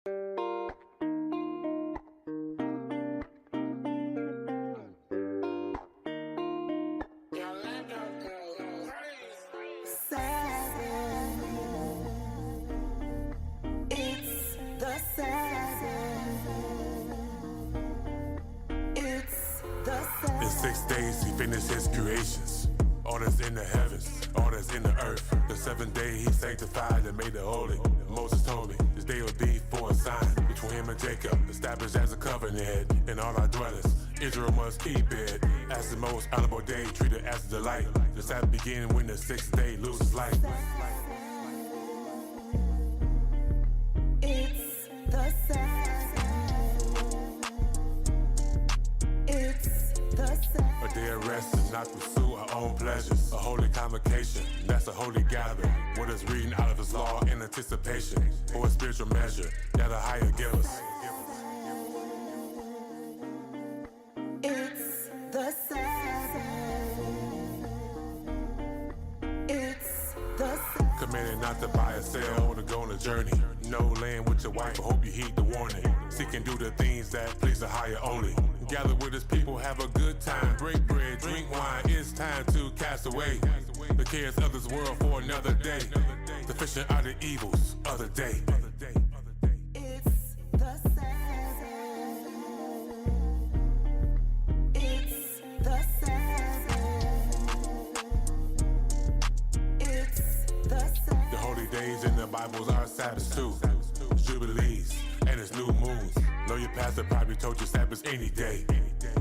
In 6 days he finished his creations. All that's in the heavens, all that's in the earth. The 7th day he sanctified and made it holy. Moses told me this day would be for a sign between him and Jacob, established as a covenant in all our dwellings. Israel must keep it as the most honorable day, treated as a delight. The Sabbath began when the 6th day loses life. It's the Sabbath. A day of rest is not to pursue our own pleasures. A holy convocation, that's a holy gathering. What is reading out of his law in anticipation for a spiritual measure that Ahayah give us. It's the Sabbath. It's the Sabbath. Commanded not to buy or sell or to go on a journey. No land with your wife, I hope you heed the warning. Seek and do the things that please Ahayah only. Gather with his people, have a good time. Break bread, drink wine, it's time to cast away the cares of this world for another day. Sufficient are the evils of the day. It's the Sabbath. It's the Sabbath. It's the Sabbath. The holy days in the Bibles are Sabbaths too. Jubilees and it's new moons. Know your pastor probably told you Sabbath any day.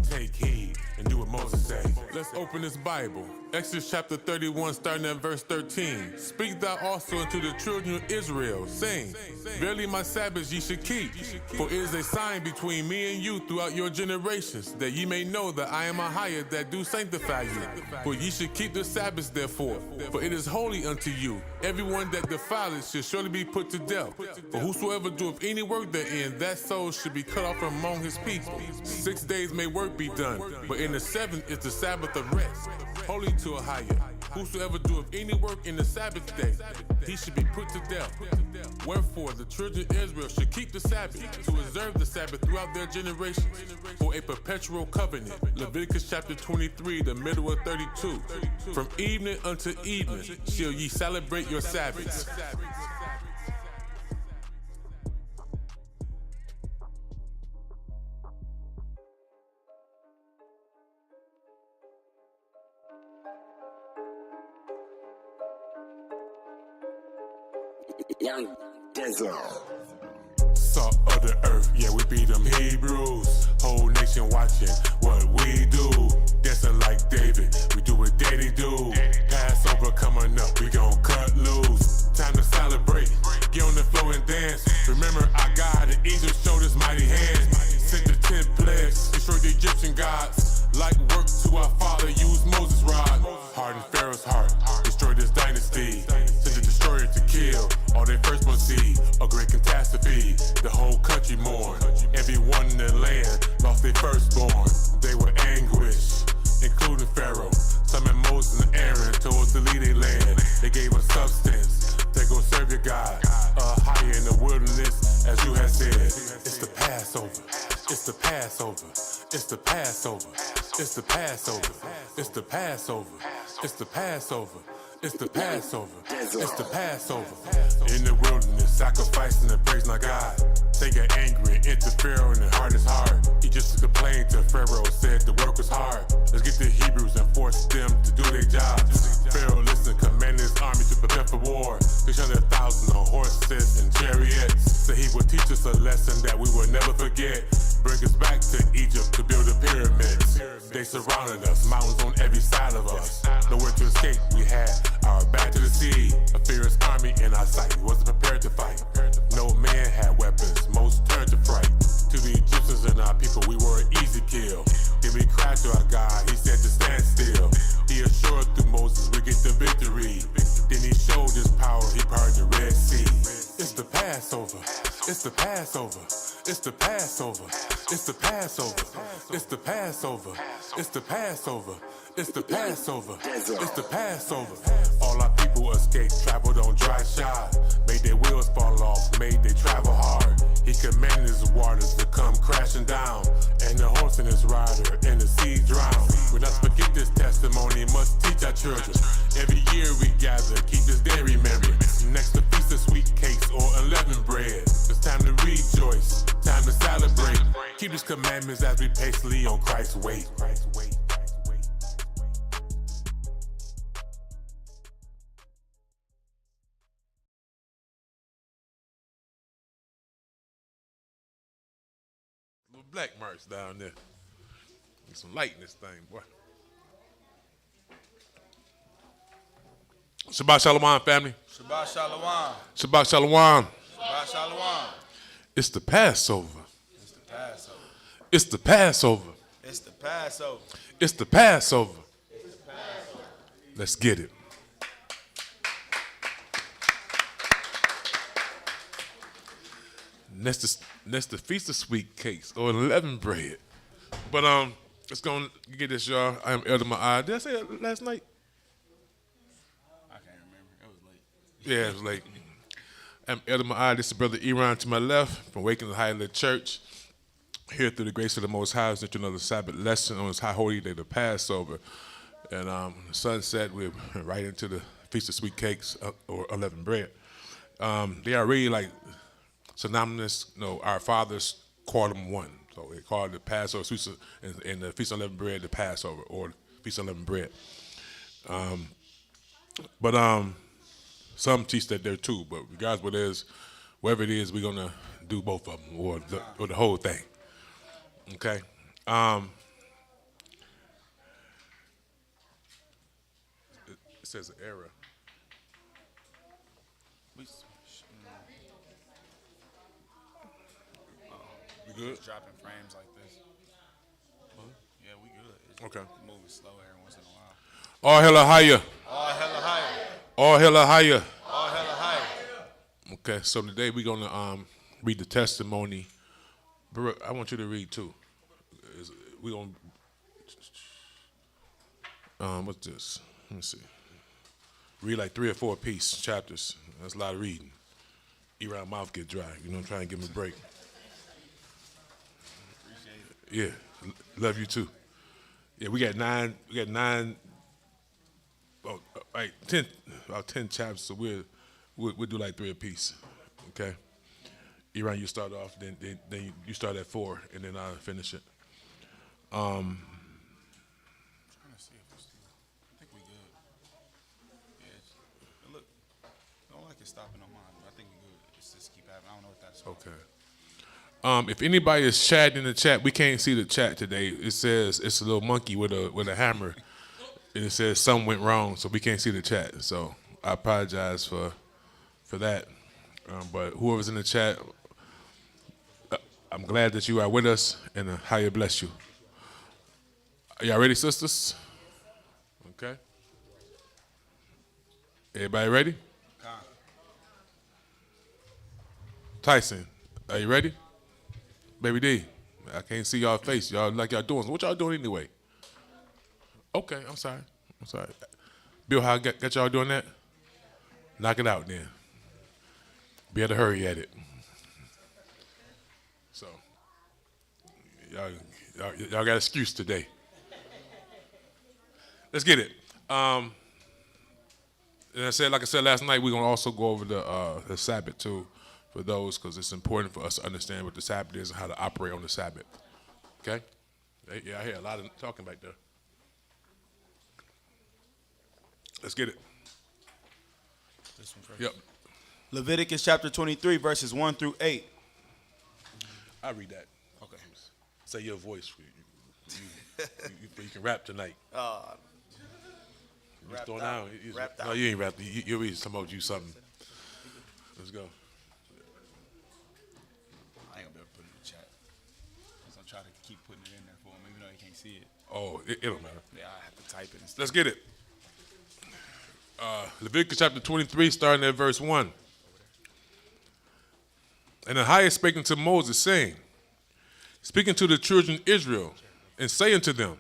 Take heed and do what Moses say. Let's open this Bible. Exodus chapter 31, starting at verse 13. Speak thou also unto the children of Israel, saying, Verily my Sabbaths ye should keep, for it is a sign between me and you throughout your generations, that ye may know that I am Ahayah that do sanctify you. For ye should keep the Sabbaths therefore, for it is holy unto you. Everyone that defileth shall surely be put to death. For whosoever doeth any work therein, that soul should be cut off from among his people. 6 days may work be done, but in the 7th is the Sabbath of rest, holy to Ahayah. Whosoever doeth any work in the Sabbath day, he should be put to death. Wherefore the children of Israel should keep the Sabbath, to observe the Sabbath throughout their generations, for a perpetual covenant. Leviticus chapter 23, the middle of 32. From evening unto evening shall ye celebrate your Sabbaths. Young Desert. Salt of the earth, yeah, we be them Hebrews. Whole nation watching what we do. Dancing like David, we do what Daddy do. Passover coming up, we gon' cut loose. Time to celebrate, get on the floor and dance. Remember our God in Egypt showed his mighty hands. Sent the 10 plagues, destroyed the Egyptian gods. Like work to our father, used Moses' rod. Hardened Pharaoh's heart, destroyed his dynasty. Sent the destroyer to kill all their firstborn seed. A great catastrophe, the whole country mourned. Everyone in the land lost their firstborn. They were anguish, including Pharaoh. Summoned Moses and Aaron told us to leave their land. They gave us substance, they go serve your God. Higher in the wilderness, as you have said. It's the Passover, it's the Passover, it's the Passover, it's the Passover, it's the Passover, it's the Passover. It's the Passover, it's the Passover. In the wilderness, sacrificing and praising our God. They get angry and interfere and the heart is hard. He just complained to Pharaoh, said the work was hard. Let's get the Hebrews and force them to do their jobs. Pharaoh listened, commanded his army to prepare for war. 600,000 on horses and chariots. So he would teach us a lesson that we will never forget. Bring us back to Egypt to build the pyramids. They surrounded us, mountains on every side of us. Nowhere to escape, we had our back to the sea. A fierce army in our sight, wasn't prepared to fight. No man had weapons, most turned to fright. To the Egyptians and our people, we were an easy kill. Then we cried to our God, he said to stand still. He assured through Moses we get the victory. Then he showed his power, he parted the Red Sea. It's the Passover, it's the Passover, it's the Passover, it's the Passover, it's the Passover, it's the Passover, it's the Passover, it's the Passover. All our people who escaped traveled on dry shod, made their wheels fall off, made they travel hard. He commanded his waters to come crashing down, and the horse and his rider in the sea drowned. We must forget this testimony, must teach our children. Every year we gather, keep this day remembered. Next to feast of sweet cakes or unleavened bread. It's time to rejoice, time to celebrate. Keep his commandments as we patiently on Christ's way. Little black marks down there. Need some light in this thing, boy. Shabbat Shalom, family. Shabbat Shalom. Shabbat Shalom. Shabbat Shalom. It's the Passover. It's the Passover. It's the Passover. It's the Passover. It's the Passover. Let's get it. That's the Feast of Sweet Cakes or unleavened bread. But let's go and get this, y'all. I am Elder Ahayah. Did I say it last night? I can't remember. It was late. Yeah, it was late. I'm Elder Ahayah. This is Brother Iran to my left from Waking the Ahayah Church. Here through the grace of the Most High, is another Sabbath lesson on this high holy day, the Passover. And the sun set, we're right into the Feast of Sweet Cakes or unleavened bread. They are really like synonymous. Our fathers called them one. So they called the Passover, and the Feast of Unleavened Bread, the Passover, or the Feast of Unleavened Bread. But some teach that there too. But regardless what it is, whatever it is, we're going to do both of them or the whole thing. Okay? It says an error. We good? It's dropping frames like this. Yeah, we good. It's Okay. moving slow every once in a while. All hell Ahayah. All hella higher. All hell Ahayah. All hella higher. Okay, so today we're going to read the testimony. Baruch, I want you to read too. We're going to, what's this? Let me see. Read like 3 or 4 piece chapters. That's a lot of reading. Around mouth get dry. You know, I'm trying to give him a break. Appreciate it. Yeah, love you too. Yeah, we got nine, about 10 chapters, so we'll do like 3 apiece, okay? Iran, you start off, then you start at 4, and then I'll finish it. I'm trying to see if we're still. I think we good. Yeah, look, I don't like it stopping on mine, but I think we good. It's just keep happening. I don't know if that's Okay. If anybody is chatting in the chat, we can't see the chat today. It says it's a little monkey with a hammer, and it says something went wrong, so we can't see the chat. So I apologize for that. But whoever's in the chat, I'm glad that you are with us, and Ahayah bless you. Are y'all ready, sisters? Okay. Everybody ready? Tyson, are you ready? Baby D, I can't see y'all face. Y'all like y'all doing. What y'all doing anyway? Okay, I'm sorry. Bill, how got y'all doing that? Knock it out then. Be able to hurry at it. So, y'all got excuse today. Let's get it. And like I said last night, we're gonna also go over the Sabbath too, for those, because it's important for us to understand what the Sabbath is and how to operate on the Sabbath. Okay? Yeah, I hear a lot of talking back there. Let's get it. This one first. Yep. Leviticus chapter 23, verses 1 through 8. I'll read that. Okay. Say your voice. You can rap tonight. Rapped Throwing out. down. Rapped No, out. you ain't rapping. You'll read some of you something. Let's go. I ain't gonna be able to put it in the chat. So I'll try to keep putting it in there for him, even though he can't see it. Oh, it don't matter. Yeah, I have to type it and stuff. Let's get it. Leviticus chapter 23, starting at verse 1. And Ahayah spake unto Moses, saying, speaking to the children of Israel, and say unto them,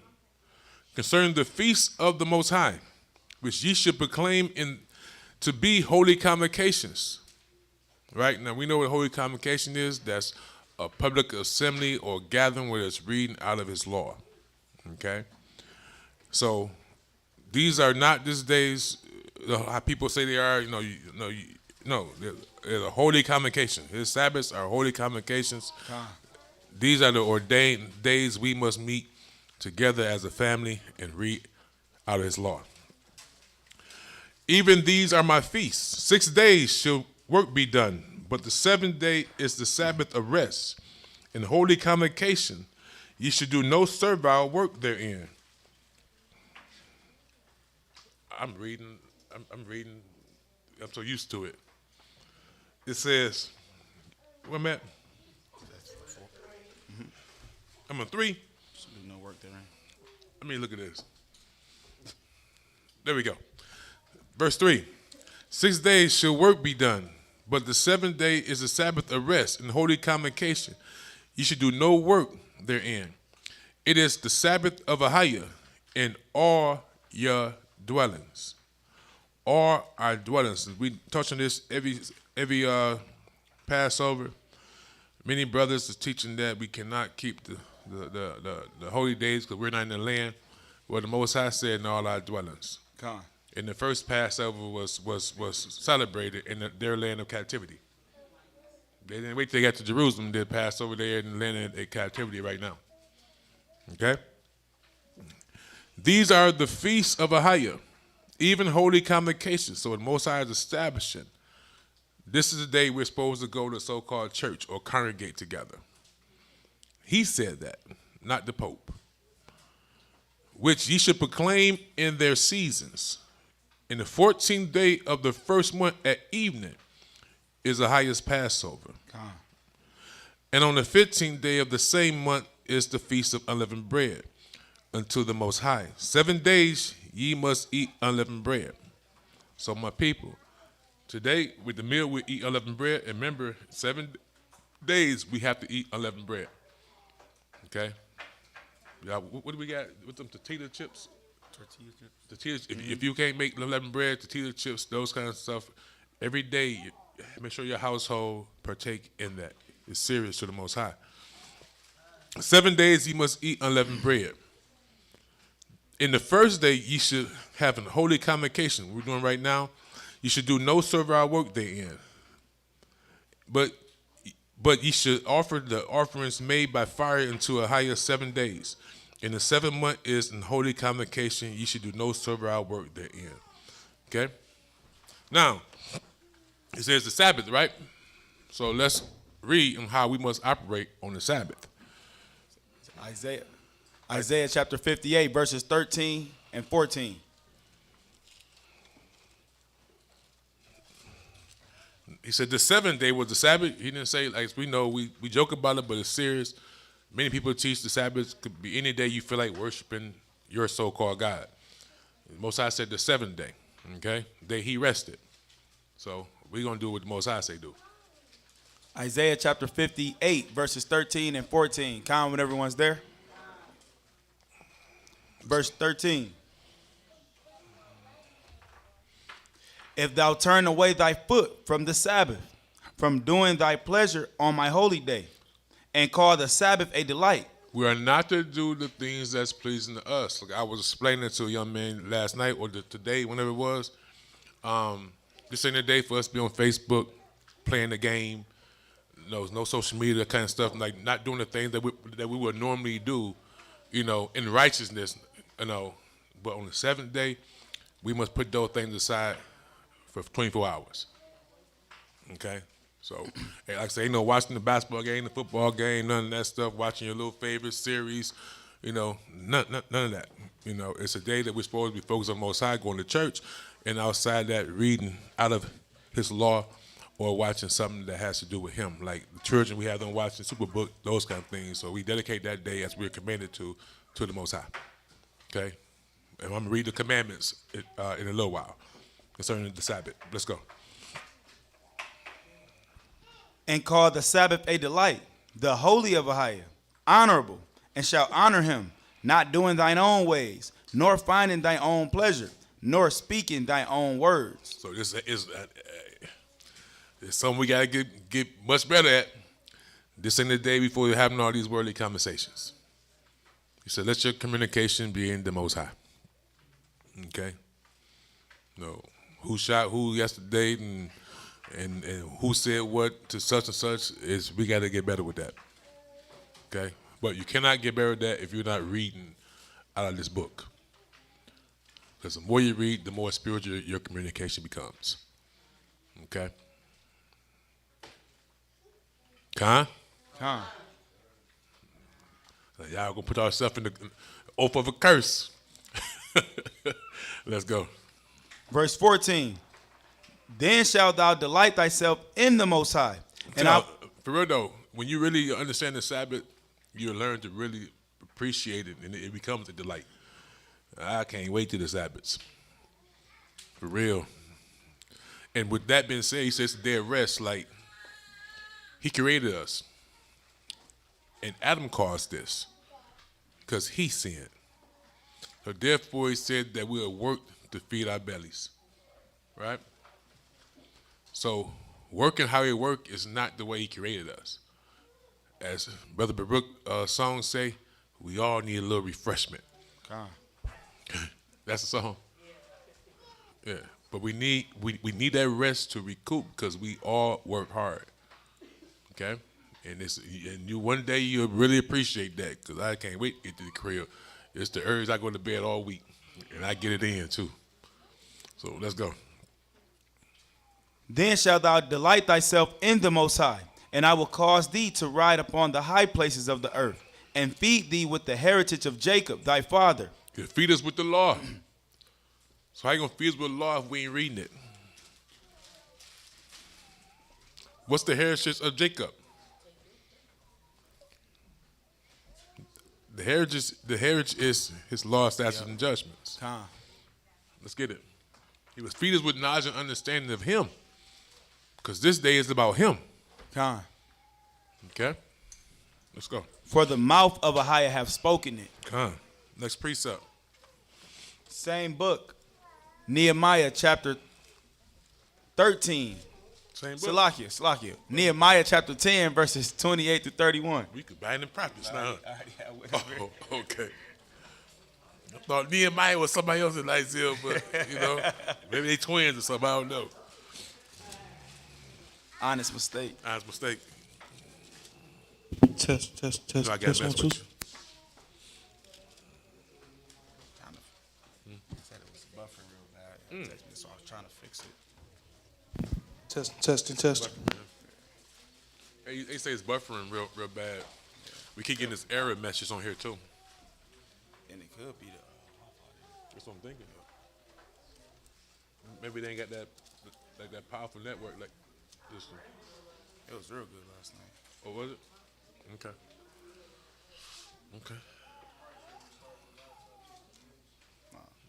concerning the feast of the Most High, which ye should proclaim in to be holy convocations. Right? Now, we know what holy convocation is. That's a public assembly or gathering where it's reading out of his law. Okay? So, these are not these days how people say they are. No, they're a holy convocation. His Sabbaths are holy convocations. These are the ordained days we must meet together as a family and read out of his law. Even these are my feasts. 6 days shall work be done, but the 7th day is the Sabbath of rest. In holy convocation, ye should do no servile work therein. I'm reading. I'm so used to it. It says, where am I at? I'm on 3. Should do no work therein. Let me look at this. There we go. Verse 3. 6 days shall work be done, but the 7th day is the Sabbath of rest and holy convocation. You should do no work therein. It is the Sabbath of Ahayah in all your dwellings. All our dwellings. We touch on this every Passover. Many brothers are teaching that we cannot keep the holy days because we're not in the land where the Most High said in all our dwellings. And the first Passover was celebrated in their land of captivity. They didn't wait till they got to Jerusalem. They passed over there in the land of captivity right now. Okay? These are the feasts of Ahayah, even holy convocations. So the Most High is establishing. This is the day we're supposed to go to so-called church or congregate together. He said that, not the Pope. Which ye should proclaim in their seasons. In the 14th day of the first month at evening is Ahayah's Passover. And on the 15th day of the same month is the Feast of Unleavened Bread unto the Most High. 7 days ye must eat unleavened bread. So my people, today with the meal we eat unleavened bread. And remember, 7 days we have to eat unleavened bread. Okay? Yeah, what do we got with them tortilla chips? Tortilla chips. Tortillas. If you can't make unleavened bread, tortilla chips, those kind of stuff, every day, make sure your household partake in that. It's serious to the Most High. 7 days you must eat unleavened bread. In the first day, you should have a holy convocation. We're doing right now. You should do no servile work therein. But ye should offer the offerings made by fire unto Ahayah 7 days. In the 7th month is in holy convocation. You should do no servile work therein. Okay? Now, it says the Sabbath, right? So let's read on how we must operate on the Sabbath. Isaiah chapter 58, verses 13 and 14. He said the 7th day was the Sabbath. He didn't say, like we know, we joke about it, but it's serious. Many people teach the Sabbath could be any day you feel like worshiping your so-called God. Most High said the 7th day, okay? Day he rested. So we're going to do what the Most High say do. Isaiah chapter 58, verses 13 and 14. Count when everyone's there. Verse 13. If thou turn away thy foot from the Sabbath, from doing thy pleasure on my holy day, and call the Sabbath a delight. We are not to do the things that's pleasing to us. Like I was explaining to a young man last night or today, whenever it was. This ain't a day for us to be on Facebook playing the game. No social media kind of stuff. Like not doing the things that we would normally do, in righteousness, But on the 7th day, we must put those things aside for 24 hours. Okay? So, like I say, watching the basketball game, the football game, none of that stuff, watching your little favorite series, none of that. It's a day that we're supposed to be focused on the Most High, going to church, and outside that, reading out of his law or watching something that has to do with him, like the children we have them watching Superbook, those kind of things. So we dedicate that day as we're commanded to the Most High. Okay? And I'm going to read the commandments in a little while concerning the Sabbath. Let's go. And call the Sabbath a delight, the holy of Ahayah, honorable, and shall honor him, not doing thine own ways, nor finding thine own pleasure, nor speaking thy own words. So this is it's something we gotta get much better at. This ain't the day before you're having all these worldly conversations. He said, let your communication be in the Most High. Okay? No, who shot who yesterday and who said what to such and such is we got to get better with that. Okay? But you cannot get better with that if you're not reading out of this book. Because the more you read, the more spiritual your communication becomes. Okay? Y'all gonna put ourselves in the oath of a curse. Let's go. Verse 14. Then shalt thou delight thyself in the Most High. And For real though, when you really understand the Sabbath, you learn to really appreciate it, and it becomes a delight. I can't wait to the Sabbaths. For real. And with that being said, he says the day of rest, like, he created us. And Adam caused this because he sinned. So therefore he said that we'll work to feed our bellies. Right? So working how he worked is not the way he created us. As Brother Baruch songs say, we all need a little refreshment. That's the song. Yeah. But we need that rest to recoup because we all work hard. Okay? And you one day you'll really appreciate that because I can't wait to get to the crib. It's the urge I go to bed all week, and I get it in too. So let's go. then shalt thou delight thyself in the Most High, and I will cause thee to ride upon the high places of the earth, and feed thee with the heritage of Jacob thy father. He'll feed us with the law. So how you gonna feed us with the law if we ain't reading it? What's the heritage of Jacob? The heritage is his law, statutes, and judgments. Let's get it. He was feed us with knowledge and understanding of him. Because this day is about him. Okay? Let's go. For the mouth of Ahayah have spoken it. Next precept. Same book. Nehemiah chapter 13. Same book. Salakia. Nehemiah chapter 10, verses 28 to 31. We could bind and practice now. Oh, okay. I thought Nehemiah was somebody else in Isaiah, but, maybe they twins or something. I don't know. Honest mistake. Test. So I got to mess with you. Said it was buffering real bad. So I was trying to fix it. Test. They say it's buffering real bad. We keep getting this error message on here too. And it could be That's what I'm thinking. Maybe they ain't got that powerful network like this one. it was real good last night. Oh, was it? Okay.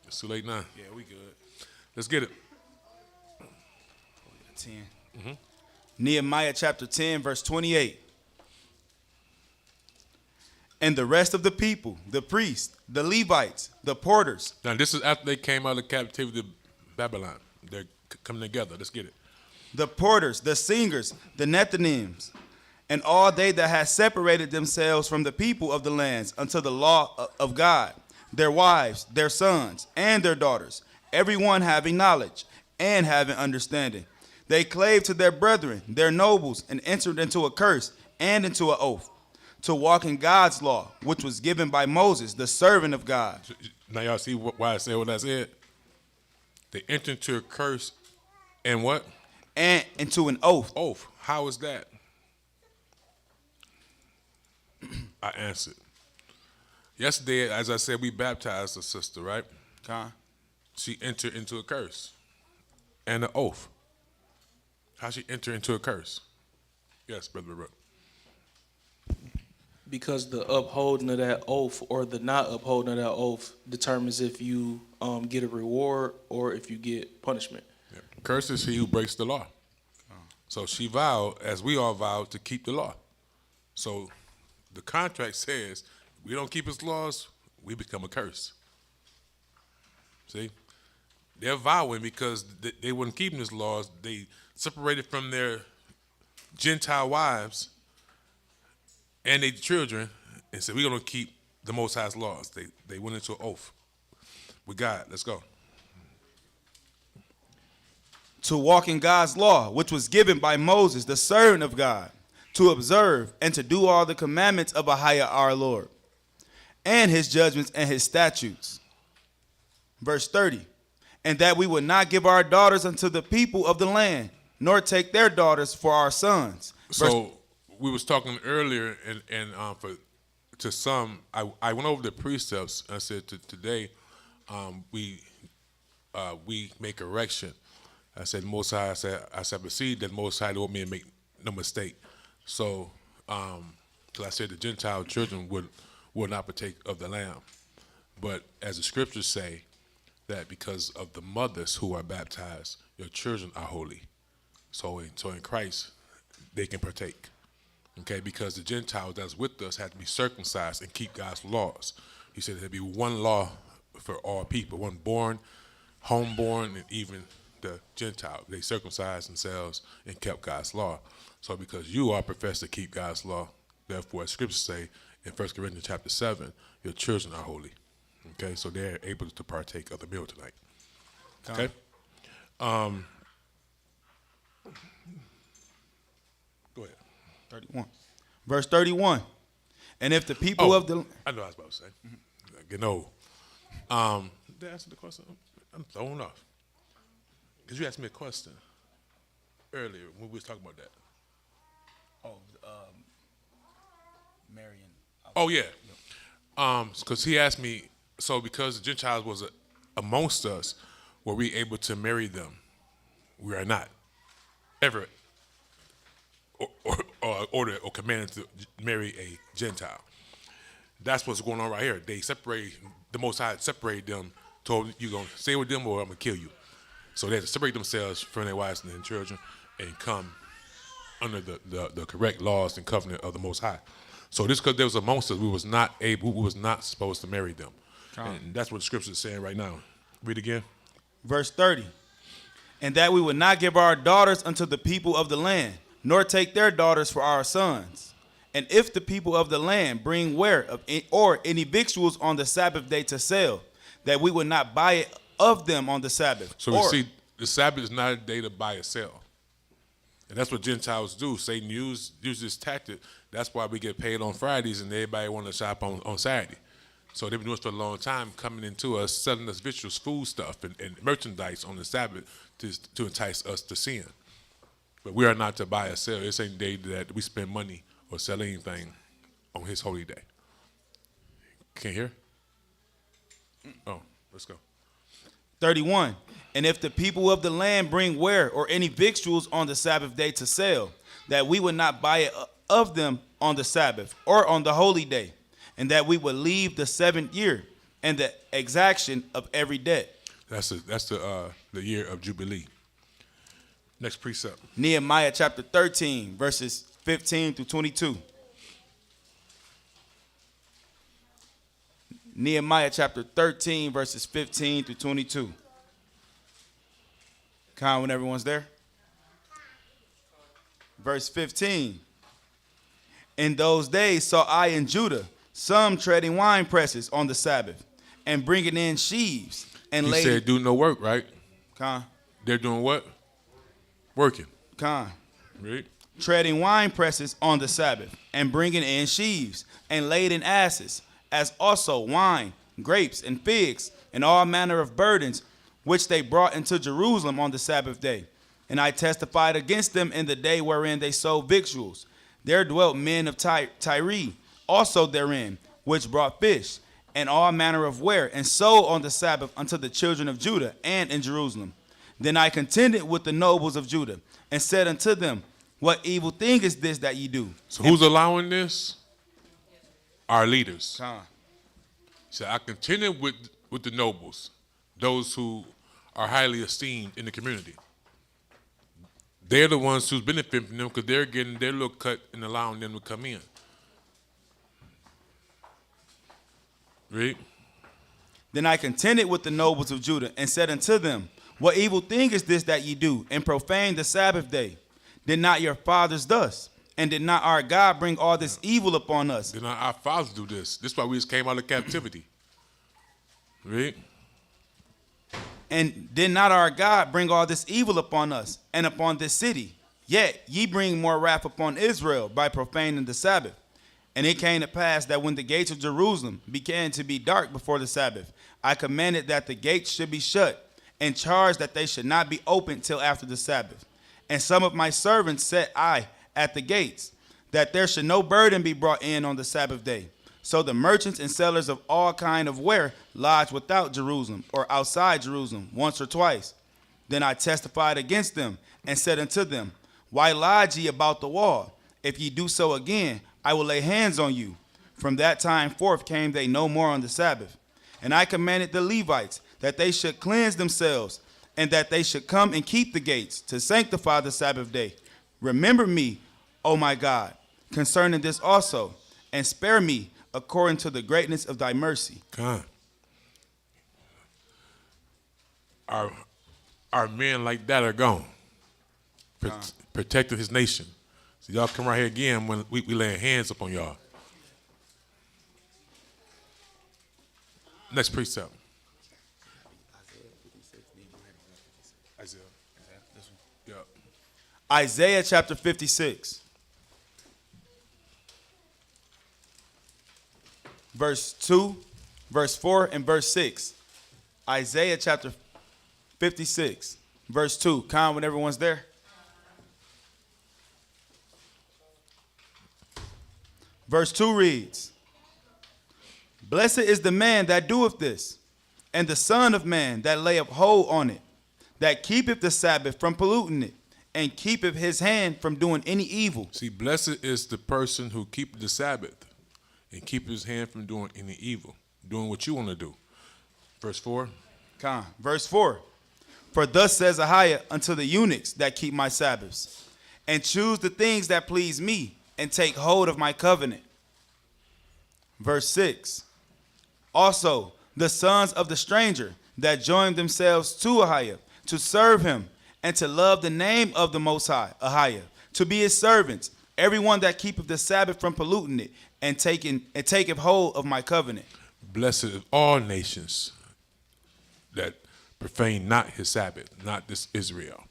It's too late now. Yeah, we good. Let's get it. 10. Nehemiah chapter 10, verse 28. And the rest of the people, the priests, the Levites, the porters. Now, this is after they came out of captivity of Babylon. They're coming together. Let's get it. The porters, the singers, the Nethinims, and all they that had separated themselves from the people of the lands unto the law of God, their wives, their sons, and their daughters, every one having knowledge and having understanding. They clave to their brethren, their nobles, and entered into a curse and into an oath, to walk in God's law, which was given by Moses, the servant of God. Now, y'all see why I said what I said? They entered into a curse and what? And into an oath. Oath. How is that? I answered. Yesterday, as I said, we baptized a sister, right? She entered into a curse and an oath. How she enter into a curse? Yes, Brother Rook. Because the upholding of that oath or the not upholding of that oath determines if you get a reward or if you get punishment. Yeah. Curse is he who breaks the law. So she vowed, as we all vowed, to keep the law. So the contract says, if we don't keep his laws, we become a curse. See? they're vowing because they weren't keeping his laws. They separated from their Gentile wives and their children and said, we're going to keep the Most High's laws. They went into an oath with God. Let's go. To walk in God's law, which was given by Moses, the servant of God, to observe and to do all the commandments of Ahayah our Lord, and his judgments and his statutes. Verse 30, and that we would not give our daughters unto the people of the land, nor take their daughters for our sons. So we was talking earlier, and to some, I went over the precepts. And I said today we make correction. I said Most High. I said proceed that Most High don't want me to make no mistake. So, because I said the Gentile children would not partake of the lamb, but as the scriptures say, that because of the mothers who are baptized, your children are holy. So in Christ, they can partake. Okay, because the Gentiles that's with us had to be circumcised and keep God's laws. He said there'd be one law for all people, one born, homeborn, and even the Gentile. They circumcised themselves and kept God's law. So because you are professed to keep God's law, therefore, as scriptures say in 1 Corinthians chapter 7, your children are holy. Okay, so they're able to partake of the meal tonight. Okay? Go ahead. 31. Verse 31. And if the people of the... I know what I was about to say. Getting old. Did I answer the question? I'm thrown off. Because you asked me a question earlier when we was talking about that. Marion. Oh, yeah. Because he asked me, so because the Gentiles was amongst us, were we able to marry them? We are not. Ever or ordered or commanded to marry a Gentile. That's what's going on right here. They separate, the Most High separated them, told you going to stay with them or I'm going to kill you. So they had to separate themselves from their wives and their children and come under the correct laws and covenant of the Most High. So this because there was amongst us, we was not supposed to marry them. And that's what the scripture is saying right now. Read again. Verse 30. And that we would not give our daughters unto the people of the land, nor take their daughters for our sons. And if the people of the land bring ware or any victuals on the Sabbath day to sell, that we would not buy it of them on the Sabbath. So we see the Sabbath is not a day to buy or sell. And that's what Gentiles do. Satan use this tactic. That's why we get paid on Fridays and everybody want to shop on Saturday. So they've been doing this for a long time, coming into us, selling us victuals, food stuff, and merchandise on the Sabbath to entice us to sin. But we are not to buy or sell. This ain't the day that we spend money or sell anything on his holy day. Can't hear? Oh, let's go. 31. And if the people of the land bring ware or any victuals on the Sabbath day to sell, that we would not buy it of them on the Sabbath or on the holy day, and that we would leave the 7th year and the exaction of every debt. That's the year of Jubilee. Next precept. Nehemiah chapter 13, verses 15 through 22. Nehemiah chapter 13, verses 15 through 22. Con, when everyone's there. Verse 15. In those days saw I in Judah some treading wine presses on the Sabbath and bringing in sheaves and He said do no work, right? Con. They're doing what? Working. Con. Right? Treading wine presses on the Sabbath and bringing in sheaves and laden asses, as also wine, grapes, and figs, and all manner of burdens, which they brought into Jerusalem on the Sabbath day. And I testified against them in the day wherein they sold victuals. There dwelt men of Tyre also therein, which brought fish, and all manner of ware, and sold on the Sabbath unto the children of Judah and in Jerusalem. Then I contended with the nobles of Judah, and said unto them, what evil thing is this that ye do? So who's allowing this? Our leaders. Con. So I contended with the nobles, those who are highly esteemed in the community. They're the ones who's benefiting from them because they're getting their little cut and allowing them to come in. Right? Then I contended with the nobles of Judah and said unto them, what evil thing is this that ye do, and profane the Sabbath day? Did not your fathers thus? And did not our God bring all this evil upon us? Did not our fathers do this? This is why we just came out of captivity. Read. And did not our God bring all this evil upon us and upon this city? Yet ye bring more wrath upon Israel by profaning the Sabbath. And it came to pass that when the gates of Jerusalem began to be dark before the Sabbath, I commanded that the gates should be shut, and charged that they should not be opened till after the Sabbath. And some of my servants set I at the gates, that there should no burden be brought in on the Sabbath day. So the merchants and sellers of all kind of ware lodged without Jerusalem, or outside Jerusalem, once or twice. Then I testified against them, and said unto them, why lodge ye about the wall? If ye do so again, I will lay hands on you. From that time forth came they no more on the Sabbath. And I commanded the Levites that they should cleanse themselves, and that they should come and keep the gates, to sanctify the Sabbath day. Remember me, O my God, concerning this also, and spare me according to the greatness of thy mercy. God. Our men like that are gone. Protected his nation. So y'all come right here again when we laying hands upon y'all. Next precept. Isaiah. Yep. Isaiah chapter 56. Verse 2, verse 4, and verse 6. Isaiah chapter 56, verse 2. Con, when everyone's there. Verse 2 reads, blessed is the man that doeth this, and the son of man that layeth hold on it, that keepeth the Sabbath from polluting it, and keepeth his hand from doing any evil. See, blessed is the person who keepeth the Sabbath and keep his hand from doing any evil, doing what you want to do. Verse 4. Con. Verse 4. For thus says Ahayah unto the eunuchs that keep my Sabbaths, and choose the things that please me, and take hold of my covenant. Verse 6. Also, the sons of the stranger that join themselves to Ahayah, to serve him, and to love the name of the Most High, Ahayah, to be his servants, everyone that keepeth the Sabbath from polluting it, and taketh hold of my covenant. Blessed is all nations that profane not his Sabbath, not this Israel.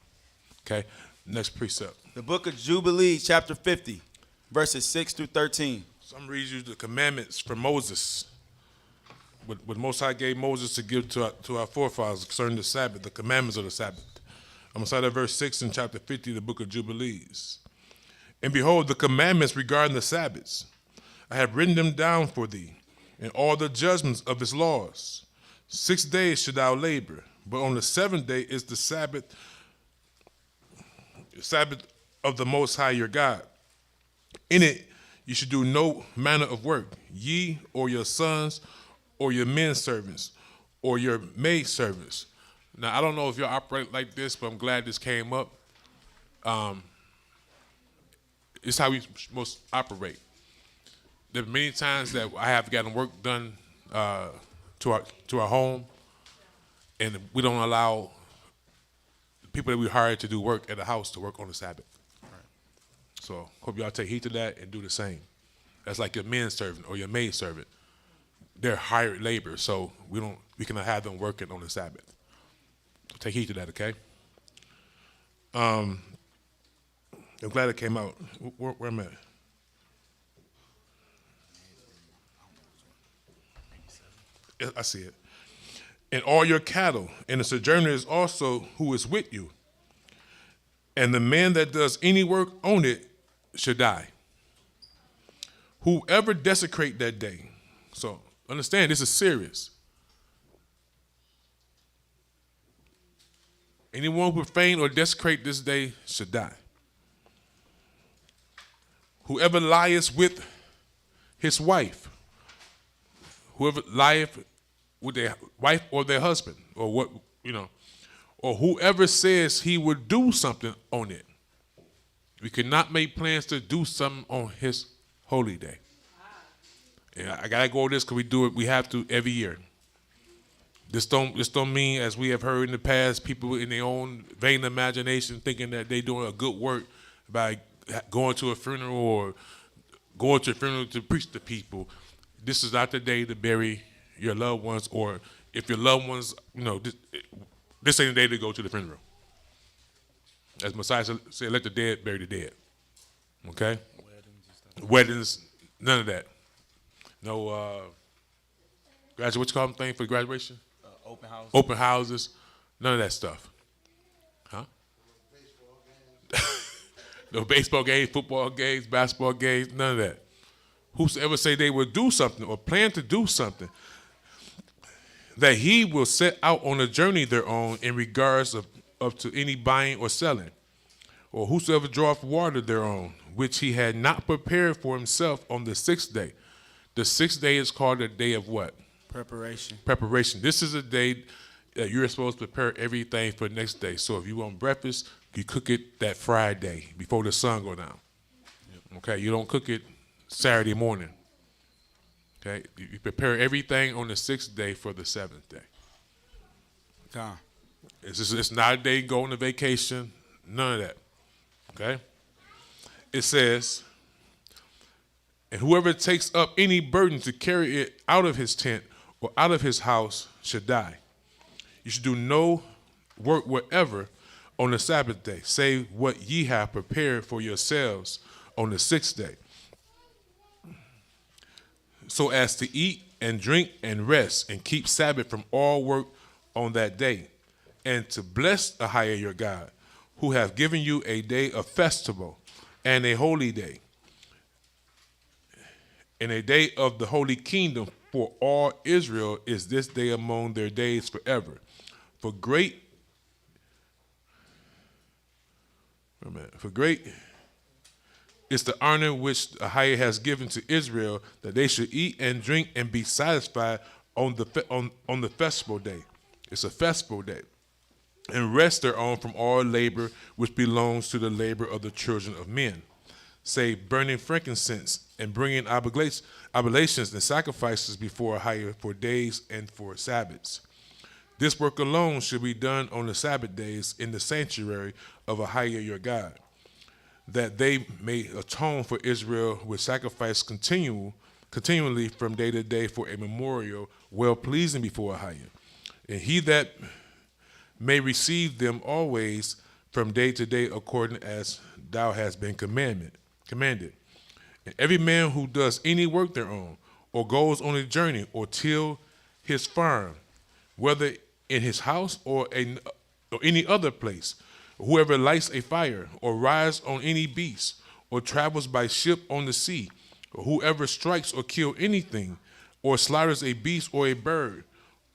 Okay, next precept. The book of Jubilees, chapter 50, verses 6 through 13. So I'm reading you the commandments from Moses. What Most High gave Moses to give to our forefathers concerning the Sabbath, the commandments of the Sabbath. I'm going to start at verse 6 in chapter 50 of the book of Jubilees. And behold, the commandments regarding the Sabbaths, I have written them down for thee, and all the judgments of his laws. 6 days should thou labor, but on the seventh day is the Sabbath of the Most High your God. In it you should do no manner of work, ye or your sons or your men servants or your maid servants. Now, I don't know if y'all operate like this, but I'm glad this came up. It's how we most operate. There are many times that I have gotten work done to our home, and we don't allow the people that we hired to do work at the house to work on the Sabbath. Right. So hope y'all take heed to that and do the same. That's like your men servant or your maid servant. They're hired labor, so we cannot have them working on the Sabbath. Take heed to that, okay? I'm glad it came out. Where am I at? I see it. And all your cattle, and the sojourners also who is with you, and the man that does any work on it should die. Whoever desecrate that day. So understand, this is serious. Anyone who profane or desecrate this day should die. Whoever lieth with his wife, whoever lieth with their wife or their husband, or what, or whoever says he would do something on it. We cannot make plans to do something on his holy day. And I gotta go over this because we do it. We have to every year. This don't mean, as we have heard in the past, people in their own vain imagination thinking that they doing a good work by going to a funeral or going to a funeral to preach to people. This is not the day to bury your loved ones, or if your loved ones, this ain't the day to go to the funeral. As Messiah said, let the dead bury the dead. Okay? Weddings, none of that. No what you call them thing for graduation? Open house. Open houses, none of that stuff. Huh? No baseball games, football games, basketball games, none of that. Whosoever say they will do something or plan to do something, that he will set out on a journey thereon in regards of to any buying or selling, or whosoever draweth water thereon, which he had not prepared for himself on the 6th day. The 6th day is called a day of what? Preparation. Preparation. This is a day that you're supposed to prepare everything for the next day. So if you want breakfast, you cook it that Friday before the sun go down. Okay, you don't cook it Saturday morning. Okay, you prepare everything on the 6th day for the 7th day. Con. It's not a day going to vacation, none of that. Okay? It says, and whoever takes up any burden to carry it out of his tent or out of his house should die. You should do no work whatever on the Sabbath day, save what ye have prepared for yourselves on the 6th day, so as to eat and drink and rest and keep Sabbath from all work on that day, and to bless Ahayah your God, who have given you a day of festival and a holy day, and a day of the holy kingdom for all Israel is this day among their days forever. For great is the honor which Ahayah has given to Israel, that they should eat and drink and be satisfied on the festival day. It's a festival day. And rest thereon from all labor which belongs to the labor of the children of men, save burning frankincense and bringing oblations and sacrifices before Ahayah for days and for Sabbaths. This work alone should be done on the Sabbath days in the sanctuary of Ahayah your God, that they may atone for Israel with sacrifice continually from day to day for a memorial well-pleasing before Ahayah. And he that may receive them always from day to day according as thou hast been commanded. And every man who does any work thereon, or goes on a journey, or till his farm, whether in his house or any other place, whoever lights a fire, or rides on any beast, or travels by ship on the sea, or whoever strikes or kills anything, or slaughters a beast or a bird,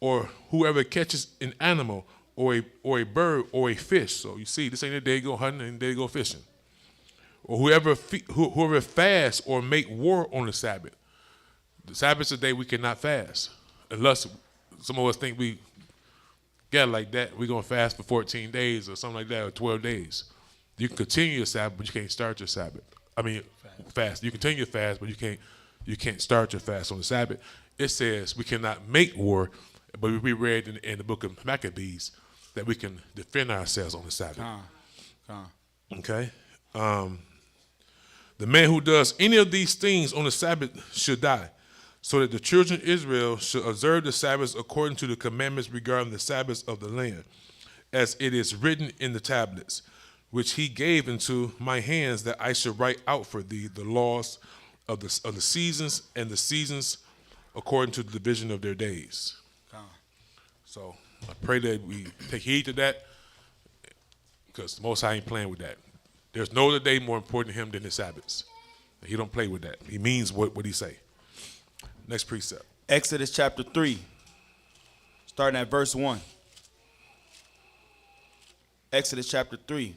or whoever catches an animal, or a bird, or a fish. So you see, this ain't a day to go hunting and a day to go fishing. Or whoever fasts or make war on the Sabbath. The Sabbath is a day we cannot fast, unless some of us think we get like that. We're gonna fast for 14 days or something like that, or 12 days. You can continue your Sabbath, but you can't start your Sabbath. Fast. You continue your fast, but you can't start your fast on the Sabbath. It says we cannot make war, but we read in the book of Maccabees that we can defend ourselves on the Sabbath. Okay. The man who does any of these things on the Sabbath should die, so that the children of Israel should observe the Sabbaths according to the commandments regarding the Sabbaths of the land, as it is written in the tablets, which he gave into my hands, that I should write out for thee the laws of the seasons, and the seasons according to the division of their days. So I pray that we take heed to that, because the Most High ain't playing with that. There's no other day more important to him than the Sabbaths. He don't play with that. He means what he say. Next precept. Exodus chapter 3, starting at verse 1. Exodus chapter 3.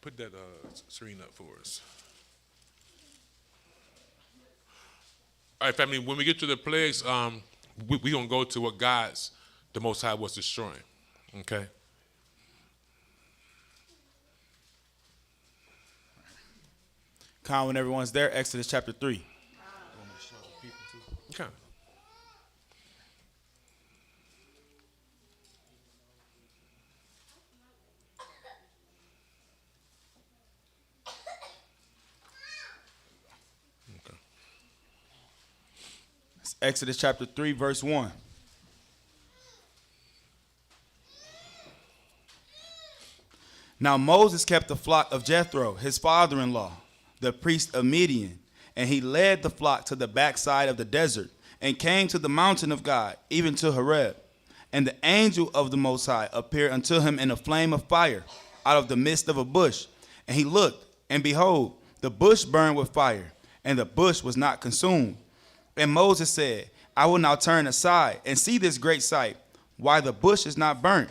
Put that screen up for us. All right, family, when we get to the plagues, we're going to go to what the Most High was destroying. Okay? When everyone's there, Exodus chapter 3. Okay. Exodus chapter 3, verse 1. Now Moses kept the flock of Jethro, his father-in-law, the priest of Midian, and he led the flock to the backside of the desert and came to the mountain of God, even to Horeb. And the angel of the Most High appeared unto him in a flame of fire out of the midst of a bush. And he looked, and behold, the bush burned with fire, and the bush was not consumed. And Moses said, I will now turn aside and see this great sight, why the bush is not burnt.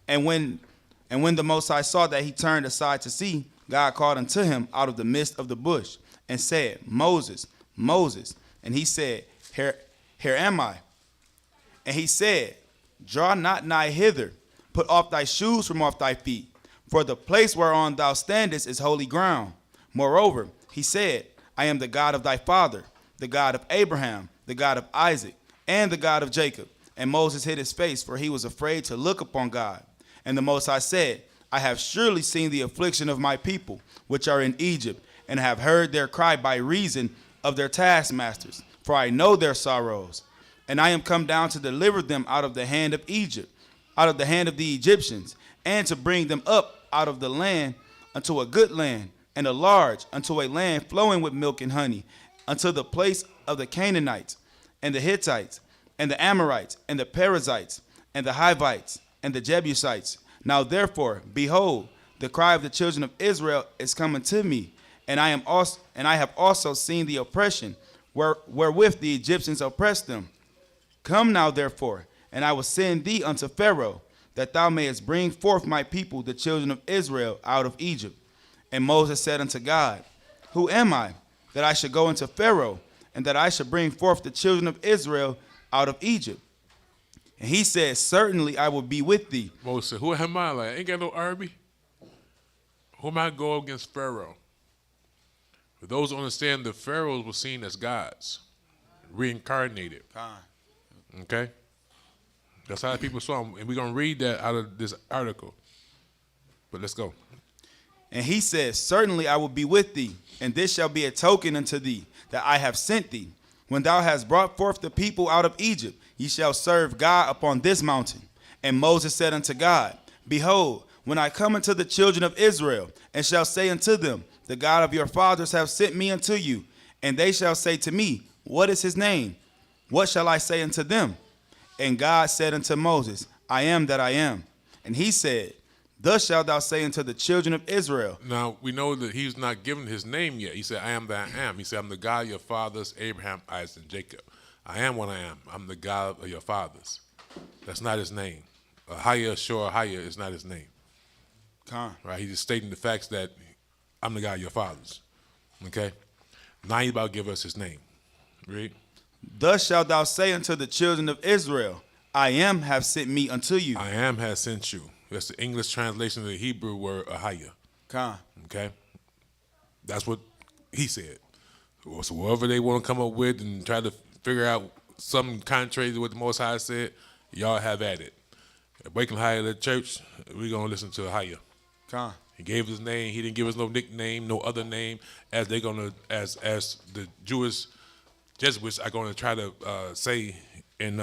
And when the Most High saw that he turned aside to see, God called unto him out of the midst of the bush and said, Moses, Moses. And he said, Here am I. And he said, Draw not nigh hither, put off thy shoes from off thy feet, for the place whereon thou standest is holy ground. Moreover, he said, I am the God of thy father, the God of Abraham, the God of Isaac, and the God of Jacob. And Moses hid his face, for he was afraid to look upon God. And the Most High said, I have surely seen the affliction of my people, which are in Egypt, and have heard their cry by reason of their taskmasters, for I know their sorrows. And I am come down to deliver them out of the hand of Egypt, out of the hand of the Egyptians, and to bring them up out of the land unto a good land, and a large, unto a land flowing with milk and honey, unto the place of the Canaanites, and the Hittites, and the Amorites, and the Perizzites, and the Hivites, and the Jebusites. Now therefore, behold, the cry of the children of Israel is coming to me, and I have also seen the oppression wherewith the Egyptians oppressed them. Come now therefore, and I will send thee unto Pharaoh, that thou mayest bring forth my people, the children of Israel, out of Egypt. And Moses said unto God, Who am I, that I should go unto Pharaoh, and that I should bring forth the children of Israel out of Egypt? And he said, Certainly I will be with thee. Moses said, Who am I? Like, ain't got no army. Who am I go against Pharaoh? For those who understand, the pharaohs were seen as gods, reincarnated. Okay? That's how people saw them. And we're going to read that out of this article. But let's go. And he said, Certainly I will be with thee, and this shall be a token unto thee, that I have sent thee. When thou hast brought forth the people out of Egypt, ye shall serve God upon this mountain. And Moses said unto God, Behold, when I come unto the children of Israel, and shall say unto them, The God of your fathers hath sent me unto you, and they shall say to me, What is his name? What shall I say unto them? And God said unto Moses, I am that I am. And he said, Thus shalt thou say unto the children of Israel. Now, we know that he's not given his name yet. He said, I am that I am. He said, I'm the God of your fathers, Abraham, Isaac, and Jacob. I am what I am. I'm the God of your fathers. That's not his name. Ahayah is not his name. Right? He's just stating the facts that I'm the God of your fathers. Okay? Now he's about to give us his name. Read. Thus shalt thou say unto the children of Israel, I am have sent me unto you. I am has sent you. That's the English translation of the Hebrew word Ahayah. Okay? That's what he said. So whatever they want to come up with and try to figure out something contrary to what the Most High said, y'all have at it. At Waking High at church, we're going to listen to Ahayah. He gave his name. He didn't give us no nickname, no other name, as they're going to, as the Jewish Jesuits are going to try to say in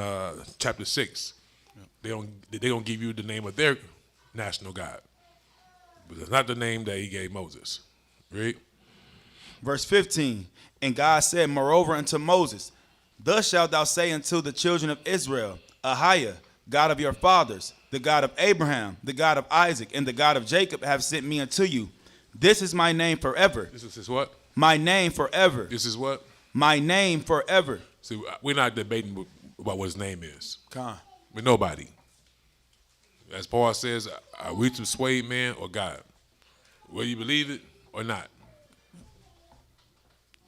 chapter 6. They don't give you the name of their national God, but it's not the name that he gave Moses. Read. Verse 15. And God said moreover unto Moses, Thus shalt thou say unto the children of Israel, Ahayah, God of your fathers, the God of Abraham, the God of Isaac, and the God of Jacob have sent me unto you. This is my name forever. This is his what? My name forever. This is what? My name forever. See, we're not debating about what his name is. Con. With nobody. As Paul says, are we to persuade man or God? Whether you believe it or not.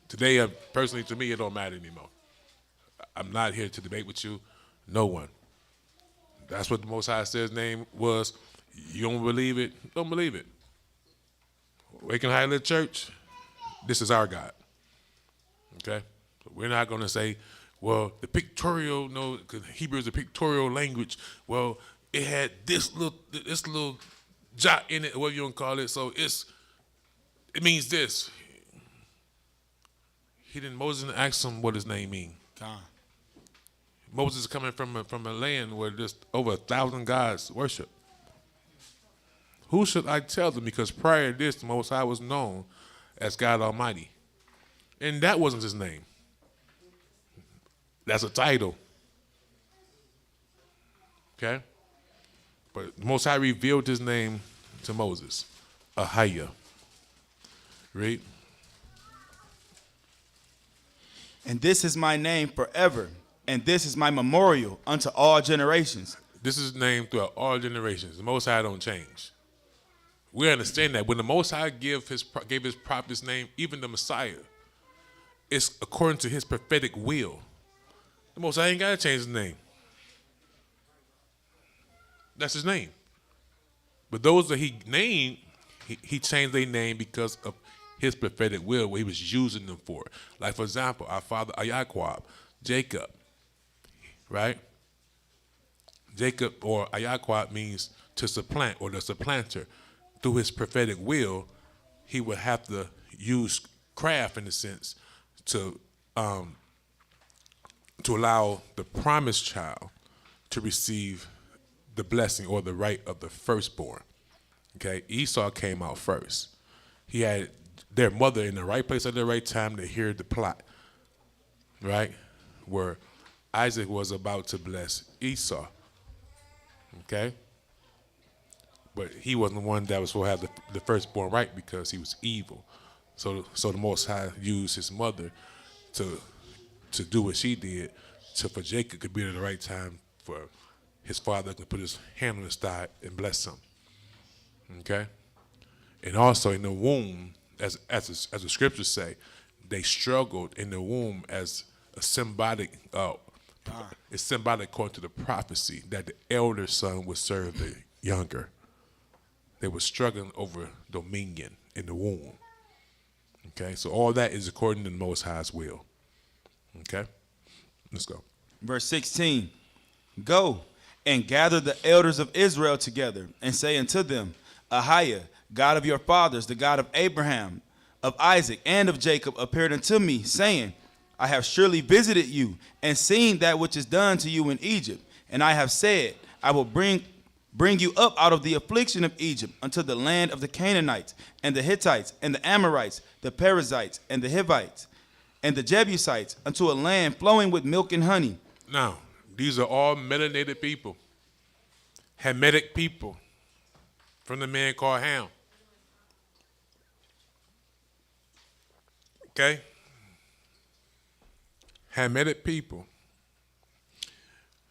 Today, personally, to me, it don't matter anymore. I'm not here to debate with you. No one. That's what the Most High says name was. You don't believe it? Don't believe it. Waking Highland Church, this is our God. Okay? So we're not going to say, well, the pictorial, no, because Hebrew is a pictorial language. Well, it had this little jot in it, or whatever you want to call it, so it means this. Moses didn't ask him what his name means. Moses is coming from a land where there's over 1,000 gods worship. Who should I tell them? Because prior to this, the Most High was known as God Almighty. And that wasn't his name. That's a title. Okay? But the Most High revealed his name to Moses. Ahayah. Read. And this is my name forever, and this is my memorial unto all generations. This is named throughout all generations. The Most High don't change. We understand that when the Most High gave his prophet his name, even the Messiah, it's according to his prophetic will. The Most High ain't got to change his name. That's his name. But those that he named, he changed their name because of his prophetic will, what he was using them for. Like, for example, our father Ayakwa, Jacob, right? Jacob or Ayakwa means to supplant or the supplanter. Through his prophetic will, he would have to use craft, in a sense, to allow the promised child to receive the blessing or the right of the firstborn. Okay, Esau came out first. He had their mother in the right place at the right time to hear the plot, right? Where Isaac was about to bless Esau. Okay? But he wasn't the one that was supposed to have the firstborn right because he was evil. So the Most High used his mother to do what she did, for Jacob could be at the right time for his father to put his hand on his thigh and bless him. Okay? And also in the womb, as the scriptures say, they struggled in the womb as a symbolic. It's symbolic according to the prophecy that the elder son would serve the younger. They were struggling over dominion in the womb. Okay, so all that is according to the Most High's will. Okay, let's go. Verse 16, go and gather the elders of Israel together and say unto them, Ahayah, God of your fathers, the God of Abraham, of Isaac, and of Jacob, appeared unto me, saying, I have surely visited you and seen that which is done to you in Egypt. And I have said, I will bring you up out of the affliction of Egypt unto the land of the Canaanites, and the Hittites, and the Amorites, the Perizzites, and the Hivites, and the Jebusites, unto a land flowing with milk and honey. Now, these are all melanated people, Hamitic people, from the man called Ham. Okay? Hamitic people.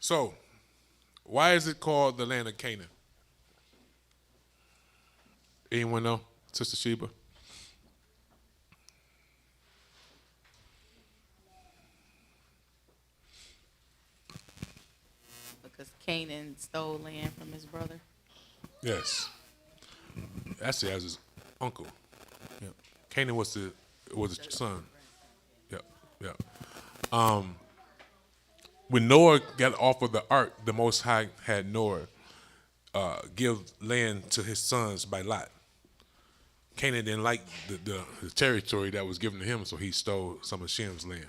So, why is it called the land of Canaan? Anyone know, Sister Sheba? Because Canaan stole land from his brother. Yes. Actually, as his uncle. Yep. Canaan was the son. Yep. When Noah got off of the ark, the Most High had Noah give land to his sons by lot. Canaan didn't like the territory that was given to him, so he stole some of Shem's land.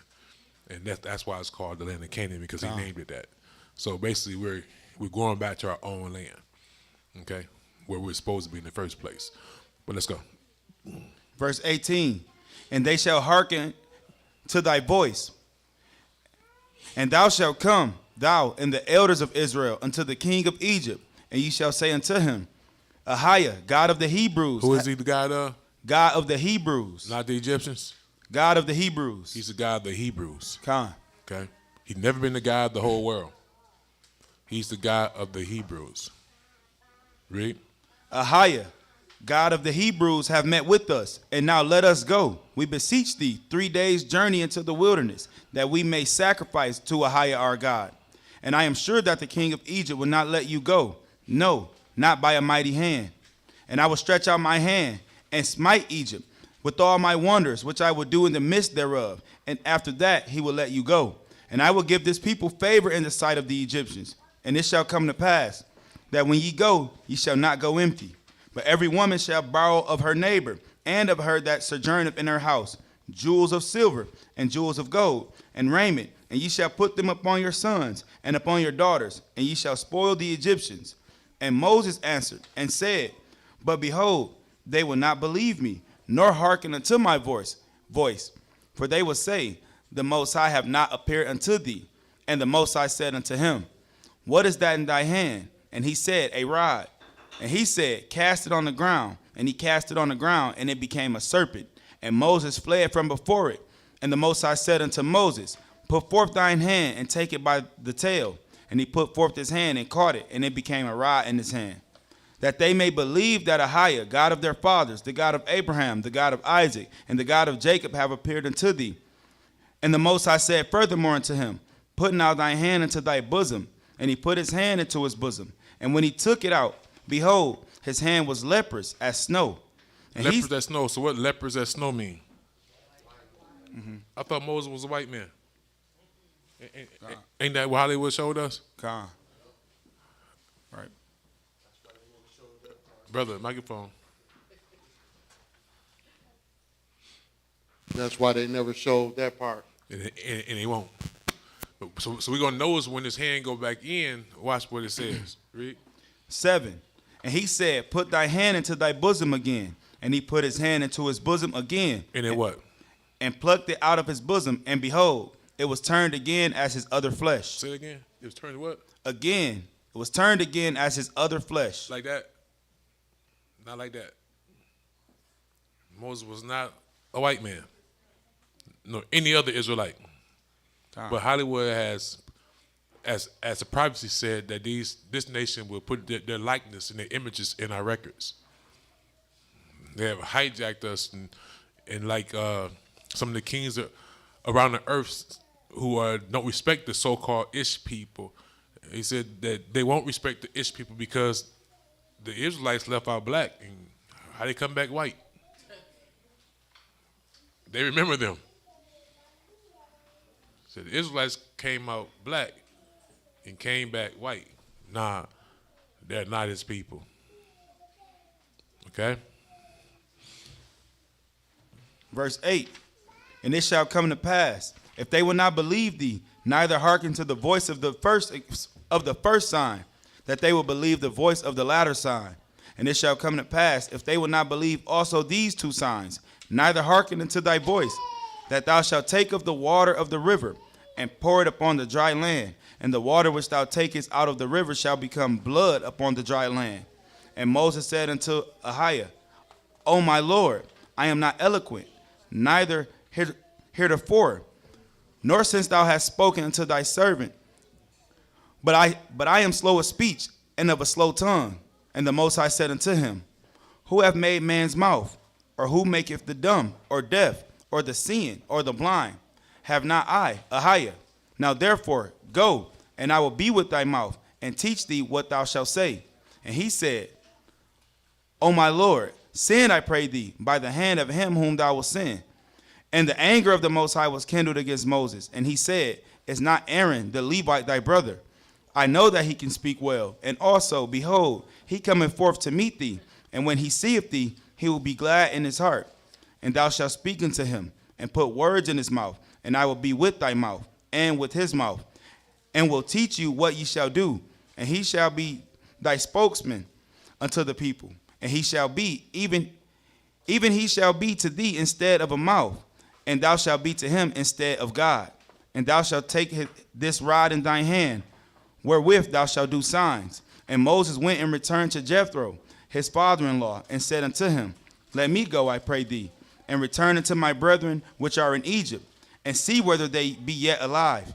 And that's why it's called the land of Canaan, because he named it that. So basically, we're going back to our own land, okay, where we're supposed to be in the first place. But let's go. Verse 18, and they shall hearken to thy voice, and thou shalt come, thou and the elders of Israel, unto the king of Egypt, and ye shall say unto him, Ahayah, God of the Hebrews. Who is he the God of? God of the Hebrews. Not the Egyptians? God of the Hebrews. He's the God of the Hebrews. Come. Okay? He's never been the God of the whole world. He's the God of the Hebrews. Read. Ahayah, God of the Hebrews, have met with us, and now let us go. We beseech thee 3 days' journey into the wilderness, that we may sacrifice to Ahayah our God. And I am sure that the king of Egypt will not let you go. No, not by a mighty hand. And I will stretch out my hand and smite Egypt with all my wonders, which I will do in the midst thereof. And after that he will let you go. And I will give this people favor in the sight of the Egyptians. And it shall come to pass, that when ye go, ye shall not go empty. But every woman shall borrow of her neighbor, and of her that sojourneth in her house, jewels of silver, and jewels of gold, and raiment, and ye shall put them upon your sons and upon your daughters, and ye shall spoil the Egyptians. And Moses answered and said, But behold, they will not believe me, nor hearken unto my voice. For they will say, The Most High have not appeared unto thee. And the Most High said unto him, What is that in thy hand? And he said, A rod. And he said, Cast it on the ground. And he cast it on the ground, and it became a serpent. And Moses fled from before it. And the Most High said unto Moses, Put forth thine hand, and take it by the tail. And he put forth his hand, and caught it, and it became a rod in his hand. That they may believe that Ahayah, God of their fathers, the God of Abraham, the God of Isaac, and the God of Jacob have appeared unto thee. And the Most High said furthermore unto him, Put now thy hand into thy bosom. And he put his hand into his bosom. And when he took it out, behold, his hand was leprous as snow. And Leprous as snow. So what leprous as snow mean? I thought Moses was a white man. Ain't that what Hollywood showed us? Con. Right. Brother, microphone. That's why they never showed that part. And he won't. So we're going to notice when his hand go back in, watch what it says. Read. 7. And he said, Put thy hand into thy bosom again. And he put his hand into his bosom again. And then what? And plucked it out of his bosom. And behold, it was turned again as his other flesh. Say it again. It was turned what? Again, it was turned again as his other flesh. Like that? Not like that. Moses was not a white man. No, any other Israelite. But Hollywood has, as the prophecy said, that this nation will put their likeness and their images in our records. They have hijacked us, and like some of the kings around the earth who don't respect the so-called Ish people. He said that they won't respect the Ish people because the Israelites left out black, and how they come back white? They remember them. So the Israelites came out black and came back white. Nah, they're not his people. Okay? Verse 8. And it shall come to pass, if they will not believe thee, neither hearken to the voice of the first sign, that they will believe the voice of the latter sign. And it shall come to pass, if they will not believe also these two signs, neither hearken unto thy voice, that thou shalt take of the water of the river, and pour it upon the dry land, and the water which thou takest out of the river shall become blood upon the dry land. And Moses said unto Ahayah, O my Lord, I am not eloquent, neither heretofore, nor since thou hast spoken unto thy servant, but I am slow of speech and of a slow tongue. And the Most High said unto him, Who hath made man's mouth? Or who maketh the dumb, or deaf, or the seeing, or the blind? Have not I, Ahayah? Now therefore, go, and I will be with thy mouth, and teach thee what thou shalt say. And he said, O my Lord, send, I pray thee, by the hand of him whom thou wilt send. And the anger of the Most High was kindled against Moses. And he said, Is not Aaron the Levite thy brother? I know that he can speak well. And also, behold, he cometh forth to meet thee. And when he seeth thee, he will be glad in his heart. And thou shalt speak unto him, and put words in his mouth. And I will be with thy mouth, and with his mouth, and will teach you what ye shall do. And he shall be thy spokesman unto the people. And he shall be, even he shall be to thee instead of a mouth. And thou shalt be to him instead of God. And thou shalt take this rod in thine hand, wherewith thou shalt do signs. And Moses went and returned to Jethro, his father-in-law, and said unto him, Let me go, I pray thee, and return unto my brethren which are in Egypt, and see whether they be yet alive.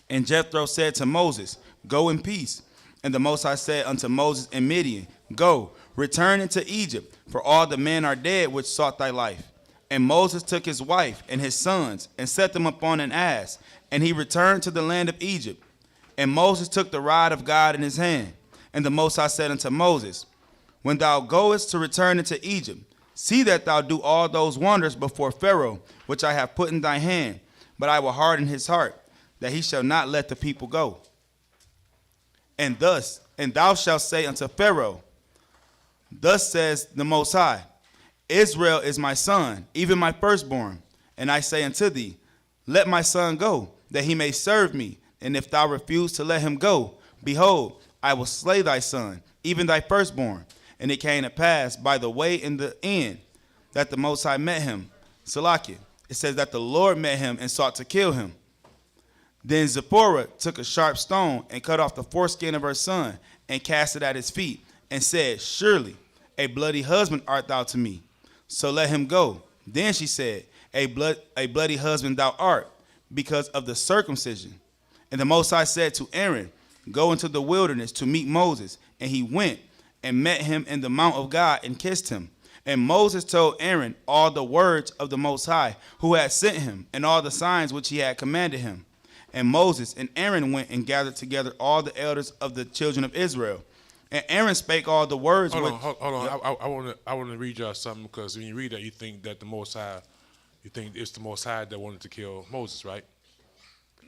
And Jethro said to Moses, Go in peace. And the Most High said unto Moses in Midian, Go, return into Egypt, for all the men are dead which sought thy life. And Moses took his wife and his sons, and set them upon an ass, and he returned to the land of Egypt. And Moses took the rod of God in his hand. And the Most High said unto Moses, When thou goest to return into Egypt, see that thou do all those wonders before Pharaoh, which I have put in thy hand. But I will harden his heart, that he shall not let the people go. And thou shalt say unto Pharaoh, Thus says the Most High, Israel is my son, even my firstborn. And I say unto thee, let my son go, that he may serve me. And if thou refuse to let him go, behold, I will slay thy son, even thy firstborn. And it came to pass by the way in the end that the Most High met him. Salakia. It says that the Lord met him and sought to kill him. Then Zipporah took a sharp stone and cut off the foreskin of her son and cast it at his feet and said, surely a bloody husband art thou to me. So let him go. Then she said, a bloody husband thou art, because of the circumcision. And the Most High said to Aaron, go into the wilderness to meet Moses. And he went and met him in the mount of God and kissed him. And Moses told Aaron all the words of the Most High, who had sent him, and all the signs which he had commanded him. And Moses and Aaron went and gathered together all the elders of the children of Israel. And Aaron spake all the words. Hold on. I want to read y'all something, because when you read that, you think that the Most High, you think it's the Most High that wanted to kill Moses, right?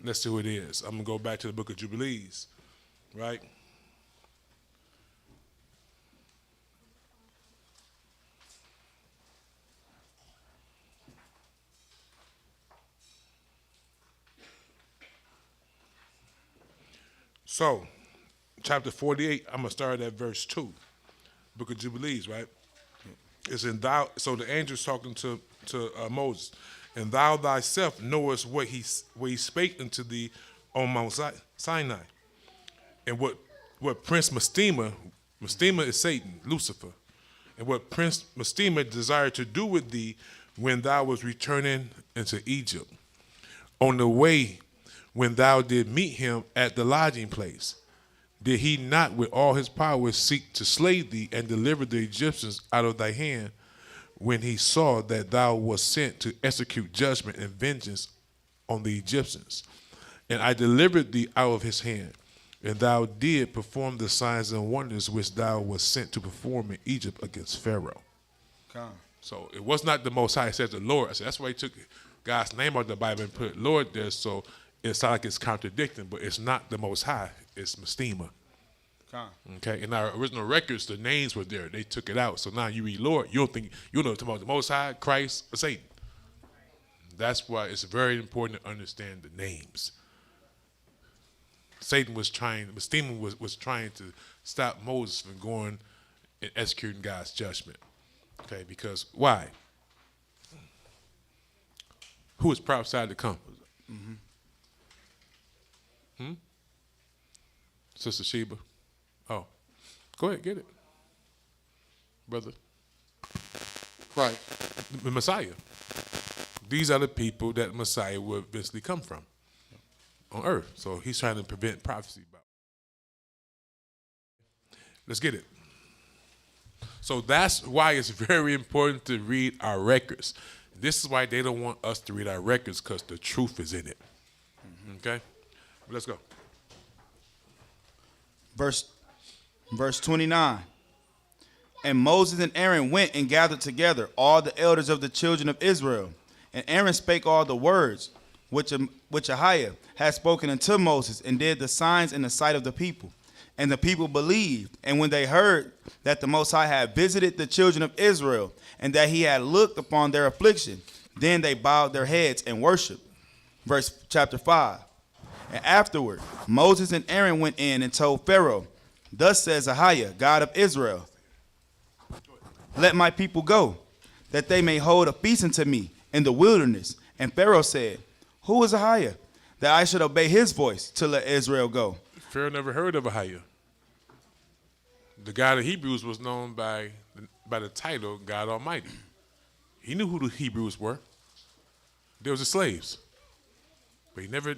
Let's see who it is. I'm gonna go back to the book of Jubilees, right? So, chapter 48, I'm going to start at verse 2, book of Jubilees, right? It's in thou, so the angel's talking to Moses, and thou thyself knowest what he spake unto thee on Mount Sinai, and what Prince Mastema is Satan, Lucifer, and what Prince Mastema desired to do with thee when thou was returning into Egypt. On the way, when thou did meet him at the lodging place, did he not with all his power seek to slay thee and deliver the Egyptians out of thy hand, when he saw that thou wast sent to execute judgment and vengeance on the Egyptians? And I delivered thee out of his hand, and thou did perform the signs and wonders which thou wast sent to perform in Egypt against Pharaoh. Come. So it was not the Most High, it says the Lord. I said, that's why he took God's name out of the Bible and put Lord there, so it's like it's contradicting, but it's not the Most High, it's Mastema. Okay, in our original records, the names were there. They took it out. So now you read Lord, you don't think, you know, talking about the Most High, Christ, or Satan. That's why it's very important to understand the names. Mastema was trying to stop Moses from going and executing God's judgment. Okay, because why? Who was prophesied to come? Sister Sheba. Oh, go ahead, get it, brother. Christ. The Messiah. These are the people that Messiah will eventually come from on earth. So he's trying to prevent prophecy about. Let's get it. So that's why it's very important to read our records. This is why they don't want us to read our records, because the truth is in it. Okay? Let's go. Verse 29. And Moses and Aaron went and gathered together all the elders of the children of Israel. And Aaron spake all the words which Ahayah had spoken unto Moses, and did the signs in the sight of the people. And the people believed. And when they heard that the Most High had visited the children of Israel, and that he had looked upon their affliction, then they bowed their heads and worshiped. Chapter 5. And afterward, Moses and Aaron went in and told Pharaoh, thus says Ahayah, God of Israel, let my people go, that they may hold a feast unto me in the wilderness. And Pharaoh said, who is Ahayah, that I should obey his voice to let Israel go? Pharaoh never heard of Ahayah. The God of Hebrews was known by the title God Almighty. He knew who the Hebrews were. They was the slaves. But he never,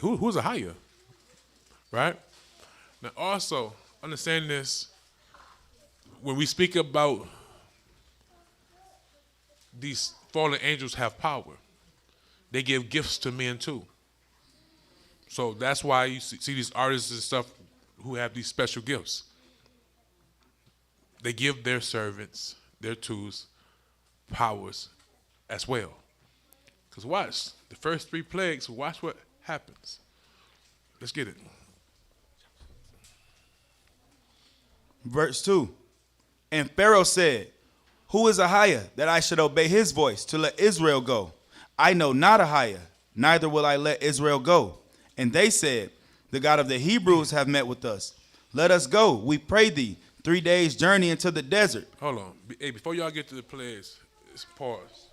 who's Ahayah? Right? Now also, understand this, when we speak about these fallen angels have power, they give gifts to men too. So that's why you see these artists and stuff who have these special gifts. They give their servants, their tools, powers as well. Because watch, the first 3 plagues, watch what happens. Let's get it. Verse 2. And Pharaoh said, who is Ahayah, that I should obey his voice to let Israel go? I know not Ahayah, neither will I let Israel go. And they said, the God of the Hebrews have met with us. Let us go, we pray thee, 3 days' journey into the desert. Hold on. Hey, before y'all get to the players, let's pause.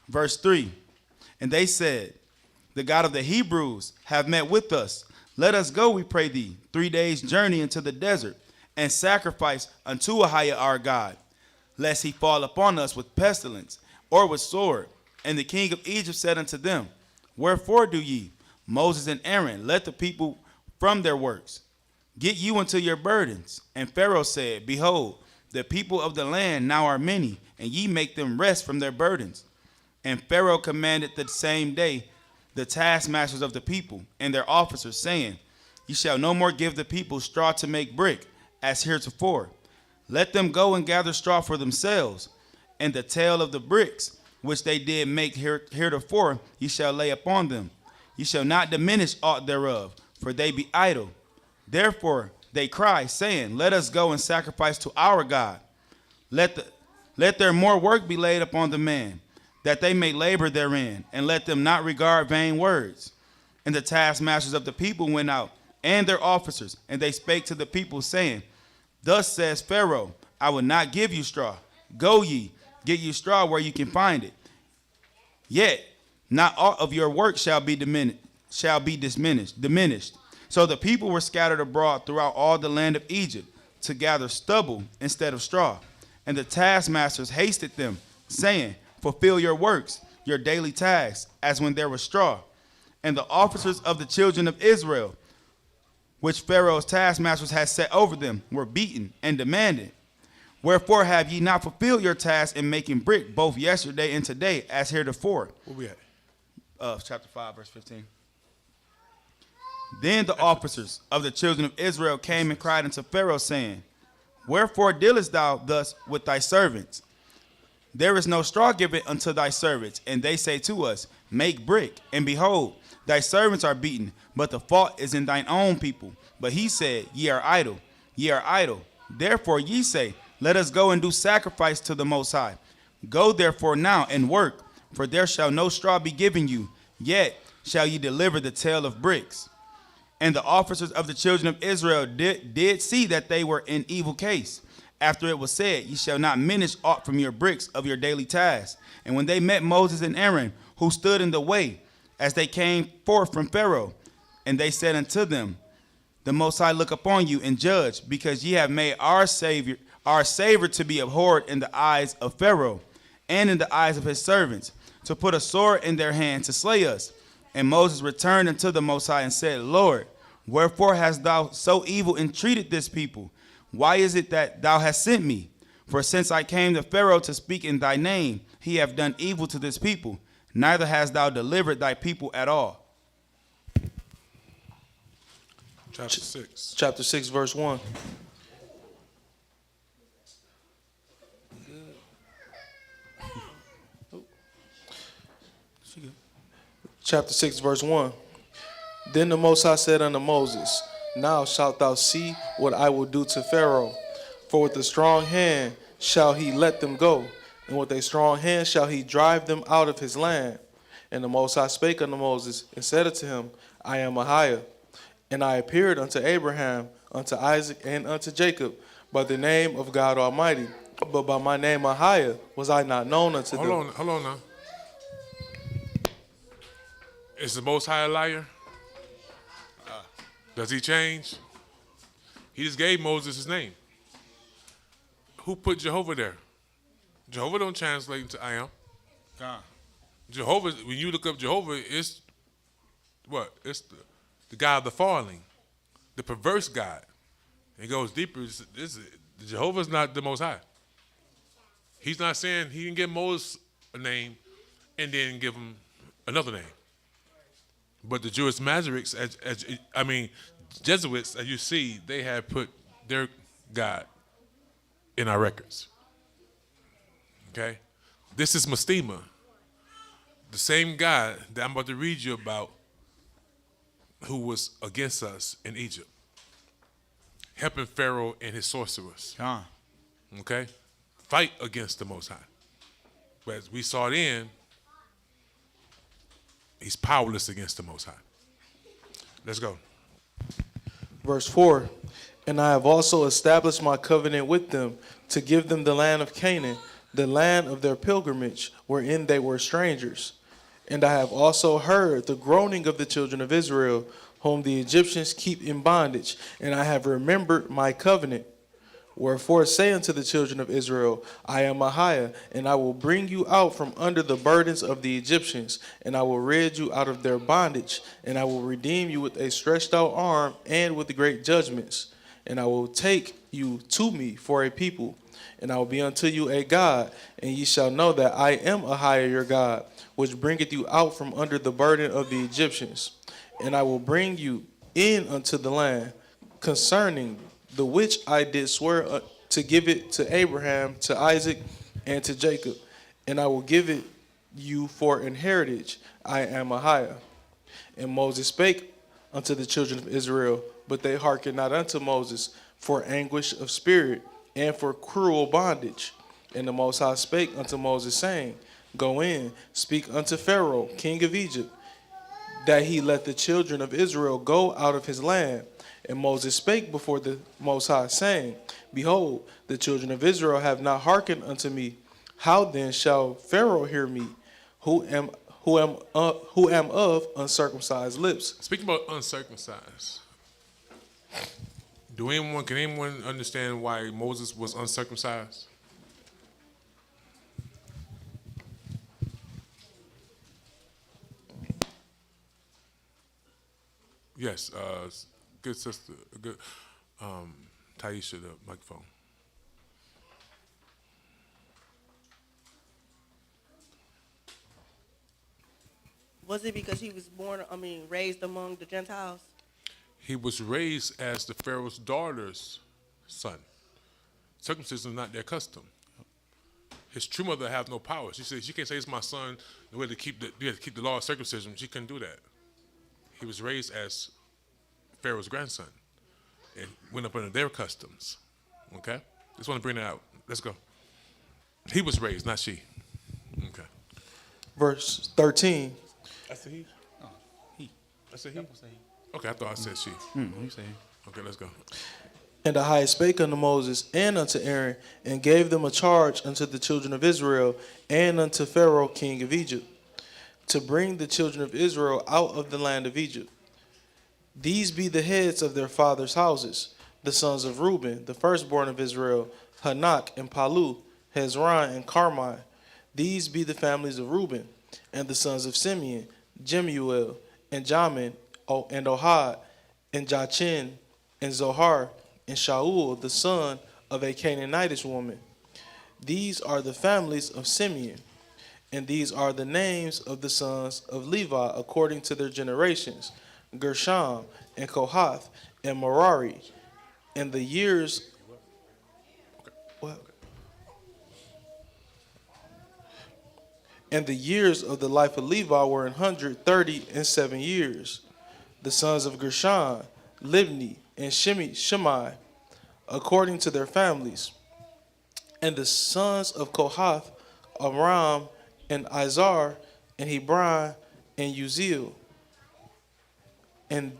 Verse 3, and they said, the God of the Hebrews have met with us. Let us go, we pray thee, 3 days' journey into the desert, and sacrifice unto Ahayah our God, lest he fall upon us with pestilence or with sword. And the king of Egypt said unto them, wherefore do ye, Moses and Aaron, let the people from their works? Get you unto your burdens. And Pharaoh said, behold, the people of the land now are many, and ye make them rest from their burdens. And Pharaoh commanded the same day the taskmasters of the people and their officers, saying, ye shall no more give the people straw to make brick, as heretofore. Let them go and gather straw for themselves, and the tale of the bricks, which they did make heretofore, ye shall lay upon them. Ye shall not diminish aught thereof, for they be idle. Therefore they cry, saying, let us go and sacrifice to our God. Let their more work be laid upon the man, that they may labor therein, and let them not regard vain words. And the taskmasters of the people went out, and their officers, and they spake to the people, saying, thus says Pharaoh, I will not give you straw. Go ye, get you straw where you can find it. Yet not all of your work shall be diminished. So the people were scattered abroad throughout all the land of Egypt to gather stubble instead of straw. And the taskmasters hasted them, saying, fulfill your works, your daily tasks, as when there was straw. And the officers of the children of Israel, which Pharaoh's taskmasters had set over them, were beaten and demanded, wherefore have ye not fulfilled your task in making brick both yesterday and today, as heretofore? Where we at? Chapter 5, verse 15. Then the officers of the children of Israel came and cried unto Pharaoh, saying, wherefore dealest thou thus with thy servants? There is no straw given unto thy servants. And they say to us, make brick. And behold, thy servants are beaten, but the fault is in thine own people. But he said, ye are idle, ye are idle. Therefore ye say, let us go and do sacrifice to the Most High. Go therefore now and work, for there shall no straw be given you, yet shall ye deliver the tale of bricks. And the officers of the children of Israel did see that they were in evil case. After it was said, ye shall not diminish aught from your bricks of your daily tasks. And when they met Moses and Aaron, who stood in the way, as they came forth from Pharaoh, and they said unto them, the Most High look upon you and judge, because ye have made our Savior to be abhorred in the eyes of Pharaoh, and in the eyes of his servants, to put a sword in their hand to slay us. And Moses returned unto the Most High and said, Lord, wherefore hast thou so evil entreated this people? Why is it that thou hast sent me? For since I came to Pharaoh to speak in thy name, he hath done evil to this people. Neither hast thou delivered thy people at all. Chapter 6. Chapter 6, verse 1. Chapter 6, verse 1. Then the Most High said unto Moses, now shalt thou see what I will do to Pharaoh. For with a strong hand shall he let them go, and with a strong hand shall he drive them out of his land. And the Most High spake unto Moses, and said unto him, I am Ahayah, and I appeared unto Abraham, unto Isaac, and unto Jacob, by the name of God Almighty. But by my name Ahayah was I not known unto them. Hold on now. Is the Most High a liar? Does he change? He just gave Moses his name. Who put Jehovah there? Jehovah don't translate into I am. God. Jehovah, when you look up Jehovah, it's what? It's the God of the falling, the perverse God. It goes deeper. Jehovah's not the Most High. He's not saying he didn't give Moses a name and then give him another name. But the Jewish Masoretes, Jesuits, as you see, they have put their God in our records. Okay? This is Mastema, the same God that I'm about to read you about who was against us in Egypt, helping Pharaoh and his sorcerers. Okay? Fight against the Most High. But as we saw then, he's powerless against the Most High. Let's go. Verse 4, and I have also established my covenant with them to give them the land of Canaan, the land of their pilgrimage, wherein they were strangers. And I have also heard the groaning of the children of Israel, whom the Egyptians keep in bondage, and I have remembered my covenant. Wherefore say unto the children of Israel, I am Ahayah, and I will bring you out from under the burdens of the Egyptians, and I will rid you out of their bondage, and I will redeem you with a stretched out arm and with great judgments. And I will take you to me for a people, and I will be unto you a God, and ye shall know that I am Ahayah your God, which bringeth you out from under the burden of the Egyptians. And I will bring you in unto the land, concerning the which I did swear to give it to Abraham, to Isaac, and to Jacob. And I will give it you for an heritage. I am Ahayah. And Moses spake unto the children of Israel, but they hearkened not unto Moses, for anguish of spirit, and for cruel bondage. And the Most High spake unto Moses, saying, Go in, speak unto Pharaoh, king of Egypt, that he let the children of Israel go out of his land. And Moses spake before the Most High, saying, Behold, the children of Israel have not hearkened unto me. How then shall Pharaoh hear me, who am of uncircumcised lips? Speaking about uncircumcised, can anyone understand why Moses was uncircumcised? Yes, good sister, good Taisha, the microphone. Was it because he was raised among the Gentiles? He was raised as the Pharaoh's daughter's son. Circumcision is not their custom. His true mother have no power. She says, you can't say it's my son. The way to keep the law of circumcision, she couldn't do that. He was raised as Pharaoh's grandson and went up under their customs. Okay? Just want to bring that out. Let's go. He was raised, not she. Okay. Verse 13. I said he? Oh, he. I said he? Okay, I thought I said she. You say Okay, let's go. And Ahayah spake unto Moses and unto Aaron, and gave them a charge unto the children of Israel, and unto Pharaoh king of Egypt, to bring the children of Israel out of the land of Egypt. These be the heads of their fathers' houses, the sons of Reuben, the firstborn of Israel, Hanak and Palu, Hezron and Carmi. These be the families of Reuben. And the sons of Simeon, Jemuel and Jamin, and Ohad, and Jachin, and Zohar, and Shaul, the son of a Canaanitish woman. These are the families of Simeon. And these are the names of the sons of Levi according to their generations, Gershom, and Kohath, and Merari. And the years... What? And the years of the life of Levi were 137 years. The sons of Gershon, Libni, and Shimei, according to their families. And the sons of Kohath, Amram, and Izar, and Hebron, and Uziel. And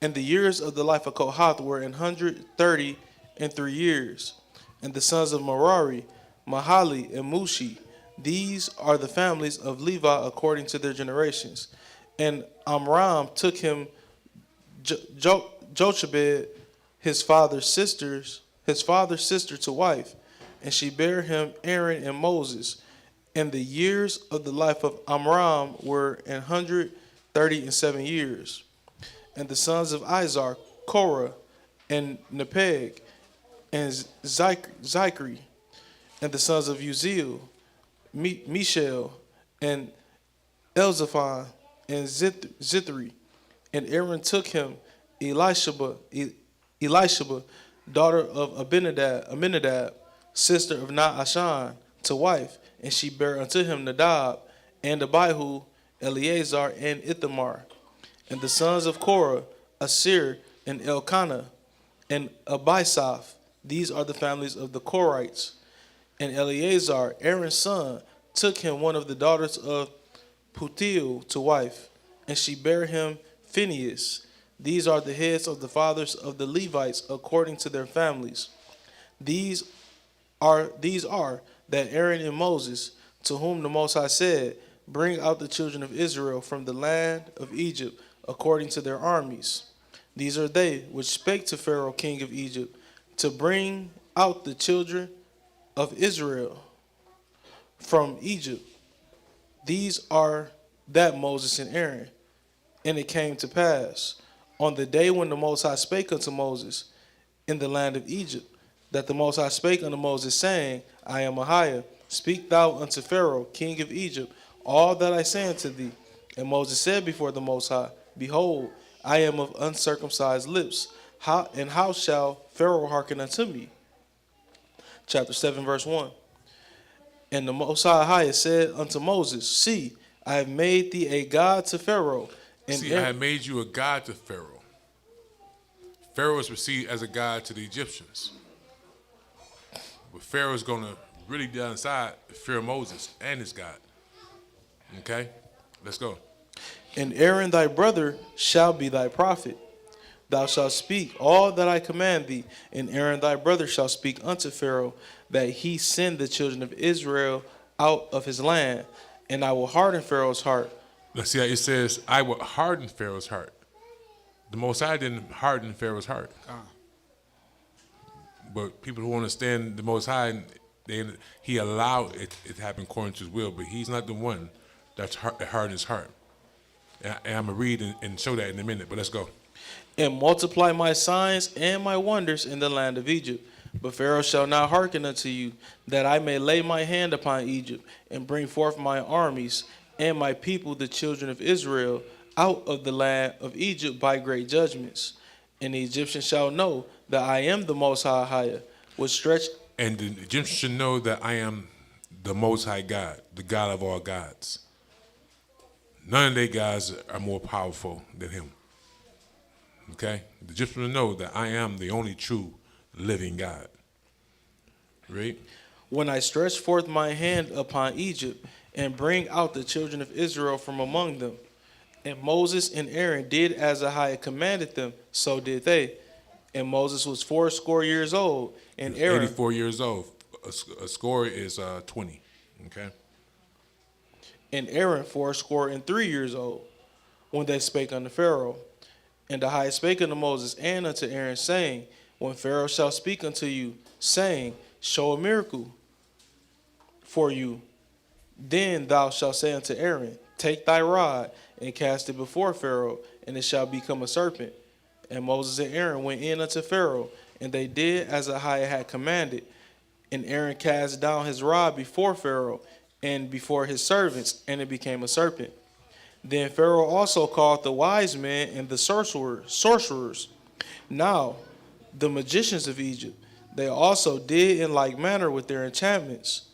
the years of the life of Kohath were 133 years. And the sons of Merari, Mahali, and Mushi. These are the families of Levi according to their generations. And Amram took him Jochebed, his father's sister to wife, and she bare him Aaron and Moses. And the years of the life of Amram were 137 years. And the sons of Izar, Korah, and Nepeg, and Zikri. And the sons of Uzziel, Mishael, and Elzaphan, and Zithri. And Aaron took him Elisheba, daughter of Aminadab, sister of Naashan, to wife, and she bare unto him Nadab, and Abihu, Eleazar, and Ithamar. And the sons of Korah, Asir, and Elkanah, and Abisaph. These are the families of the Korites. And Eleazar, Aaron's son, took him one of the daughters of Putiel to wife, and she bare him Phinehas. These are the heads of the fathers of the Levites according to their families. These are that Aaron and Moses, to whom the Most High said, bring out the children of Israel from the land of Egypt according to their armies. These are they which spake to Pharaoh king of Egypt to bring out the children of Israel from Egypt. These are that Moses and Aaron. And it came to pass on the day when the Most High spake unto Moses in the land of Egypt, that the Most High spake unto Moses, saying, I am Ahayah, speak thou unto Pharaoh king of Egypt all that I say unto thee. And Moses said before the Most High, behold, I am of uncircumcised lips. How shall Pharaoh hearken unto me? Chapter 7, verse 1. And the Most High said unto Moses, see, I have made thee a god to Pharaoh. And See, I have made you a god to Pharaoh. Pharaoh is received as a god to the Egyptians. But Pharaoh is going to really down inside fear Moses and his God. Okay? Let's go. And Aaron thy brother shall be thy prophet. Thou shalt speak all that I command thee, and Aaron thy brother shall speak unto Pharaoh, that he send the children of Israel out of his land, and I will harden Pharaoh's heart. Let's see how it says, I will harden Pharaoh's heart. The Most High didn't harden Pharaoh's heart. But people who understand the Most High, he allowed it to happen according to his will, but he's not the one that hardened his heart. And I'm going to read and show that in a minute, but let's go. And multiply my signs and my wonders in the land of Egypt. But Pharaoh shall not hearken unto you, that I may lay my hand upon Egypt, and bring forth my armies and my people, the children of Israel, out of the land of Egypt by great judgments. And the Egyptians shall know that I am the Most High Ahayah, which stretch. And the Egyptians should know that I am the Most High God, the God of all gods. None of their gods are more powerful than him. Okay? The Egyptians will know that I am the only true living God. Read. When I stretch forth my hand upon Egypt, and bring out the children of Israel from among them. And Moses and Aaron did as Ahayah commanded them, so did they. And Moses was 80 years old, and Aaron 84 years old. A score is 20. Okay? And Aaron 83 years old, when they spake unto Pharaoh. And Ahayah spake unto Moses and unto Aaron, saying, when Pharaoh shall speak unto you, saying, show a miracle for you, then thou shalt say unto Aaron, take thy rod and cast it before Pharaoh, and it shall become a serpent. And Moses and Aaron went in unto Pharaoh, and they did as Ahayah had commanded. And Aaron cast down his rod before Pharaoh and before his servants, and it became a serpent. Then Pharaoh also called the wise men and the sorcerers. Now the magicians of Egypt, they also did in like manner with their enchantments.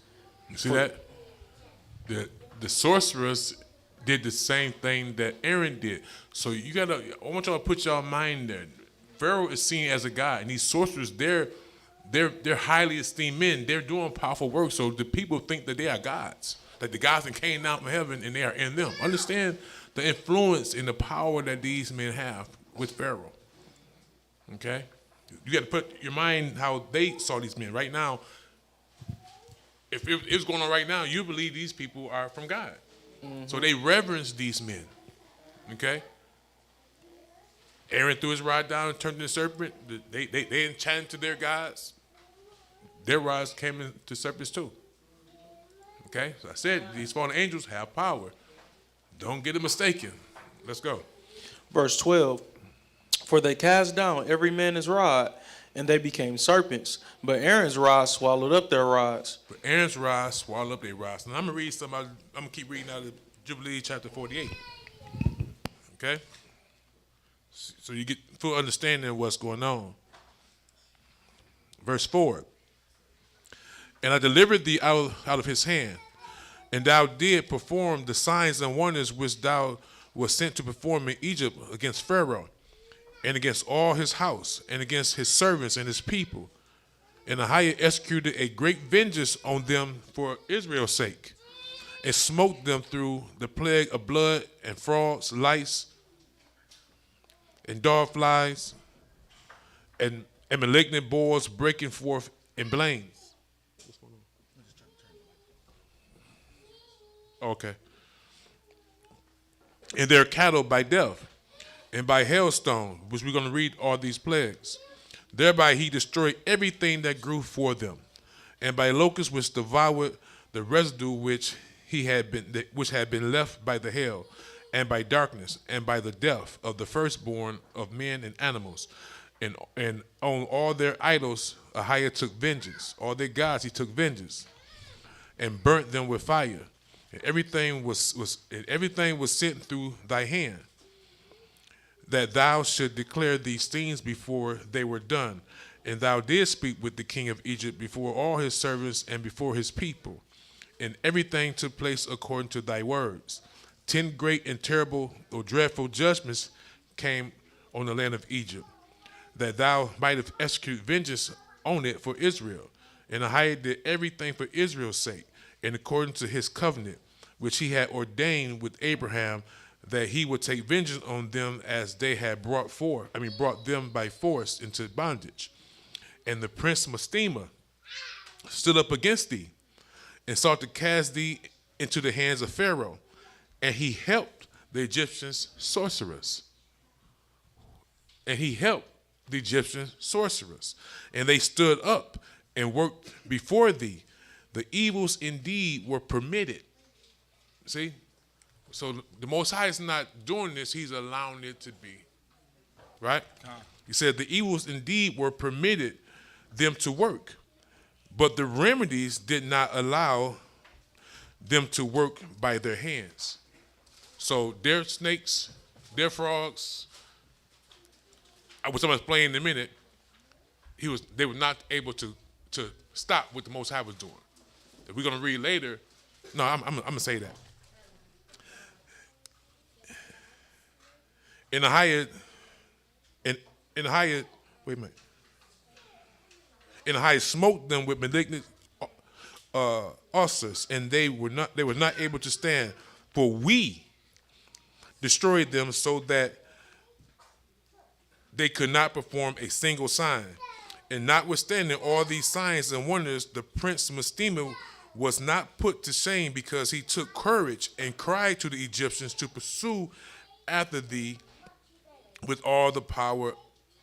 You see that? The sorcerers did the same thing that Aaron did. So I want y'all to put y'all mind there. Pharaoh is seen as a god, and these sorcerers, they're highly esteemed men. They're doing powerful work, so the people think that they are gods, that the gods that came down from heaven and they are in them. Understand the influence and the power that these men have with Pharaoh. Okay? You got to put your mind how they saw these men. Right now, if it was going on right now, you believe these people are from God. Mm-hmm. So they reverence these men. Okay? Aaron threw his rod down and turned into a serpent. They enchanted their gods. Their rods came into serpents too. Okay? So I said these fallen angels have power. Don't get it mistaken. Let's go. Verse 12. For they cast down every man his rod, and they became serpents. But Aaron's rod swallowed up their rods. But Aaron's rod swallowed up their rods. Now I'm gonna read some. I'm gonna keep reading out of Jubilee chapter 48. Okay. So you get full understanding of what's going on. Verse 4. And I delivered thee out of his hand, and thou did perform the signs and wonders which thou wast sent to perform in Egypt against Pharaoh, and against all his house, and against his servants and his people. And Ahayah executed a great vengeance on them for Israel's sake, and smote them through the plague of blood and frogs, lice, and dog flies, and malignant boils breaking forth in blains. Okay. And their cattle by death, and by hailstone, which we're going to read all these plagues. Thereby he destroyed everything that grew for them, and by locusts which devoured the residue which had been left by the hail, and by darkness, and by the death of the firstborn of men and animals, and on all their idols Ahayah took vengeance. All their gods he took vengeance, and burnt them with fire. And everything was sent through thy hand, that thou should declare these things before they were done. And thou didst speak with the king of Egypt before all his servants and before his people. And everything took place according to thy words. 10 great and terrible or dreadful judgments came on the land of Egypt, that thou mightest execute vengeance on it for Israel. And Ahayah did everything for Israel's sake, in accordance to his covenant, which he had ordained with Abraham, that he would take vengeance on them as they had brought them by force into bondage. And the prince Mastema stood up against thee, and sought to cast thee into the hands of Pharaoh, and he helped the Egyptians sorcerers. And they stood up and worked before thee. The evils indeed were permitted. See? So the Most High is not doing this, he's allowing it to be. Right? He said the evils indeed were permitted them to work, but the remedies did not allow them to work by their hands. So their snakes, their frogs, which I'm going to explain in a minute, they were not able to stop what the Most High was doing. If we're going to read later, no, I'm going to say that. In Ahayah, wait a minute. In Ahayah smote them with malignant ulcers, and they were not able to stand. For we destroyed them so that they could not perform a single sign. And notwithstanding all these signs and wonders, the prince Mastema was not put to shame, because he took courage and cried to the Egyptians to pursue after thee with all the power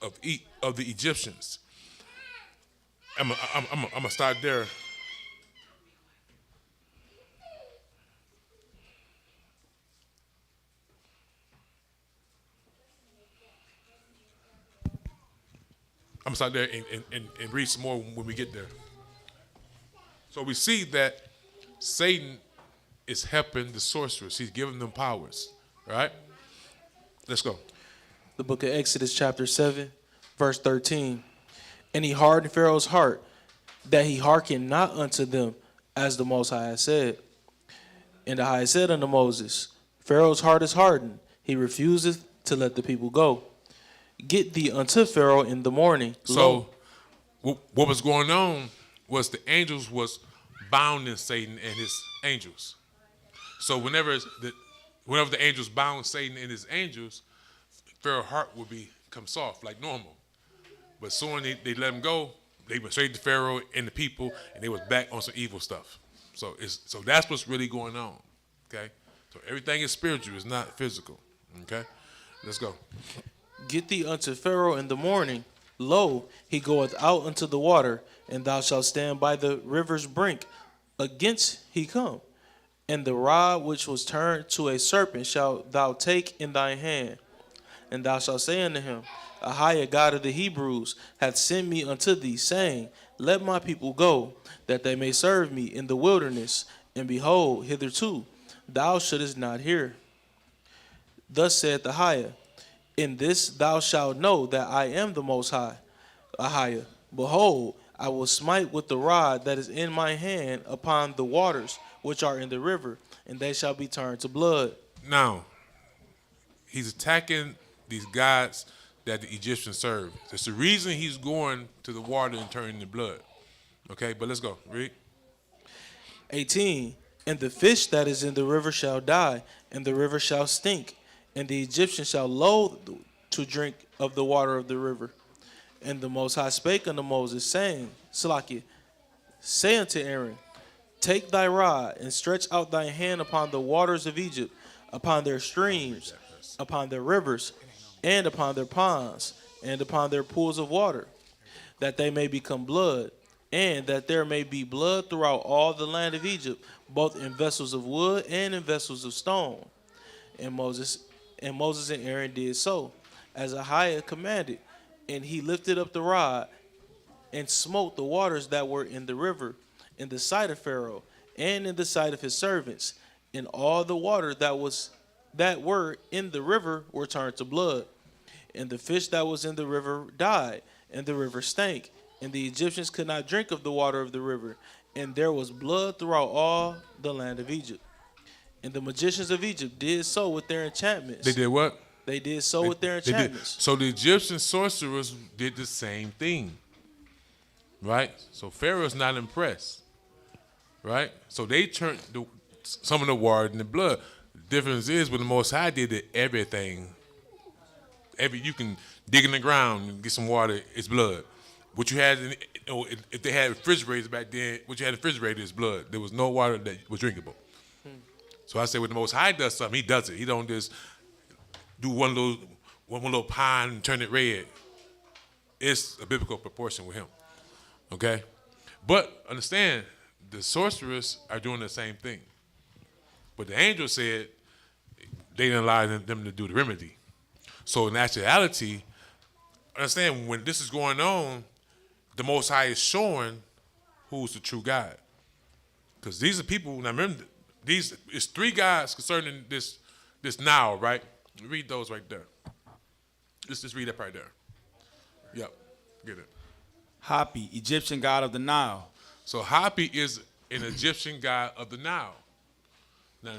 of the Egyptians. I'm gonna start there. I'm gonna start there and read some more when we get there. So we see that Satan is helping the sorcerers. He's giving them powers. Right? Let's go. The book of Exodus chapter 7, verse 13. And he hardened Pharaoh's heart, that he hearkened not unto them, as the Most High had said. And Ahayah said unto Moses, Pharaoh's heart is hardened, he refuseth to let the people go. Get thee unto Pharaoh in the morning. So what was going on was the angels was bounding Satan and his angels. So whenever the angels bound Satan and his angels, Pharaoh's heart would become soft like normal. But soon they let him go, they went straight to Pharaoh and the people, and they was back on some evil stuff. So that's what's really going on. Okay? So everything is spiritual, it's not physical. Okay? Let's go. Get thee unto Pharaoh in the morning. Lo, he goeth out unto the water, and thou shalt stand by the river's brink. Against he come. And the rod which was turned to a serpent shalt thou take in thy hand. And thou shalt say unto him, Ahayah, God of the Hebrews, hath sent me unto thee, saying, Let my people go, that they may serve me in the wilderness. And behold, hitherto thou shouldest not hear. Thus saith Ahayah, In this thou shalt know that I am the Most High. Ahayah, behold, I will smite with the rod that is in my hand upon the waters which are in the river, and they shall be turned to blood. Now, he's attacking these gods that the Egyptians serve. That's the reason he's going to the water and turning to blood. Okay, but let's go. Read. 18. And the fish that is in the river shall die, and the river shall stink, and the Egyptians shall loathe to drink of the water of the river. And the Most High spake unto Moses, saying, Salakia, say unto Aaron, Take thy rod, and stretch out thy hand upon the waters of Egypt, upon their streams, upon their rivers, and upon their ponds, and upon their pools of water, that they may become blood, and that there may be blood throughout all the land of Egypt, both in vessels of wood and in vessels of stone. And Moses and Aaron did so, as Ahayah commanded, and he lifted up the rod and smote the waters that were in the river, in the sight of Pharaoh, and in the sight of his servants, and all the water that were in the river were turned to blood. And the fish that was in the river died, and the river stank, and the Egyptians could not drink of the water of the river, and there was blood throughout all the land of Egypt. And the magicians of Egypt did so with their enchantments. They did what? They did so with their They did. enchantments. So the Egyptian sorcerers did the same thing. Right? So Pharaoh's not impressed. Right? So they turned some of the water into blood. The difference is when the Most High did everything. You can dig in the ground and get some water, it's blood. What you had, if they had refrigerators back then, what you had in the refrigerator is blood. There was no water that was drinkable. So I say when the Most High does something, he does it. He don't just do one little pine and turn it red. It's a biblical proportion with him. Okay? But understand, the sorcerers are doing the same thing. But the angel said they didn't allow them to do the remedy. So in actuality, understand when this is going on, the Most High is showing who's the true God. Because these are people, now remember, it's three gods concerning this Nile, right? Read those right there. Let's just read that right there. Yep, get it. Hapi, Egyptian god of the Nile. So Hapi is an Egyptian god of the Nile. Now,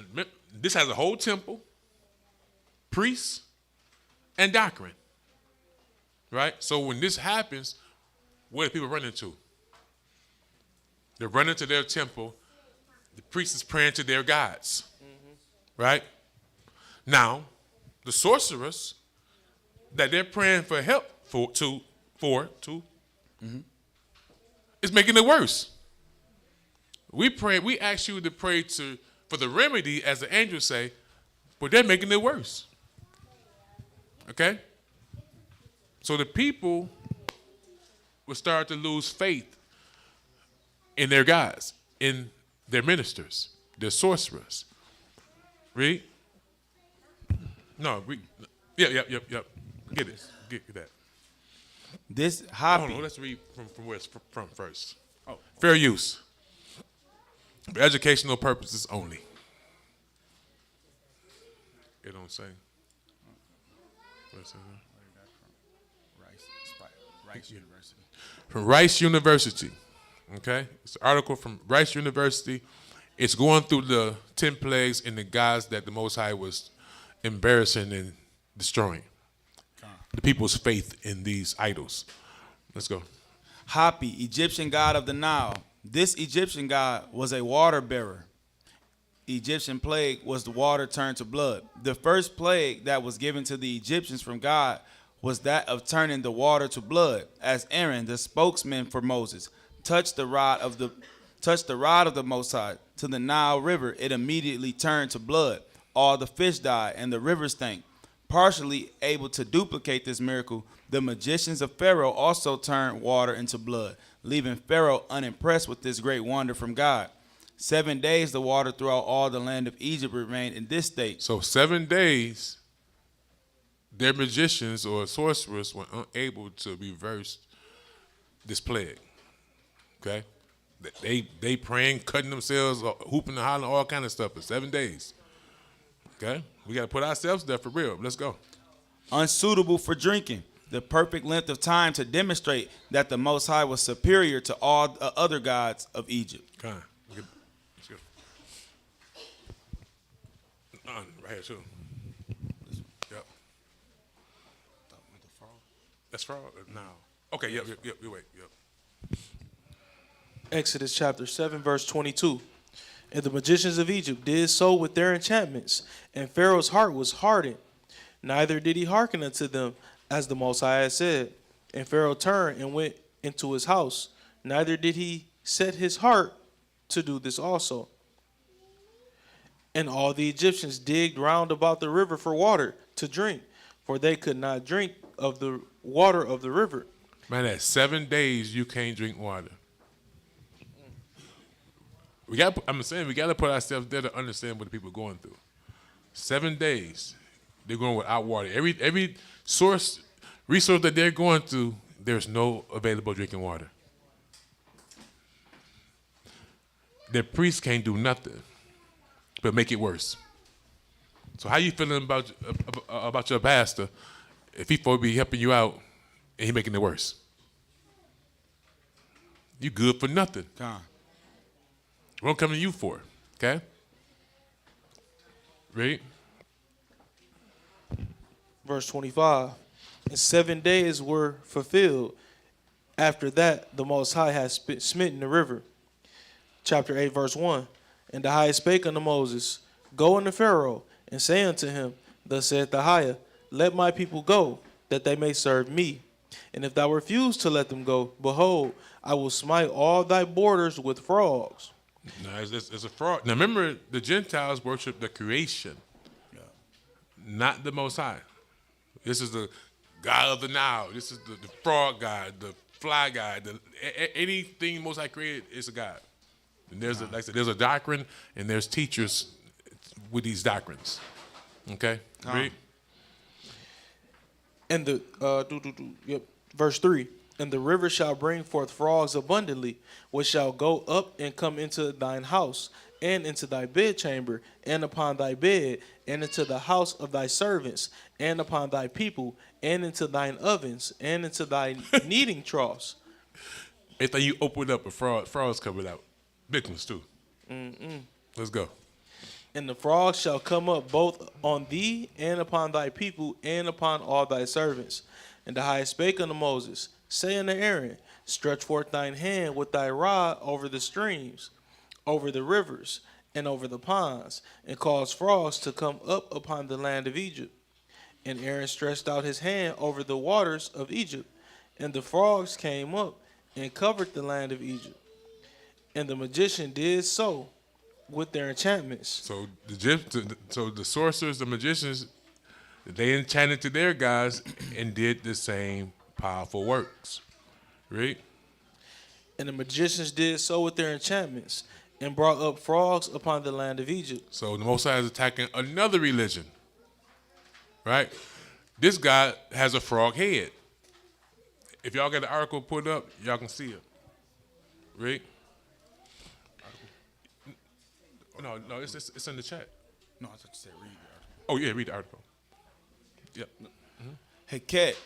this has a whole temple, priests, and doctrine. Right? So when this happens, where do people run into? They're running to their temple. The priest is praying to their gods. Right? Now, the sorcerers that they're praying for help is making it worse. We ask you to pray for the remedy, as the angels say, but they're making it worse. Okay? So the people will start to lose faith in their gods, in their ministers, their sorcerers. Read. No, read. Yep. Get it. Get that. This Hold on, Hapi. let's read from where it's from first. Oh. Fair use. For educational purposes only. It don't say. What's it? Rice University. From Rice University. Okay? It's an article from Rice University. It's going through the 10 plagues and the gods that the Most High was embarrassing and destroying. The people's faith in these idols. Let's go. Hapi, Egyptian god of the Nile. This Egyptian god was a water bearer. Egyptian plague was the water turned to blood. The first plague that was given to the Egyptians from God was that of turning the water to blood, as Aaron, the spokesman for Moses, touched the rod of the Most High to the Nile River. It immediately turned to blood. All the fish died, and the river stank. Partially able to duplicate this miracle, the magicians of Pharaoh also turned water into blood, leaving Pharaoh unimpressed with this great wonder from God. 7 days the water throughout all the land of Egypt remained in this state. So 7 days, their magicians or sorcerers were unable to reverse this plague. Okay? They praying, cutting themselves, hooping and hollering, all kind of stuff for 7 days. Okay? We got to put ourselves there for real. Let's go. Unsuitable for drinking, the perfect length of time to demonstrate that the Most High was superior to all the other gods of Egypt. Come on. Let's go. Right here, too. Yep. That's fraud? No. Okay, yep, you wait, yep. Exodus chapter 7, verse 22. And the magicians of Egypt did so with their enchantments, and Pharaoh's heart was hardened. Neither did he hearken unto them, as the Most High had said. And Pharaoh turned and went into his house. Neither did he set his heart to do this also. And all the Egyptians digged round about the river for water to drink, for they could not drink of the water of the river. Man, at 7 days you can't drink water. We got to put ourselves there to understand what the people are going through. 7 days, they're going without water. Every resource that they're going through, there's no available drinking water. Their priests can't do nothing but make it worse. So how you feeling about your pastor if he supposed to be helping you out and he making it worse? You good for nothing. Come. What I'm coming to you for, okay? Read. Verse 25. And 7 days were fulfilled. After that, the Most High had smitten the river. Chapter 8, verse 1. And the Ahayah spake unto Moses, Go unto Pharaoh, and say unto him, Thus saith the Ahayah, Let my people go, that they may serve me. And if thou refuse to let them go, behold, I will smite all thy borders with frogs. No, it's a fraud. Now remember, the Gentiles worship the creation, not the Most High. This is the God of the Nile. This is the frog god, the fly god. Anything Most High created is a god. And there's like I said, there's a doctrine and there's teachers with these doctrines. Okay, read. And the verse 3. And the river shall bring forth frogs abundantly, which shall go up and come into thine house, and into thy bedchamber, and upon thy bed, and into the house of thy servants, and upon thy people, and into thine ovens, and into thy kneading troughs. Anything you open up, frogs coming out. Big ones too. Let's go. And the frogs shall come up both on thee, and upon thy people, and upon all thy servants. And the Ahayah spake unto Moses, Say unto Aaron, Stretch forth thine hand with thy rod over the streams, over the rivers, and over the ponds, and cause frogs to come up upon the land of Egypt. And Aaron stretched out his hand over the waters of Egypt, and the frogs came up and covered the land of Egypt. And the magician did so with their enchantments. So the sorcerers, the magicians, they enchanted to their gods and did the same powerful works. Read. And the magicians did so with their enchantments, and brought up frogs upon the land of Egypt. So the Most High is attacking another religion. Right? This guy has a frog head. If y'all get the article put up, y'all can see it. Read. No, it's in the chat. No, I thought you said read the article. Oh yeah, read the article. Yep. Heket,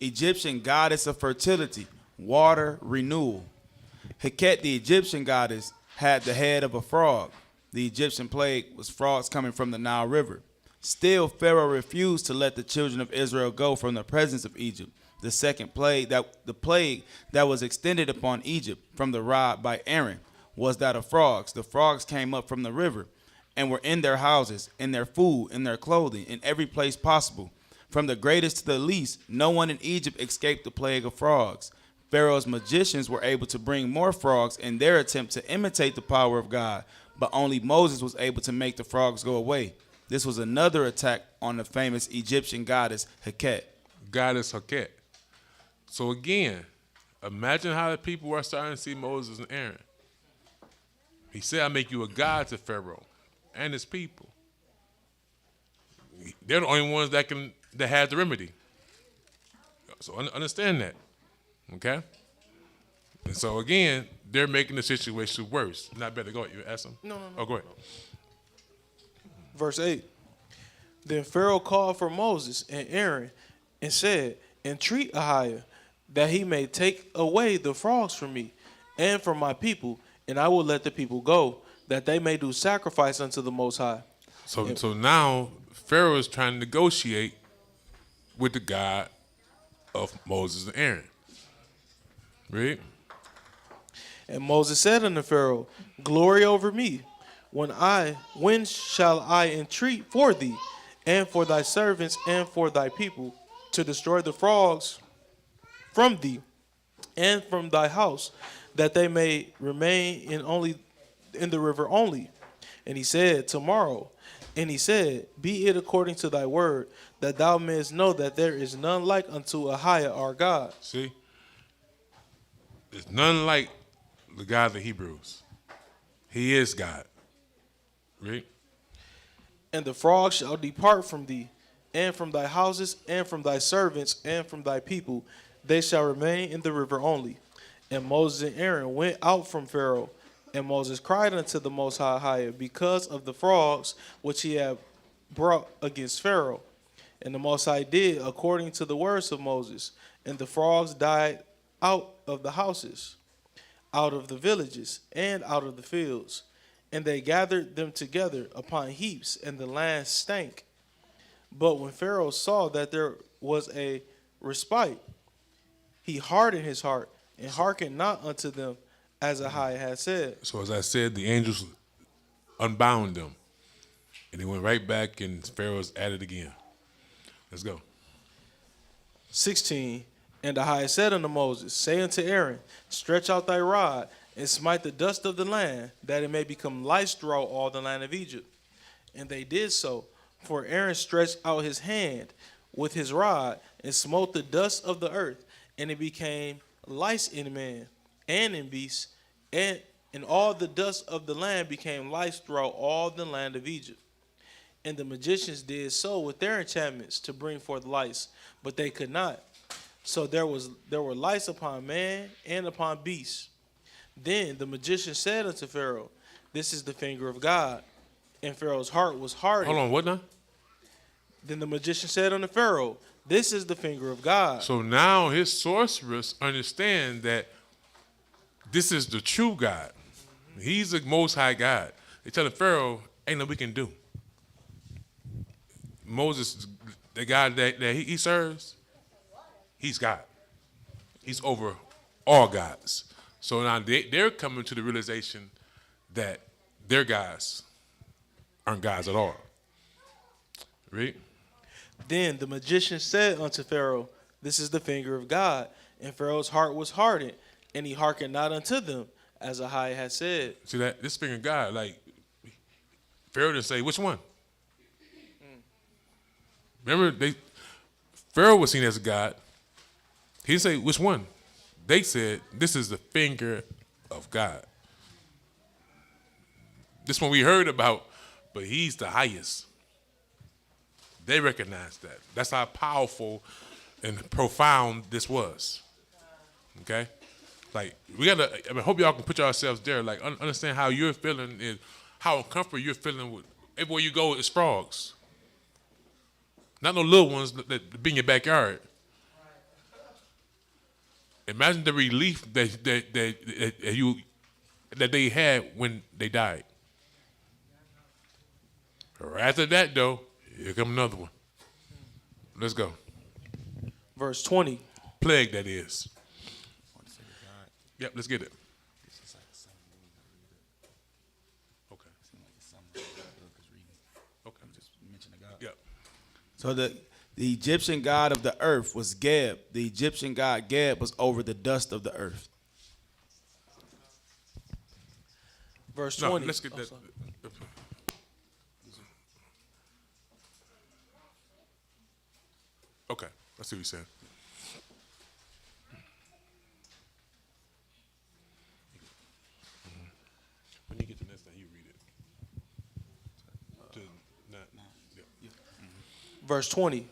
Egyptian goddess of fertility, water, renewal. Heket, the Egyptian goddess, had the head of a frog. The Egyptian plague was frogs coming from the Nile River. Still, Pharaoh refused to let the children of Israel go from the presence of Egypt. The second plague, the plague that was extended upon Egypt from the rod by Aaron, was that of frogs. The frogs came up from the river and were in their houses, in their food, in their clothing, in every place possible. From the greatest to the least, no one in Egypt escaped the plague of frogs. Pharaoh's magicians were able to bring more frogs in their attempt to imitate the power of God, but only Moses was able to make the frogs go away. This was another attack on the famous Egyptian goddess Heket. Goddess Heket. So again, imagine how the people were starting to see Moses and Aaron. He said, I make you a god to Pharaoh and his people. They're the only ones that can that has the remedy. So understand that, okay? And so again, they're making the situation worse, not better. Go ahead. You ask them? No. Oh, go ahead. Verse 8. Then Pharaoh called for Moses and Aaron and said, entreat Ahayah, that he may take away the frogs from me and from my people, and I will let the people go, that they may do sacrifice unto the Most High. So now Pharaoh is trying to negotiate with the God of Moses and Aaron. Read. And Moses said unto Pharaoh, glory over me. When shall I entreat for thee, and for thy servants, and for thy people, to destroy the frogs from thee, and from thy house, that they may remain in the river only? And he said, tomorrow. And he said, be it according to thy word, that thou mayest know that there is none like unto Ahayah our God. See? There's none like the God of the Hebrews. He is God. Read. And the frogs shall depart from thee, and from thy houses, and from thy servants, and from thy people. They shall remain in the river only. And Moses and Aaron went out from Pharaoh. And Moses cried unto the Most High Ahayah because of the frogs which he had brought against Pharaoh. And the Most High did according to the words of Moses. And the frogs died out of the houses, out of the villages, and out of the fields. And they gathered them together upon heaps, and the land stank. But when Pharaoh saw that there was a respite, he hardened his heart, and hearkened not unto them, as Ahayah had said. So as I said, the angels unbound them. And they went right back, and Pharaoh's at it again. Let's go. 16. And Ahayah said unto Moses, say unto Aaron, stretch out thy rod, and smite the dust of the land, that it may become lice throughout all the land of Egypt. And they did so, for Aaron stretched out his hand with his rod, and smote the dust of the earth, and it became lice in man, and in beasts, and all the dust of the land became lice throughout all the land of Egypt. And the magicians did so with their enchantments to bring forth lice, but they could not. So there were lice upon man and upon beasts. Then the magician said unto Pharaoh, this is the finger of God. And Pharaoh's heart was hardened. Hold on, what now? Then the magician said unto Pharaoh, this is the finger of God. So now his sorcerers understand that this is the true God. He's the Most High God. They telling Pharaoh, ain't nothing we can do. Moses, the God that he serves, he's God. He's over all gods. So now they're coming to the realization that their gods aren't gods at all. Read. Then the magician said unto Pharaoh, this is the finger of God. And Pharaoh's heart was hardened, and he hearkened not unto them, as Ahayah had said. See that? This finger of God, like, Pharaoh didn't say, which one? Remember, Pharaoh was seen as a god. He didn't say, which one? They said, this is the finger of God. This one we heard about, but he's the highest. They recognized that. That's how powerful and profound this was. Okay? Like, I hope y'all can put yourselves there. Like, understand how you're feeling and how uncomfortable you're feeling with everywhere you go is frogs. Not no little ones that be in your backyard. Imagine the relief that they had when they died. Right after that, though, here come another one. Let's go. Verse 20. Plague, that is. Yep, let's get it. Okay. Okay. Yep. So the Egyptian god of the earth was Geb. The Egyptian god Geb was over the dust of the earth. Verse No, 20. let's get that. Okay, let's see what he's saying. When you get to the next thing, you read it. Verse 20.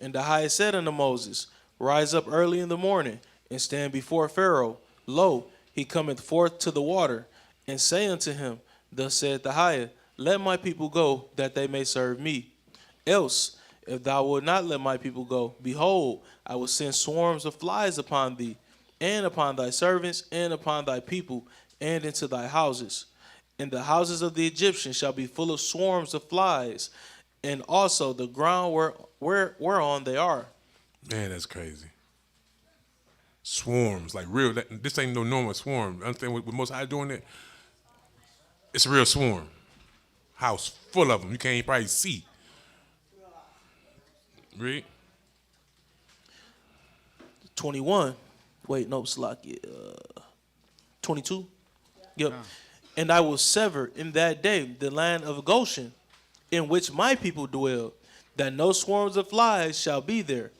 And Ahayah said unto Moses, Rise up early in the morning, and stand before Pharaoh. Lo, he cometh forth to the water. And say unto him, Thus saith Ahayah, Let my people go, that they may serve me. Else, if thou wilt not let my people go, behold, I will send swarms of flies upon thee, and upon thy servants, and upon thy people, and into thy houses. And the houses of the Egyptians shall be full of swarms of flies, and also the ground whereon they are. Man, that's crazy. Swarms, like real. This ain't no normal swarm. Understand what Most High doing it? It's a real swarm. House full of them. You can't probably see. Read. 21. Wait, no, Slacky. 22. Yep. And I will sever in that day the land of Goshen, in which my people dwell, that no swarms of flies shall be there,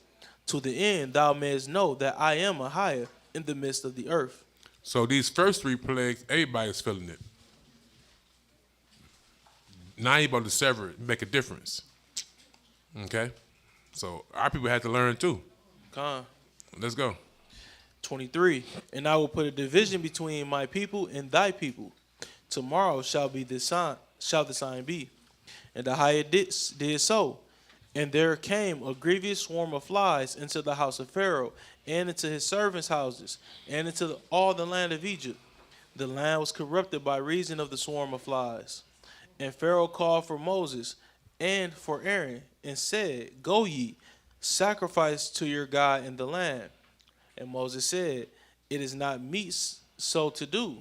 to the end thou mayest know that I am Ahayah in the midst of the earth. So these first 3 plagues, everybody's feeling it. Now you're about to sever it, make a difference. Okay? So our people had to learn too. Con. Let's go. 23. And I will put a division between my people and thy people. Tomorrow shall the sign be. And Ahayah did so. And there came a grievous swarm of flies into the house of Pharaoh, and into his servants' houses, and into all the land of Egypt. The land was corrupted by reason of the swarm of flies. And Pharaoh called for Moses and for Aaron, and said, Go ye, sacrifice to your God in the land. And Moses said, It is not meet so to do,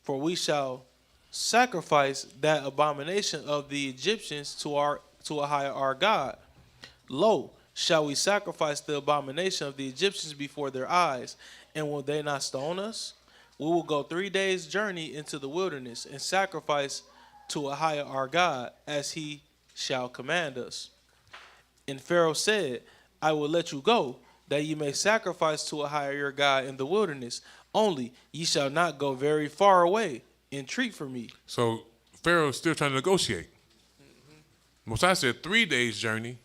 for we shall sacrifice that abomination of the Egyptians to Ahayah our God. Lo, shall we sacrifice the abomination of the Egyptians before their eyes, and will they not stone us? We will go 3 days' journey into the wilderness, and sacrifice to Ahayah our God, as he shall command us. And Pharaoh said, I will let you go, that ye may sacrifice to Ahayah your God in the wilderness. Only ye shall not go very far away. Entreat for me. So Pharaoh's still trying to negotiate. Mosiah said 3 days journey.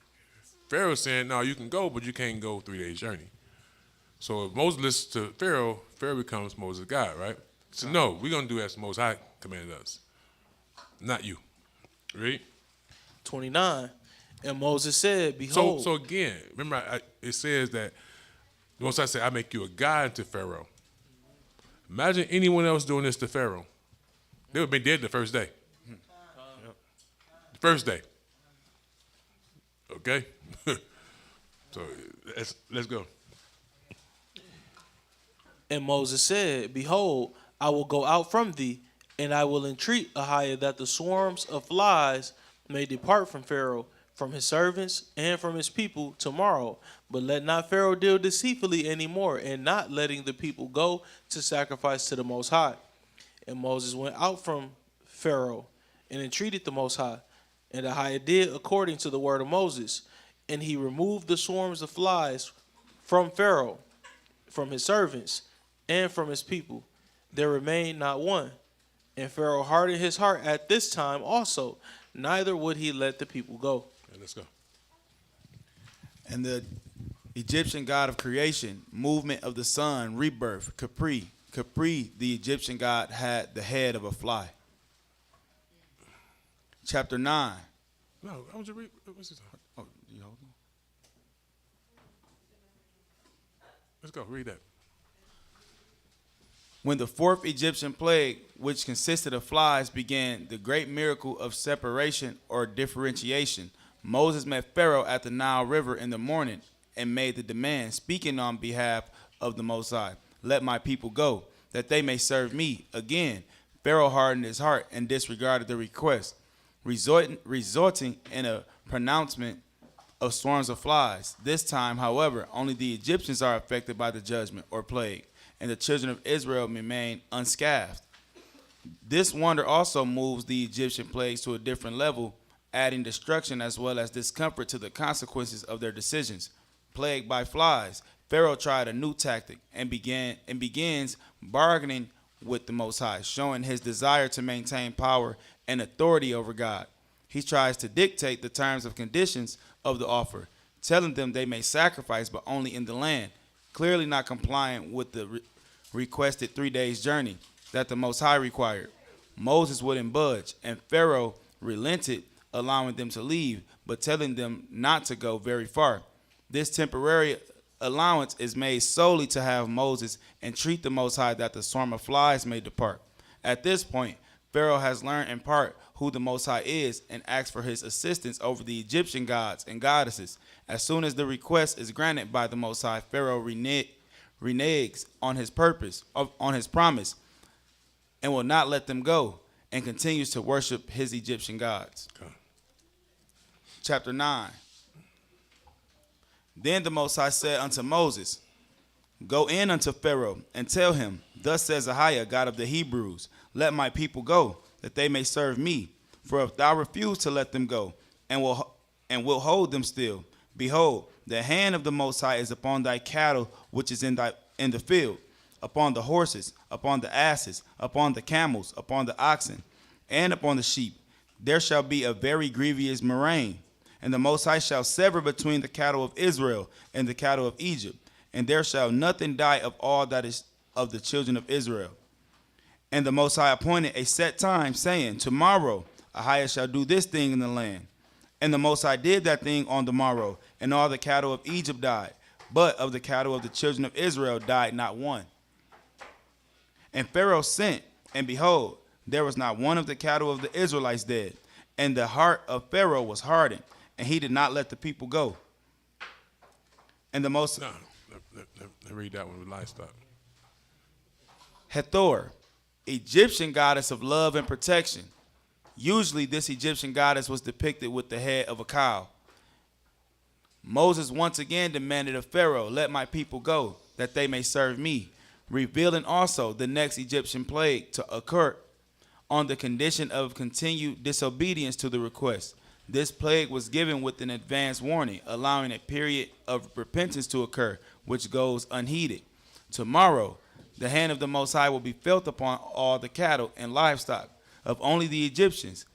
Pharaoh's saying, no, you can go, but you can't go 3 days journey. So if Moses listens to Pharaoh, Pharaoh becomes Moses' God, right? So no, we're going to do as the Most High commanded us. Not you. Read. 29. And Moses said, Behold. So again, remember it says that the Most High said, I make you a God to Pharaoh. Imagine anyone else doing this to Pharaoh. They would have been dead the first day. The first day. Okay? So let's go. And Moses said, Behold, I will go out from thee, and I will entreat Ahayah that the swarms of flies may depart from Pharaoh, from his servants, and from his people tomorrow. But let not Pharaoh deal deceitfully any more, and not letting the people go to sacrifice to the Most High. And Moses went out from Pharaoh, and entreated the Most High. And Ahayah did according to the word of Moses. And he removed the swarms of flies from Pharaoh, from his servants, and from his people. There remained not one. And Pharaoh hardened his heart at this time also, neither would he let the people go. Okay, let's go. And the Egyptian god of creation, movement of the sun, rebirth, Capri. Capri, the Egyptian god, had the head of a fly. Chapter 9. No, I want you to read. What's this? Oh, you hold on. Let's go. Read that. When the 4th Egyptian plague, which consisted of flies, began, the great miracle of separation or differentiation, Moses met Pharaoh at the Nile River in the morning and made the demand, speaking on behalf of the Most High, let my people go, that they may serve me. Again, Pharaoh hardened his heart and disregarded the request, resulting in a pronouncement of swarms of flies. This time, however, only the Egyptians are affected by the judgment or plague, and the children of Israel remain unscathed. This wonder also moves the Egyptian plagues to a different level, adding destruction as well as discomfort to the consequences of their decisions. Plagued by flies, Pharaoh tried a new tactic and begins bargaining with the Most High, showing his desire to maintain power and authority over God. He tries to dictate the terms and conditions of the offer. telling them they may sacrifice, but only in the land, clearly not complying with the requested 3 days' journey that the Most High required. Moses wouldn't budge, and Pharaoh relented, allowing them to leave, but telling them not to go very far. This temporary allowance is made solely to have Moses entreat the Most High that the swarm of flies may depart. At this point, Pharaoh has learned in part who the Most High is and asks for his assistance over the Egyptian gods and goddesses. As soon as the request is granted by the Most High, Pharaoh reneges on his promise, and will not let them go, and continues to worship his Egyptian gods. Okay. Chapter 9. Then the Most High said unto Moses, Go in unto Pharaoh, and tell him, Thus says Ahayah, God of the Hebrews, Let my people go, that they may serve me. For if thou refuse to let them go, and will hold them still, behold, the hand of the Most High is upon thy cattle which is in the field, upon the horses, upon the asses, upon the camels, upon the oxen, and upon the sheep. There shall be a very grievous murrain, and the Most High shall sever between the cattle of Israel and the cattle of Egypt, and there shall nothing die of all that is of the children of Israel. And the Most High appointed a set time, saying, Tomorrow Ahayah shall do this thing in the land. And the Most High did that thing on the morrow, and all the cattle of Egypt died, but of the cattle of the children of Israel died not one. And Pharaoh sent, and behold, there was not one of the cattle of the Israelites dead. And the heart of Pharaoh was hardened, and he did not let the people go. And the Most No, let read that one with livestock. Hathor, Egyptian goddess of love and protection. Usually this Egyptian goddess was depicted with the head of a cow. Moses once again demanded of Pharaoh, Let my people go, that they may serve me, revealing also the next Egyptian plague to occur on the condition of continued disobedience to the request. This plague was given with an advance warning, allowing a period of repentance to occur, which goes unheeded. Tomorrow, the hand of the Most High will be felt upon all the cattle and livestock of only the Egyptians,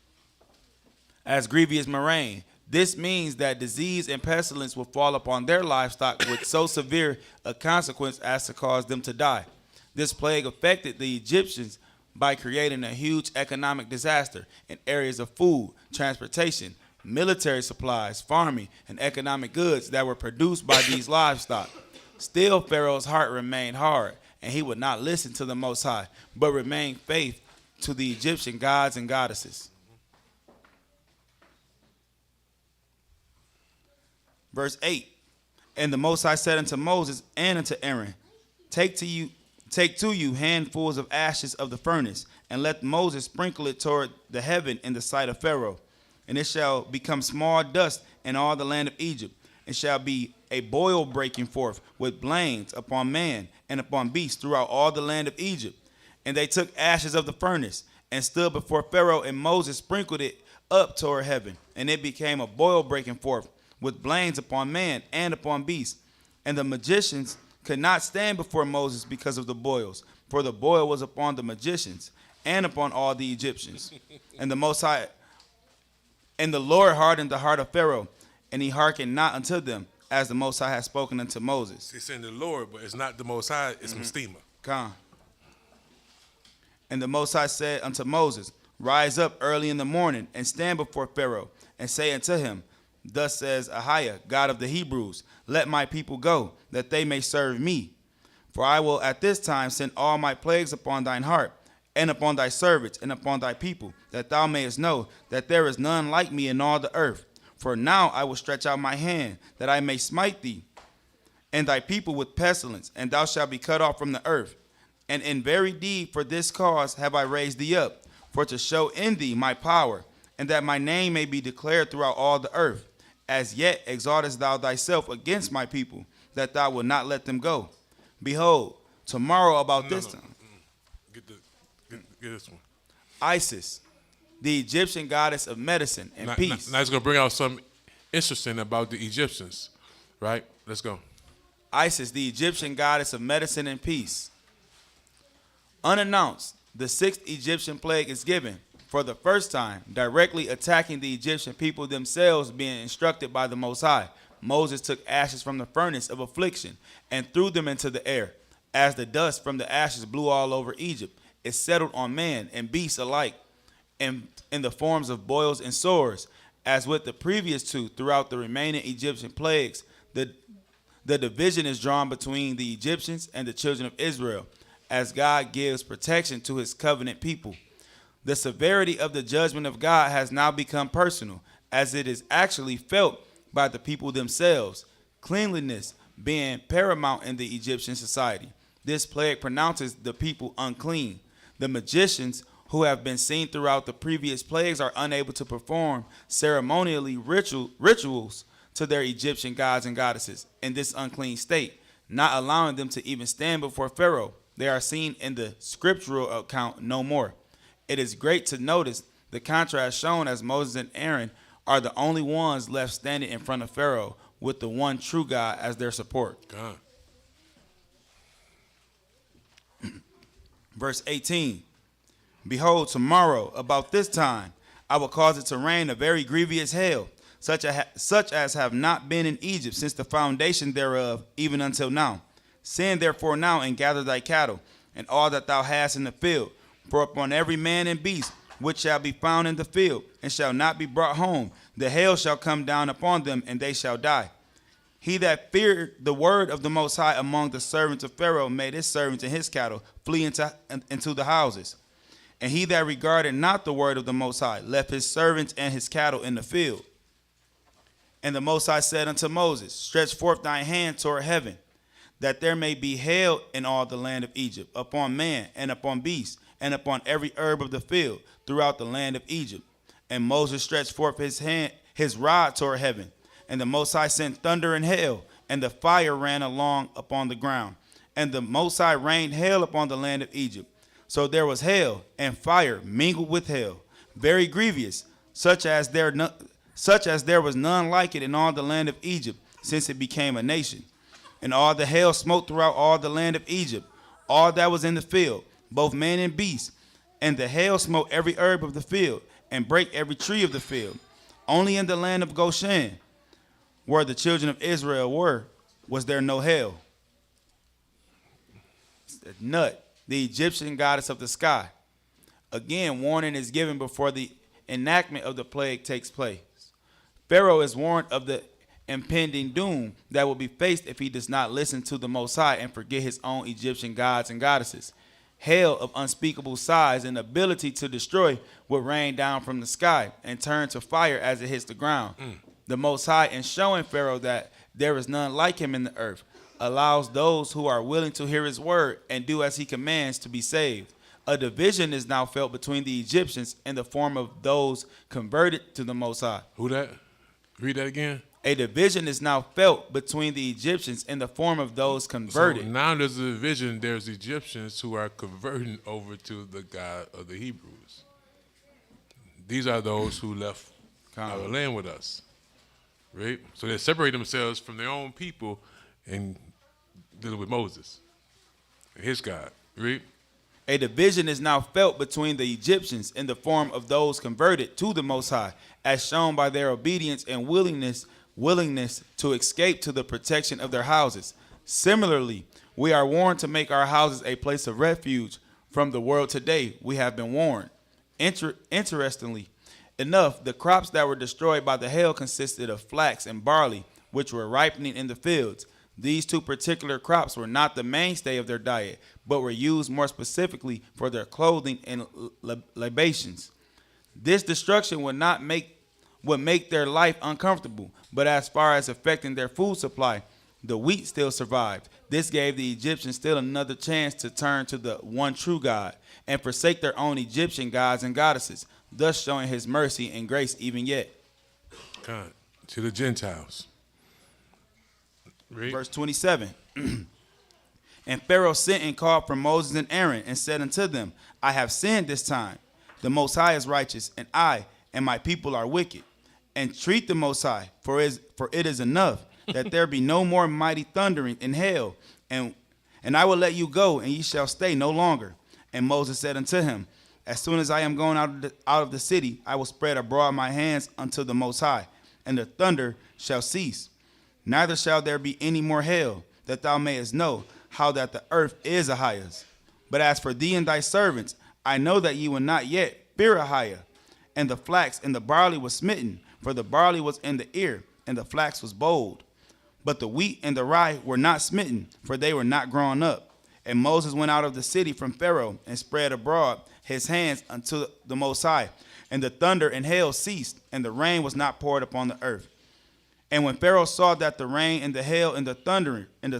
as grievous murrain. This means that disease and pestilence will fall upon their livestock with so severe a consequence as to cause them to die. This plague affected the Egyptians by creating a huge economic disaster in areas of food, transportation, military supplies, farming, and economic goods that were produced by these livestock. Still, Pharaoh's heart remained hard, and he would not listen to the Most High, but remained faithful to the Egyptian gods and goddesses. Verse 8, And the Most High said unto Moses and unto Aaron, Take to you handfuls of ashes of the furnace, and let Moses sprinkle it toward the heaven in the sight of Pharaoh. And it shall become small dust in all the land of Egypt. It shall be a boil breaking forth with blains upon man and upon beast throughout all the land of Egypt. And they took ashes of the furnace and stood before Pharaoh, and Moses sprinkled it up toward heaven. And it became a boil breaking forth with blains upon man and upon beast. And the magicians could not stand before Moses because of the boils, for the boil was upon the magicians and upon all the Egyptians. And the Most High, and the Lord hardened the heart of Pharaoh, and he hearkened not unto them, as the Most High had spoken unto Moses. He's saying the Lord, but it's not the Most High, it's Mistema. Come. And the Most High said unto Moses, Rise up early in the morning, and stand before Pharaoh, and say unto him, Thus says Ahayah, God of the Hebrews, Let my people go, that they may serve me. For I will at this time send all my plagues upon thine heart, and upon thy servants, and upon thy people, that thou mayest know that there is none like me in all the earth. For now I will stretch out my hand, that I may smite thee and thy people with pestilence, and thou shalt be cut off from the earth. And in very deed for this cause have I raised thee up, for to show in thee my power, and that my name may be declared throughout all the earth. As yet exaltest thou thyself against my people, that thou wilt not let them go. Behold, tomorrow about this time. Get this one. Isis, the Egyptian goddess of medicine and peace. Now it's going to bring out something interesting about the Egyptians, right? Let's go. Isis, the Egyptian goddess of medicine and peace. Unannounced, the sixth Egyptian plague is given for the first time, directly attacking the Egyptian people themselves, being instructed by the Most High. Moses took ashes from the furnace of affliction and threw them into the air. As the dust from the ashes blew all over Egypt, it settled on man and beast alike in the forms of boils and sores. As with the previous two, throughout the remaining Egyptian plagues, the division is drawn between the Egyptians and the children of Israel, as God gives protection to his covenant people. The severity of the judgment of God has now become personal, as it is actually felt by the people themselves, cleanliness being paramount in the Egyptian society. This plague pronounces the people unclean. The magicians who have been seen throughout the previous plagues are unable to perform ceremonially rituals to their Egyptian gods and goddesses in this unclean state, not allowing them to even stand before Pharaoh. They are seen in the scriptural account no more. It is great to notice the contrast shown as Moses and Aaron are the only ones left standing in front of Pharaoh with the one true God as their support. God. Verse 18, behold, tomorrow about this time I will cause it to rain a very grievous hail, such as have not been in Egypt since the foundation thereof, even until now. Send therefore now and gather thy cattle, and all that thou hast in the field, for upon every man and beast which shall be found in the field, and shall not be brought home, the hail shall come down upon them, and they shall die. He that feared the word of the Most High among the servants of Pharaoh made his servants and his cattle flee into the houses. And he that regarded not the word of the Most High left his servants and his cattle in the field. And the Most High said unto Moses, stretch forth thine hand toward heaven, that there may be hail in all the land of Egypt, upon man and upon beast, and upon every herb of the field throughout the land of Egypt. And Moses stretched forth his rod toward heaven, and the Most High sent thunder and hail, and the fire ran along upon the ground. And the Most High rained hail upon the land of Egypt. So there was hail and fire mingled with hail, very grievous, such as there was none like it in all the land of Egypt, since it became a nation. And all the hail smote throughout all the land of Egypt, all that was in the field, both man and beast. And the hail smote every herb of the field, and brake every tree of the field. Only in the land of Goshen, where the children of Israel were, was there no hail. Nut, the Egyptian goddess of the sky. Again, warning is given before the enactment of the plague takes place. Pharaoh is warned of the impending doom that will be faced if he does not listen to the Most High and forget his own Egyptian gods and goddesses. Hail of unspeakable size and ability to destroy will rain down from the sky and turn to fire as it hits the ground. The Most High, in showing Pharaoh that there is none like him in the earth, allows those who are willing to hear his word and do as he commands to be saved. A division is now felt between the Egyptians in the form of those converted to the Most High. Who that? Read that again. A division is now felt between the Egyptians in the form of those converted. So now there's a division. There's Egyptians who are converting over to the God of the Hebrews. These are those who left our land with us. Right? So they separate themselves from their own people and dealing with Moses and his God. Right? A division is now felt between the Egyptians in the form of those converted to the Most High, as shown by their obedience and willingness to escape to the protection of their houses. Similarly, we are warned to make our houses a place of refuge from the world today. We have been warned. Interestingly enough, the crops that were destroyed by the hail consisted of flax and barley, which were ripening in the fields. These two particular crops were not the mainstay of their diet, but were used more specifically for their clothing and libations. This destruction would make their life uncomfortable, but as far as affecting their food supply, the wheat still survived. This gave the Egyptians still another chance to turn to the one true God and forsake their own Egyptian gods and goddesses, thus showing his mercy and grace even yet. God, to the Gentiles. Read. Verse 27. And Pharaoh sent and called for Moses and Aaron and said unto them, I have sinned this time. The Most High is righteous, and I and my people are wicked. Entreat the Most High, for it is enough that there be no more mighty thundering and hail, and I will let you go, and ye shall stay no longer. And Moses said unto him, as soon as I am going out of the city, I will spread abroad my hands unto the Most High, and the thunder shall cease. Neither shall there be any more hail, that thou mayest know how that the earth is Ahayah's. But as for thee and thy servants, I know that ye will not yet fear Ahayah. And the flax and the barley was smitten, for the barley was in the ear, and the flax was bold. But the wheat and the rye were not smitten, for they were not grown up. And Moses went out of the city from Pharaoh, and spread abroad his hands unto the Most High. And the thunder and hail ceased, and the rain was not poured upon the earth. And when Pharaoh saw that the rain and the hail and the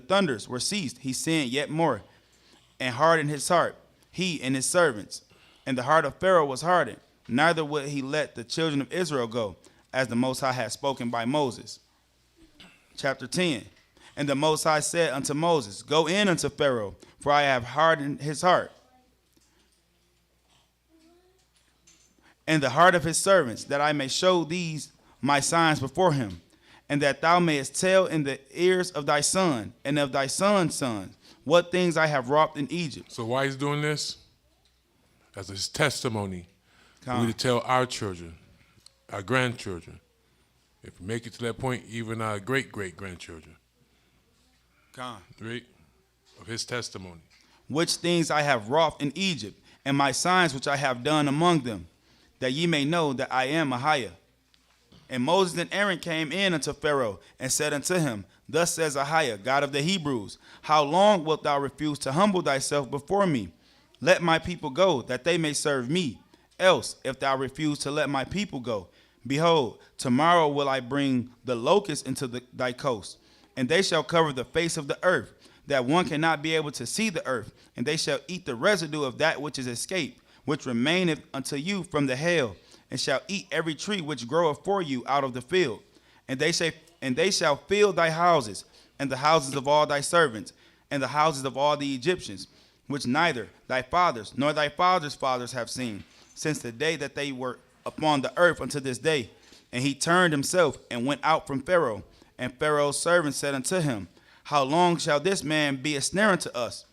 thunders were ceased, he sinned yet more, and hardened his heart, he and his servants. And the heart of Pharaoh was hardened, neither would he let the children of Israel go, as the Most High had spoken by Moses. Chapter 10. And the Most High said unto Moses, Go in unto Pharaoh, for I have hardened his heart, and the heart of his servants, that I may show these my signs before him, and that thou mayest tell in the ears of thy son and of thy son's sons what things I have wrought in Egypt. So why he's doing this? As his testimony. Come. We to tell our children, our grandchildren. If we make it to that point, even our great-great-grandchildren. Come. Right? Of his testimony. Which things I have wrought in Egypt, and my signs which I have done among them, that ye may know that I am Ahayah. And Moses and Aaron came in unto Pharaoh, and said unto him, Thus says Ahayah, God of the Hebrews, How long wilt thou refuse to humble thyself before me? Let my people go, that they may serve me. Else, if thou refuse to let my people go, behold, tomorrow will I bring the locusts into thy coast, and they shall cover the face of the earth, that one cannot be able to see the earth, and they shall eat the residue of that which is escaped, which remaineth unto you from the hail, and shall eat every tree which groweth for you out of the field. And they shall fill thy houses, and the houses of all thy servants, and the houses of all the Egyptians, which neither thy fathers nor thy fathers' fathers have seen, since the day that they were upon the earth unto this day. And he turned himself and went out from Pharaoh. And Pharaoh's servants said unto him, How long shall this man be a snare unto us?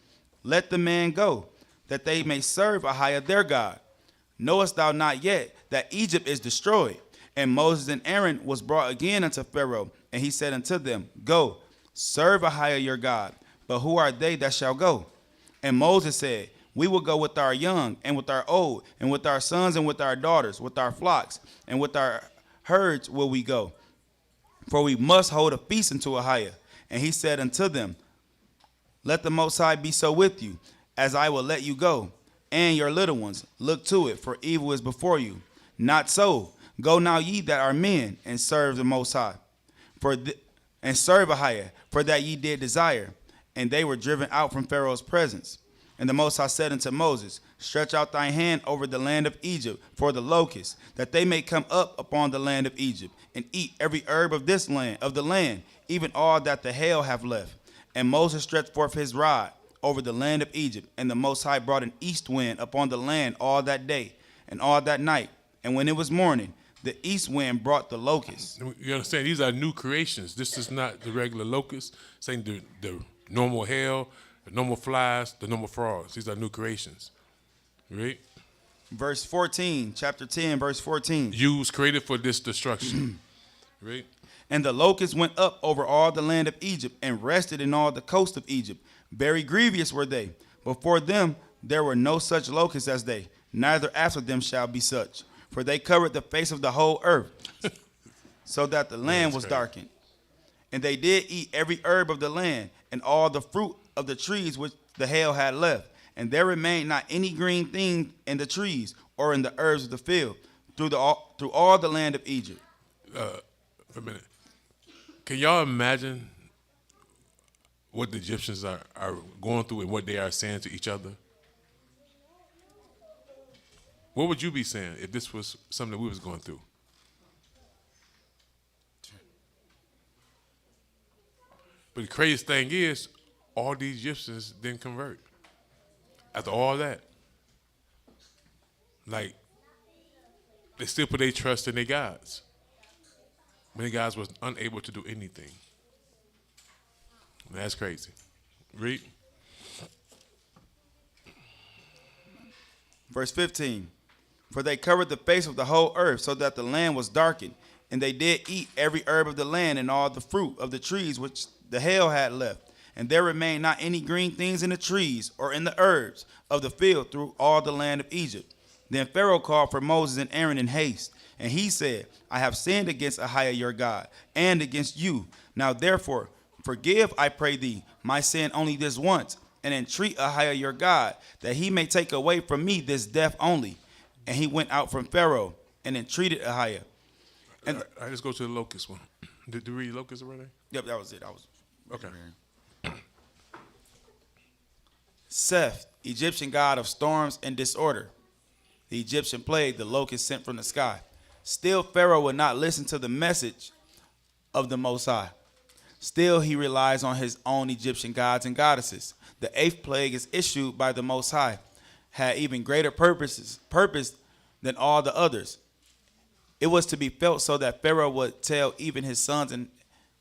Let the man go, that they may serve Ahayah their God. Knowest thou not yet that Egypt is destroyed? And Moses and Aaron was brought again unto Pharaoh, and he said unto them, Go, serve Ahayah your God. But who are they that shall go? And Moses said, We will go with our young, and with our old, and with our sons, and with our daughters, with our flocks, and with our herds will we go. For we must hold a feast unto Ahayah. And he said unto them, Let the Most High be so with you, as I will let you go, and your little ones. Look to it, for evil is before you. Not so. Go now ye that are men, and serve the Most High, and serve Ahayah, for that ye did desire. And they were driven out from Pharaoh's presence. And the Most High said unto Moses, Stretch out thy hand over the land of Egypt for the locusts, that they may come up upon the land of Egypt, and eat every herb of this land, of the land, even all that the hail have left. And Moses stretched forth his rod over the land of Egypt, and the Most High brought an east wind upon the land all that day and all that night. And when it was morning, the east wind brought the locusts. You understand? These are new creations. This is not the regular locust, saying the normal hail, the normal flies, the normal frogs. These are new creations. Right? Verse 14, chapter 10, verse 14. You was created for this destruction. Right? And the locusts went up over all the land of Egypt, and rested in all the coast of Egypt. Very grievous were they. Before them there were no such locusts as they, neither after them shall be such. For they covered the face of the whole earth, so that the land was darkened. And they did eat every herb of the land, and all the fruit of the trees which the hail had left. And there remained not any green thing in the trees, or in the herbs of the field, through all the land of Egypt. For a minute. Can y'all imagine what the Egyptians are going through and what they are saying to each other? What would you be saying if this was something we was going through? But the craziest thing is, all these Egyptians didn't convert. After all that. Like, they still put their trust in their gods. Many guys was unable to do anything. That's crazy. Read. Verse 15. For they covered the face of the whole earth, so that the land was darkened, And they did eat every herb of the land and all the fruit of the trees which the hail had left. And there remained not any green things in the trees or in the herbs of the field through all the land of Egypt. Then Pharaoh called for Moses and Aaron in haste. And he said, I have sinned against Ahayah your God, and against you. Now therefore, forgive, I pray thee, my sin only this once, and entreat Ahayah your God, that he may take away from me this death only. And he went out from Pharaoh and entreated Ahayah. And All right, let's go to the locust one. Did you read locust already? yep, that was it. Okay. Seth, Egyptian god of storms and disorder. The Egyptian plague, the locust sent from the sky. Still Pharaoh would not listen to the message of the Most High. Still he relies on his own Egyptian gods and goddesses. The eighth plague is issued by the Most High, had even greater purpose than all the others. It was to be felt so that Pharaoh would tell even his sons and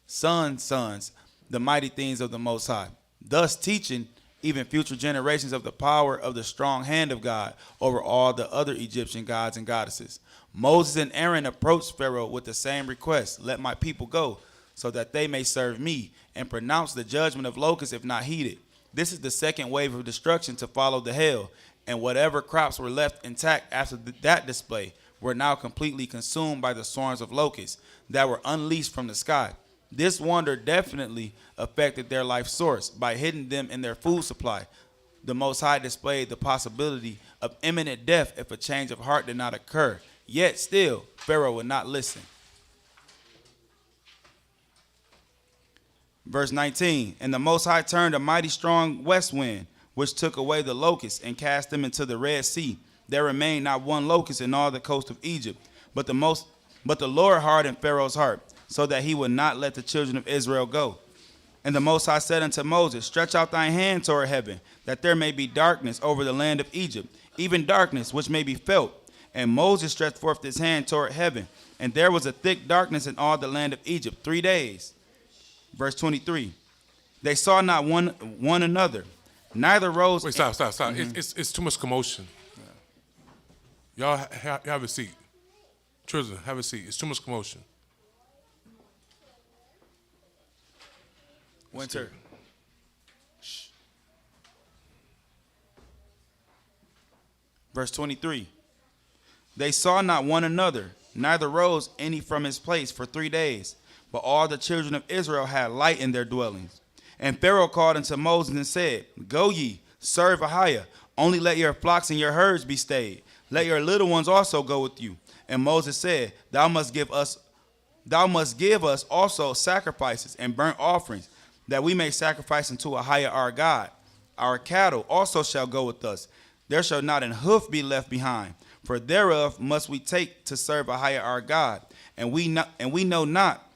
sons the mighty things of the Most High, thus teaching even future generations of the power of the strong hand of God over all the other Egyptian gods and goddesses. Moses and Aaron approached Pharaoh with the same request, let my people go, so that they may serve me, and pronounce the judgment of locusts if not heeded. This is the second wave of destruction to follow the hail, and whatever crops were left intact after that display were now completely consumed by the swarms of locusts that were unleashed from the sky. This wonder definitely affected their life source by hitting them in their food supply. The Most High displayed the possibility of imminent death if a change of heart did not occur. Yet still, Pharaoh would not listen. Verse 19, and the Most High turned a mighty strong west wind, which took away the locusts and cast them into the Red Sea. There remained not one locust in all the coast of Egypt, but the Lord hardened Pharaoh's heart, so that he would not let the children of Israel go. And the Most High said unto Moses, stretch out thine hand toward heaven, that there may be darkness over the land of Egypt, even darkness which may be felt. And Moses stretched forth his hand toward heaven, and there was a thick darkness in all the land of Egypt 3 days. Verse 23, they saw not one another, neither rose. Wait, stop. It's too much commotion. Y'all have a seat. Children, have a seat. It's too much commotion. Winter. Verse 23. They saw not one another, neither rose any from his place for 3 days. But all the children of Israel had light in their dwellings. And Pharaoh called unto Moses and said, go ye, serve Ahayah. Only let your flocks and your herds be stayed. Let your little ones also go with you. And Moses said, Thou must give us also sacrifices and burnt offerings, that we may sacrifice unto Ahayah our God. Our cattle also shall go with us. There shall not an hoof be left behind, for thereof must we take to serve Ahayah our God. And we know not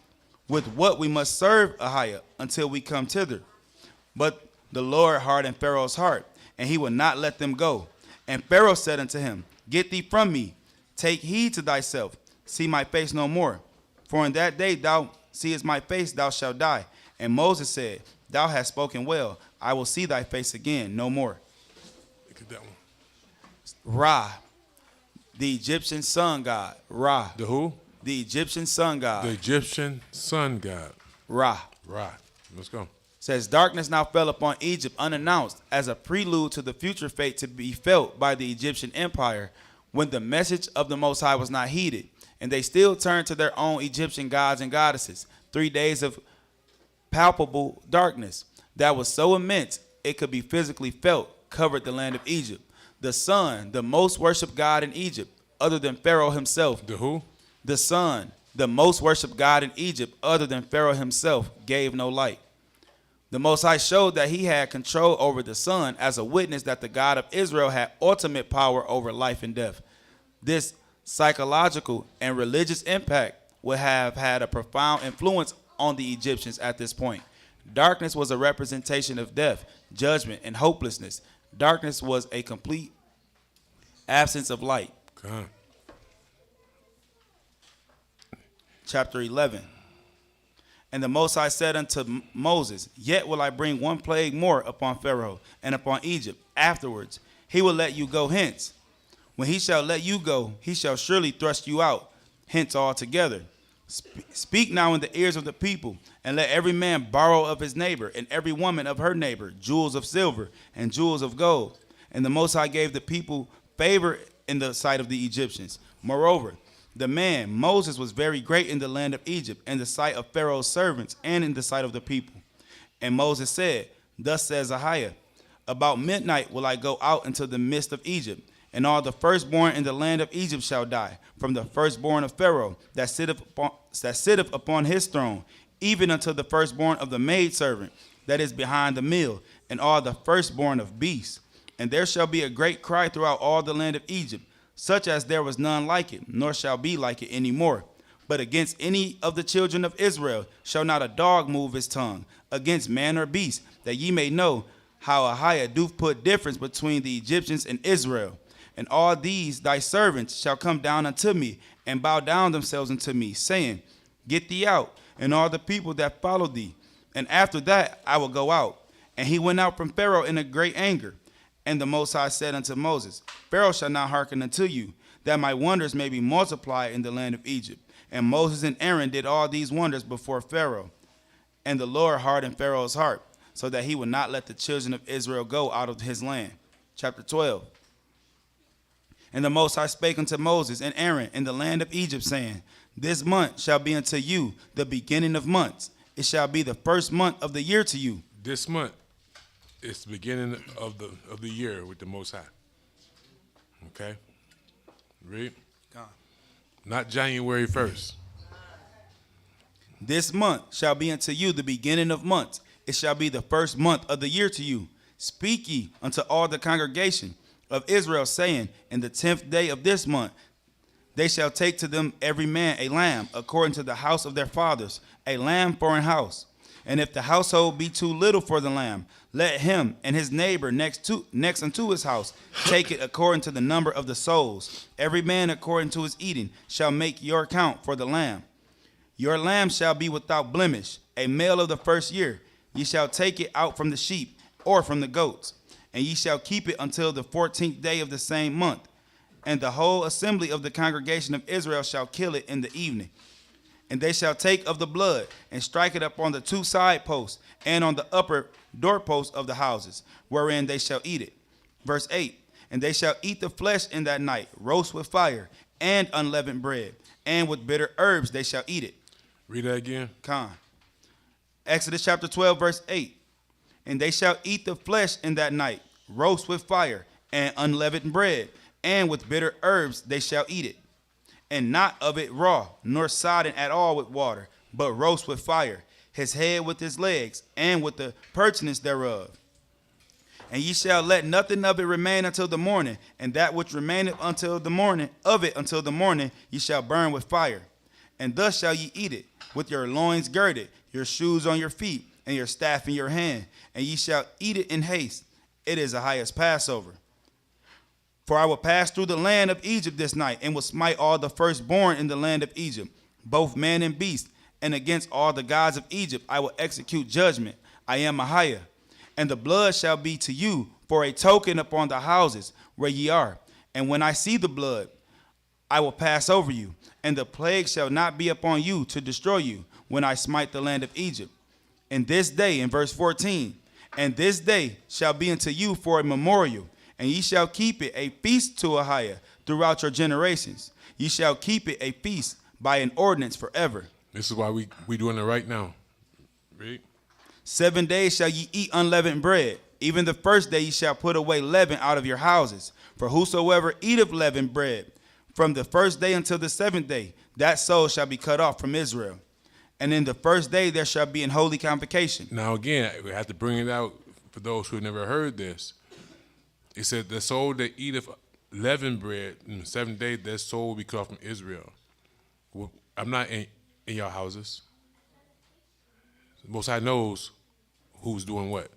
with what we must serve Ahayah until we come thither. But the Lord hardened Pharaoh's heart, and he would not let them go. And Pharaoh said unto him, Get thee from me, take heed to thyself, see my face no more. For in that day thou seest my face, thou shalt die. And Moses said, Thou hast spoken well, I will see thy face again no more. Look at that one. Ra, the Egyptian sun god. Ra. The who? The Egyptian sun god. The Egyptian sun god. Ra. Right. Let's go. Says, darkness now fell upon Egypt unannounced as a prelude to the future fate to be felt by the Egyptian empire when the message of the Most High was not heeded. And they still turned to their own Egyptian gods and goddesses. 3 days of palpable darkness that was so immense it could be physically felt covered the land of Egypt. The sun, the most worshipped god in Egypt, other than Pharaoh himself. The who? The sun, the most worshipped god in Egypt, other than Pharaoh himself, gave no light. The Most High showed that he had control over the sun as a witness that the God of Israel had ultimate power over life and death. This psychological and religious impact would have had a profound influence on the Egyptians at this point. Darkness was a representation of death, judgment, and hopelessness. Darkness was a complete absence of light. God. Chapter 11. And the Most High said unto Moses, Yet will I bring one plague more upon Pharaoh and upon Egypt. Afterwards, he will let you go hence. When he shall let you go, he shall surely thrust you out hence altogether. Speak now in the ears of the people, and let every man borrow of his neighbor, and every woman of her neighbor, jewels of silver and jewels of gold. And the Most High gave the people favor in the sight of the Egyptians. Moreover, the man Moses was very great in the land of Egypt, in the sight of Pharaoh's servants, and in the sight of the people. And Moses said, Thus says Ahayah, about midnight will I go out into the midst of Egypt, and all the firstborn in the land of Egypt shall die, from the firstborn of Pharaoh that sitteth upon his throne, even unto the firstborn of the maidservant that is behind the mill, and all the firstborn of beasts. And there shall be a great cry throughout all the land of Egypt, such as there was none like it, nor shall be like it any more. But against any of the children of Israel shall not a dog move his tongue, against man or beast, that ye may know how Ahayah doth put difference between the Egyptians and Israel. And all these thy servants shall come down unto me, and bow down themselves unto me, saying, Get thee out, and all the people that follow thee. And after that I will go out. And he went out from Pharaoh in a great anger. And the Most High said unto Moses, Pharaoh shall not hearken unto you, that my wonders may be multiplied in the land of Egypt. And Moses and Aaron did all these wonders before Pharaoh. And the Lord hardened Pharaoh's heart, so that he would not let the children of Israel go out of his land. Chapter 12. And the Most High spake unto Moses and Aaron in the land of Egypt, saying, This month shall be unto you the beginning of months. It shall be the first month of the year to you. This month is the beginning of the year with the Most High. Okay? Read. Not January 1st. This month shall be unto you the beginning of months. It shall be the first month of the year to you. Speak ye unto all the congregation of Israel, saying, In the 10th day of this month they shall take to them every man a lamb, according to the house of their fathers, a lamb for an house. And if the household be too little for the lamb, let him and his neighbor next unto his house take it according to the number of the souls. Every man according to his eating shall make your account for the lamb. Your lamb shall be without blemish, a male of the first year. Ye shall take it out from the sheep or from the goats, and ye shall keep it until the 14th day of the same month. And the whole assembly of the congregation of Israel shall kill it in the evening. And they shall take of the blood and strike it upon the two side posts and on the upper doorposts of the houses, wherein they shall eat it. Verse 8, And they shall eat the flesh in that night, roast with fire, and unleavened bread, and with bitter herbs they shall eat it. Read that again. Exodus chapter 12, verse 8. And they shall eat the flesh in that night, roast with fire, and unleavened bread, and with bitter herbs they shall eat it. And not of it raw, nor sodden at all with water, but roast with fire, his head with his legs, and with the purtenance thereof. And ye shall let nothing of it remain until the morning, and that which remaineth until the morning, ye shall burn with fire. And thus shall ye eat it, with your loins girded, your shoes on your feet, and your staff in your hand, and ye shall eat it in haste. It is Ahayah's Passover. For I will pass through the land of Egypt this night, and will smite all the firstborn in the land of Egypt, both man and beast, and against all the gods of Egypt I will execute judgment. I am Ahayah. And the blood shall be to you for a token upon the houses where ye are. And when I see the blood, I will pass over you, and the plague shall not be upon you to destroy you when I smite the land of Egypt. And this day, in verse 14, and this day shall be unto you for a memorial, and ye shall keep it a feast to Ahayah throughout your generations. Ye shall keep it a feast by an ordinance forever. This is why we doing it right now. Read. 7 days shall ye eat unleavened bread. Even the first day ye shall put away leaven out of your houses. For whosoever eateth leavened bread, from the first day until the 7th day, that soul shall be cut off from Israel. And in the first day there shall be an holy convocation. Now again, we have to bring it out for those who have never heard this. It said, the soul that eateth leavened bread in the 7th day, their soul will be cut off from Israel. Well, I'm not in your houses. The Most High knows who's doing what.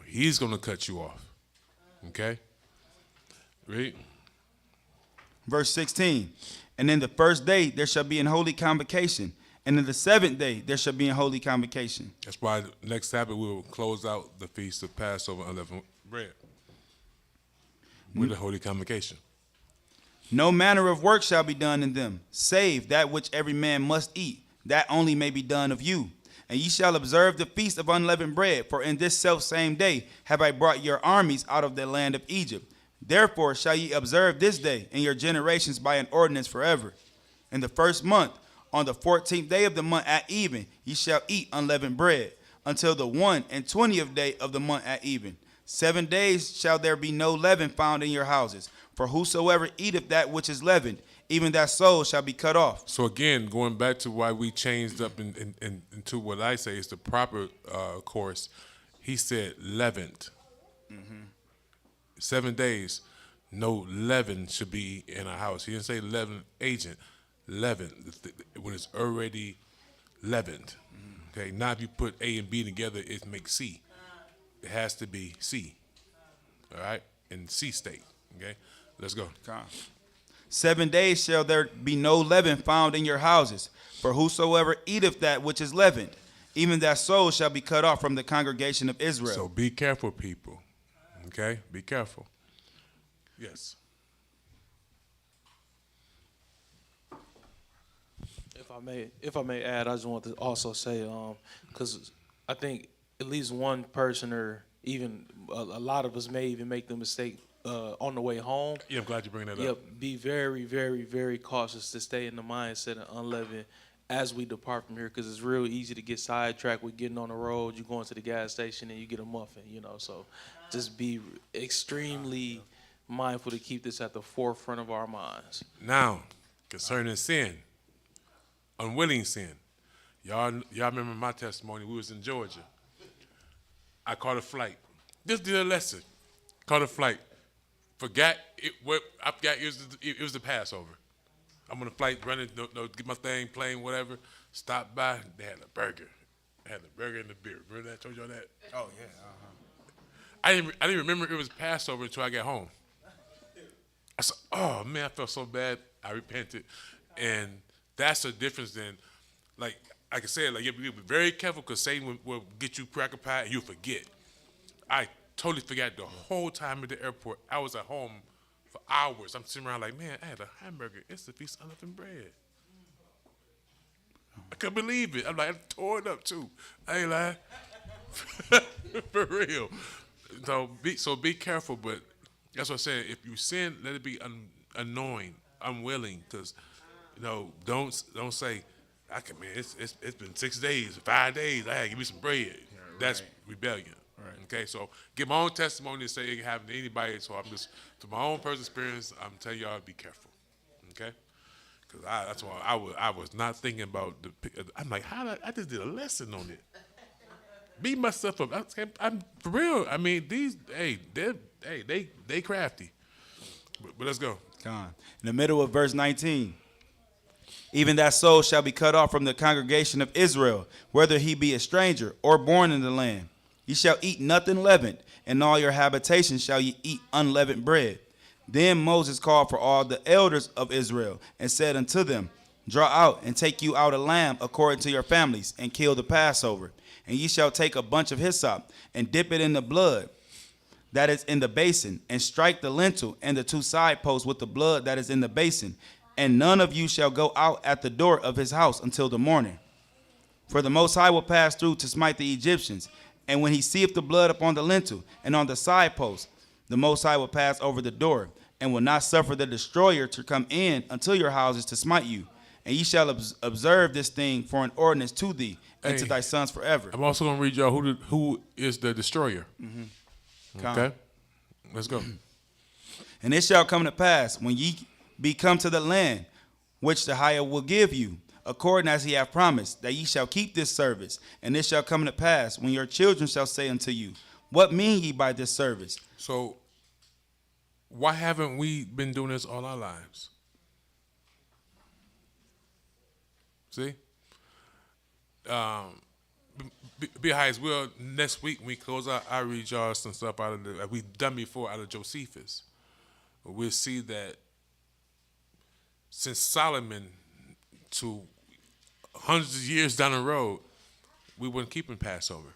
He's going to cut you off. Okay? Read. Verse 16. And in the first day there shall be an holy convocation. And in the 7th day there shall be a holy convocation. That's why next Sabbath we will close out the feast of Passover unleavened bread with a holy convocation. No manner of work shall be done in them, save that which every man must eat, that only may be done of you. And ye shall observe the feast of unleavened bread, for in this selfsame day have I brought your armies out of the land of Egypt. Therefore shall ye observe this day in your generations by an ordinance forever. In the first month, on the 14th day of the month at even, ye shall eat unleavened bread, until the 21st day of the month at even. 7 days shall there be no leaven found in your houses. For whosoever eateth that which is leavened, even that soul shall be cut off. So again, going back to why we changed up into what I say is the proper course, he said leavened. 7 days, no leaven should be in our house. He didn't say leaven agent, leaven, when it's already leavened. Okay, now if you put A and B together, it makes C. It has to be C, all right, in C state, okay? Let's go. 7 days shall there be no leaven found in your houses. For whosoever eateth that which is leavened, even that soul shall be cut off from the congregation of Israel. So be careful, people, okay? Be careful. Yes. If I may add, I just want to also say, because I think at least one person or even a lot of us may even make the mistake on the way home. Yeah, I'm glad you bring that Yep, up. be very, very, very cautious to stay in the mindset of unleavened as we depart from here, because it's real easy to get sidetracked with getting on the road. You going to the gas station and you get a muffin, so just be extremely mindful to keep this at the forefront of our minds. Now, concerning sin, unwilling sin. Y'all remember my testimony? We was in Georgia. I caught a flight. Just did a lesson. Caught a flight. Forgot it. I forgot it was the Passover. I'm on a flight running, get my thing, plane, whatever. Stopped by. They had a burger. They had a burger and a beer. Remember that? I told y'all that? Oh, yeah. I didn't remember it was Passover until I got home. I said, oh, man, I felt so bad. I repented. And that's the difference then. Like I said, you have to be very careful because Satan will get you cracker pie and you'll forget. I totally forgot the whole time at the airport. I was at home for hours. I'm sitting around like, man, I had a hamburger. It's the Feast of Unleavened Bread. I couldn't believe it. I'm like, I tore it up too. I ain't lying. For real. So be careful, but that's what I said. If you sin, let it be annoying, unwilling, because don't say, man, it's been 6 days, 5 days. I had to give me some bread. That's rebellion. Right. Okay, so give my own testimony to say it can happen to anybody. So I'm just, from my own personal experience, I'm telling y'all to be careful. Okay, because that's why I was not thinking about I'm like, I just did a lesson on it. Beat myself up. I'm for real. I mean, they crafty. But let's go. In the middle of verse 19. Even that soul shall be cut off from the congregation of Israel, whether he be a stranger or born in the land. Ye shall eat nothing leavened, and all your habitations shall ye eat unleavened bread. Then Moses called for all the elders of Israel, and said unto them, Draw out, and take you out a lamb according to your families, and kill the Passover. And ye shall take a bunch of hyssop, and dip it in the blood that is in the basin, and strike the lintel and the 2 side posts with the blood that is in the basin. And none of you shall go out at the door of his house until the morning. For the Most High will pass through to smite the Egyptians. And when he seeth the blood upon the lintel and on the side post, the Most High will pass over the door, and will not suffer the destroyer to come in until your houses to smite you. And ye shall observe this thing for an ordinance to thee and to thy sons forever. I'm also going to read y'all who is the destroyer. Okay, let's go. And it shall come to pass, when ye be come to the land which the Ahayah will give you, according as he hath promised, that ye shall keep this service. And it shall come to pass, when your children shall say unto you, What mean ye by this service? So why haven't we been doing this all our lives? See? Be high as well. Next week when we close out, I read y'all some stuff out of we've done before out of Josephus. We'll see that since Solomon to hundreds of years down the road, we weren't keeping Passover.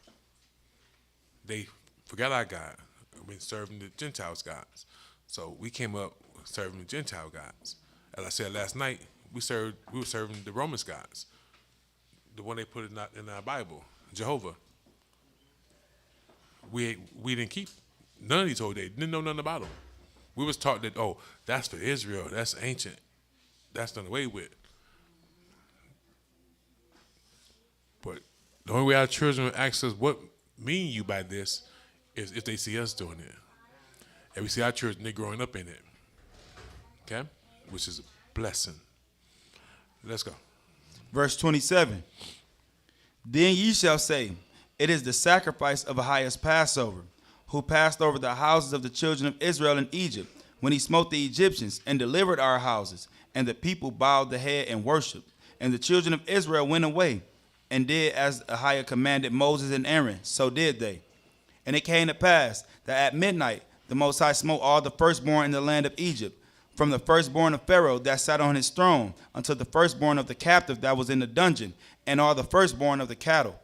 They forgot our God. We've been serving the Gentiles' gods. So we came up serving the Gentile gods. As I said last night, we were serving the Romans gods, the one they put in our Bible, Jehovah. We didn't keep none of these holy days. Didn't know nothing about them. We was taught that, oh, that's for Israel. That's ancient. That's done away with. But the only way our children will ask us, what mean you by this, is if they see us doing it. And we see our children, they're growing up in it. Okay? Which is a blessing. Let's go. Verse 27. Then ye shall say, it is the sacrifice of Ahayah's Passover, who passed over the houses of the children of Israel in Egypt, when he smote the Egyptians and delivered our houses. And the people bowed the head and worshipped. And the children of Israel went away and did as Ahayah commanded Moses and Aaron, so did they. And it came to pass that at midnight the Most High smote all the firstborn in the land of Egypt, from the firstborn of Pharaoh that sat on his throne, unto the firstborn of the captive that was in the dungeon, and all the firstborn of the cattle.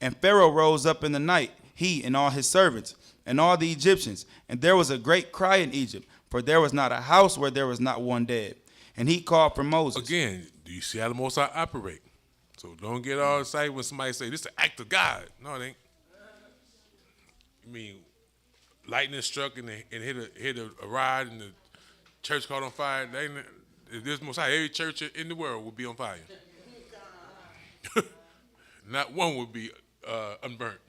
And Pharaoh rose up in the night, he and all his servants, and all the Egyptians. And there was a great cry in Egypt, for there was not a house where there was not one dead. And he called for Moses. Again, do you see how the Most High operate? So don't get all excited when somebody say, this is an act of God. No, it ain't. I mean, lightning struck and hit a rod and the church caught on fire. If this Most High, every church in the world would be on fire. Not one would be unburnt.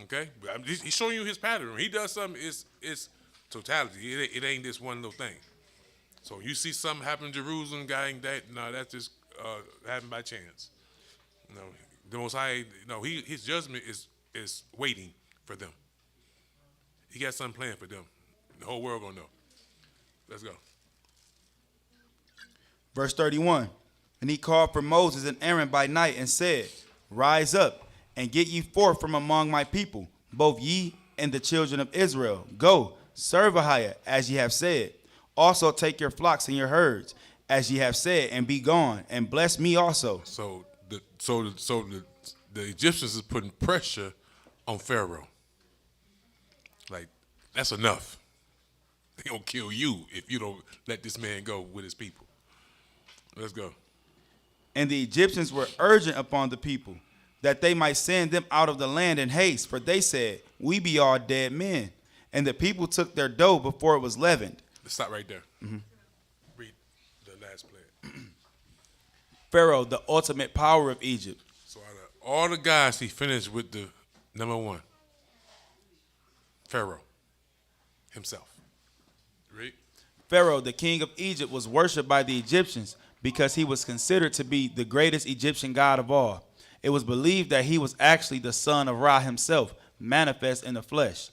Okay? But he's showing you his pattern. When he does something, it's totality. It ain't just one little thing. So you see something happen in Jerusalem, guy ain't that. No, that's just happened by chance. No, the Most High, no, his judgment is waiting for them. He got something planned for them. The whole world gonna know. Let's go. Verse 31. And he called for Moses and Aaron by night and said, rise up and get ye forth from among my people, both ye and the children of Israel. Go, serve Ahayah, as ye have said. Also take your flocks and your herds, as ye have said, and be gone, and bless me also. So the Egyptians is putting pressure on Pharaoh. Like, that's enough. They gonna kill you if you don't let this man go with his people. Let's go. And the Egyptians were urgent upon the people, that they might send them out of the land in haste, for they said, we be all dead men. And the people took their dough before it was leavened. Let's stop right there. Mm-hmm. Read the last plague. Pharaoh, the ultimate power of Egypt. So out of all the guys, he finished with the number one. Pharaoh himself. Read. Pharaoh, the king of Egypt, was worshipped by the Egyptians because he was considered to be the greatest Egyptian god of all. It was believed that he was actually the son of Ra himself, manifest in the flesh.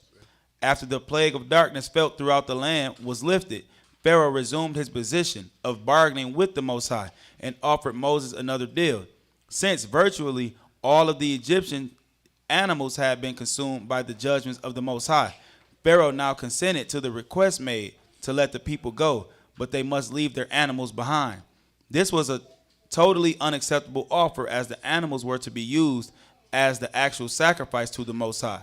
After the plague of darkness felt throughout the land was lifted, Pharaoh resumed his position of bargaining with the Most High and offered Moses another deal. Since virtually all of the Egyptian animals had been consumed by the judgments of the Most High, Pharaoh now consented to the request made to let the people go, but they must leave their animals behind. This was a totally unacceptable offer, as the animals were to be used as the actual sacrifice to the Most High.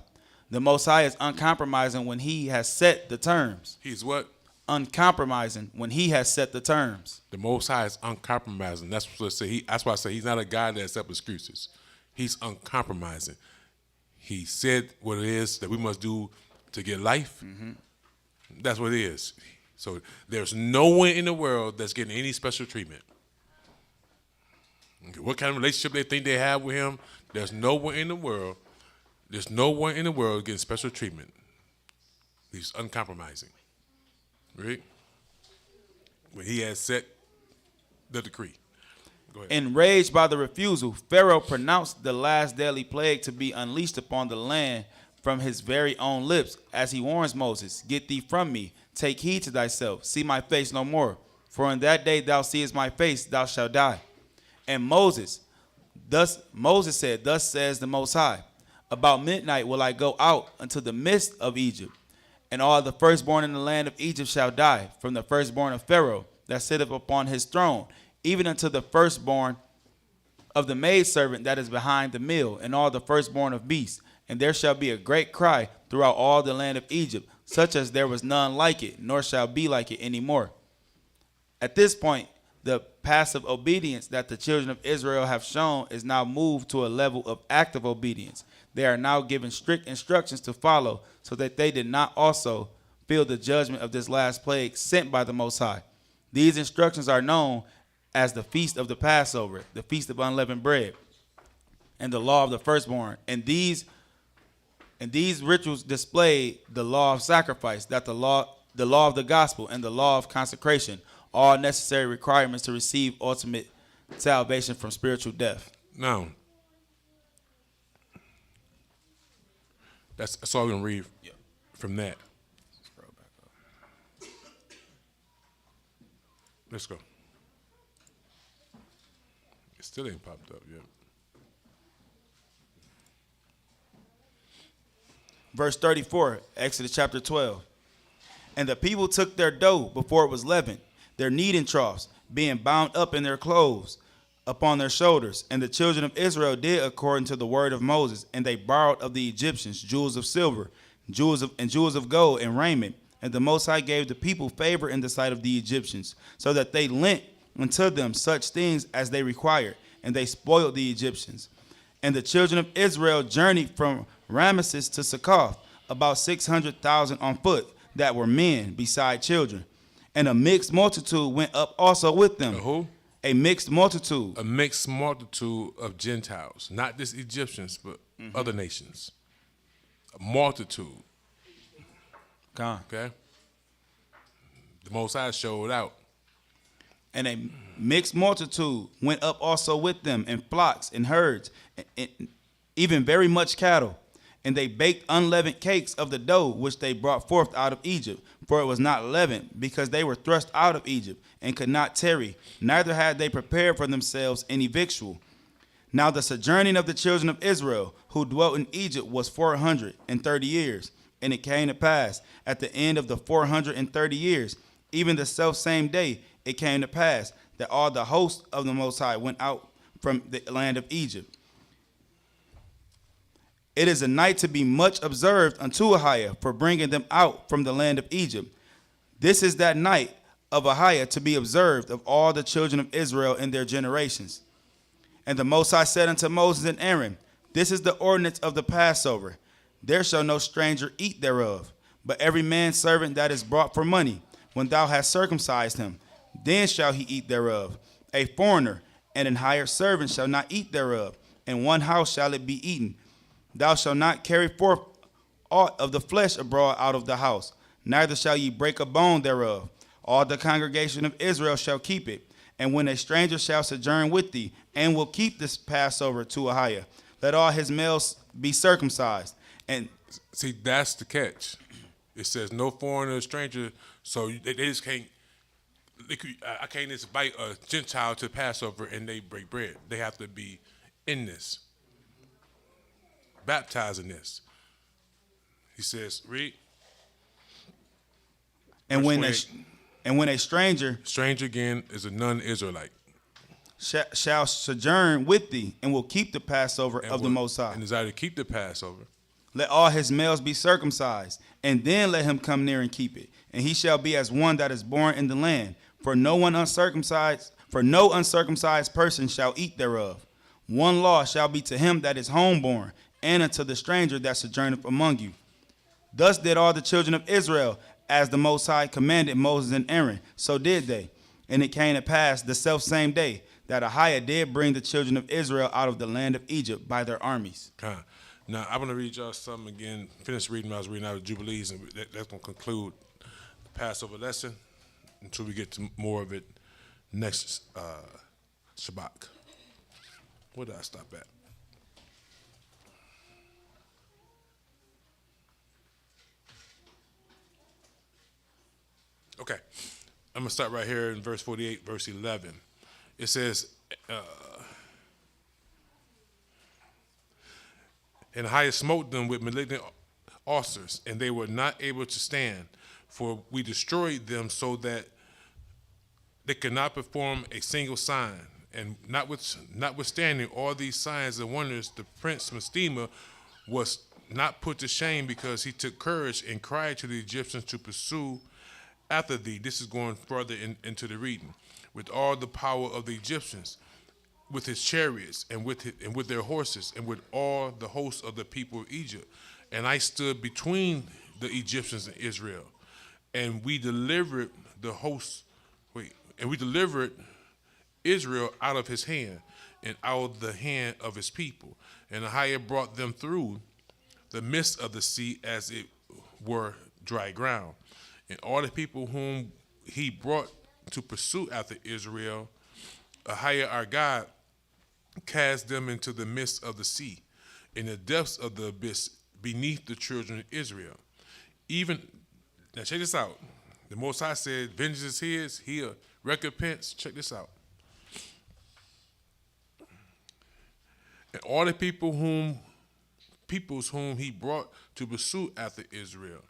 The Most High is uncompromising when he has set the terms. He's what? Uncompromising when he has set the terms. The Most High is uncompromising. That's what I say. That's why I say he's not a guy that accepts excuses. He's uncompromising. He said what it is that we must do to get life. Mm-hmm. That's what it is. So there's no one in the world that's getting any special treatment. Okay, what kind of relationship they think they have with him? There's no one in the world. There's no one in the world getting special treatment. He's uncompromising. Right? When he has set the decree. Go ahead. Enraged by the refusal, Pharaoh pronounced the last deadly plague to be unleashed upon the land from his very own lips, as he warns Moses, get thee from me, take heed to thyself, see my face no more. For in that day thou seest my face, thou shalt die. And Moses said, thus says the Most High, about midnight will I go out unto the midst of Egypt, and all the firstborn in the land of Egypt shall die, from the firstborn of Pharaoh that sitteth upon his throne, even unto the firstborn of the maidservant that is behind the mill, and all the firstborn of beasts. And there shall be a great cry throughout all the land of Egypt, such as there was none like it, nor shall be like it anymore. At this point, the passive obedience that the children of Israel have shown is now moved to a level of active obedience. They are now given strict instructions to follow so that they did not also feel the judgment of this last plague sent by the Most High. These instructions are known as the Feast of the Passover, the Feast of Unleavened Bread, and the Law of the Firstborn. And these rituals display the law of sacrifice, that the law of the gospel, and the law of consecration, all necessary requirements to receive ultimate salvation from spiritual death. Now, that's all we're going to read from that. Let's go. It still ain't popped up yet. Verse 34, Exodus chapter 12. And the people took their dough before it was leavened, their kneading troughs, being bound up in their clothes upon their shoulders. And the children of Israel did according to the word of Moses, and they borrowed of the Egyptians jewels of silver, jewels of gold, and raiment. And the Most High gave the people favor in the sight of the Egyptians, so that they lent unto them such things as they required, and they spoiled the Egyptians. And the children of Israel journeyed from Ramesses to Succoth, about 600,000 on foot, that were men, beside children. And a mixed multitude went up also with them. Who? A mixed multitude. A mixed multitude of Gentiles, not just Egyptians, but other nations. A multitude. Okay? The Most High showed out. And a mixed multitude went up also with them, and flocks and herds, and even very much cattle. And they baked unleavened cakes of the dough which they brought forth out of Egypt, for it was not leavened, because they were thrust out of Egypt, and could not tarry, neither had they prepared for themselves any victual. Now the sojourning of the children of Israel, who dwelt in Egypt, was 430 years. And it came to pass, at the end of the 430 years, even the selfsame day, it came to pass that all the host of the Most High went out from the land of Egypt. It is a night to be much observed unto Ahayah for bringing them out from the land of Egypt. This is that night of Ahayah to be observed of all the children of Israel in their generations. And the Most High said unto Moses and Aaron, This is the ordinance of the Passover. There shall no stranger eat thereof, but every man's servant that is brought for money, when thou hast circumcised him, then shall he eat thereof. A foreigner and an hired servant shall not eat thereof. In one house shall it be eaten. Thou shalt not carry forth aught of the flesh abroad out of the house, neither shall ye break a bone thereof. All the congregation of Israel shall keep it. And when a stranger shall sojourn with thee, and will keep this Passover to Ahayah, let all his males be circumcised. And see, that's the catch. It says no foreigner or stranger, so they just can't. I can't just invite a Gentile to Passover and they break bread. They have to be in this, baptized in this. He says, read. And when a stranger again is a non-Israelite, shall sojourn with thee, and will keep the Passover of the Most High, and desire to keep the Passover, let all his males be circumcised, and then let him come near and keep it. And he shall be as one that is born in the land. For no uncircumcised person shall eat thereof. One law shall be to him that is homeborn, and unto the stranger that sojourneth among you. Thus did all the children of Israel, as the Most High commanded Moses and Aaron, so did they. And it came to pass the selfsame day that Ahayah did bring the children of Israel out of the land of Egypt by their armies. Now, I'm going to read y'all something again. Finish reading what I was reading out of Jubilees, and that's going to conclude the Passover lesson until we get to more of it next Shabbat. Where did I stop at? Okay. I'm going to start right here in verse 48, verse 11. It says, And Ahayah smote them with malignant ulcers, and they were not able to stand, for we destroyed them so that they could not perform a single sign. And notwithstanding all these signs and wonders, the prince Mastema was not put to shame, because he took courage and cried to the Egyptians to pursue after thee. This is going further into the reading. With all the power of the Egyptians, with his chariots and with their horses, and with all the hosts of the people of Egypt. And I stood between the Egyptians and Israel, and we delivered Israel out of his hand and out of the hand of his people. And Ahayah brought them through the midst of the sea as it were dry ground. And all the people whom he brought to pursue after Israel, Ahayah our God cast them into the midst of the sea, in the depths of the abyss beneath the children of Israel. Now check this out. The Most High said, vengeance is his, he'll recompense. Check this out. And all the peoples whom he brought to pursue after Israel,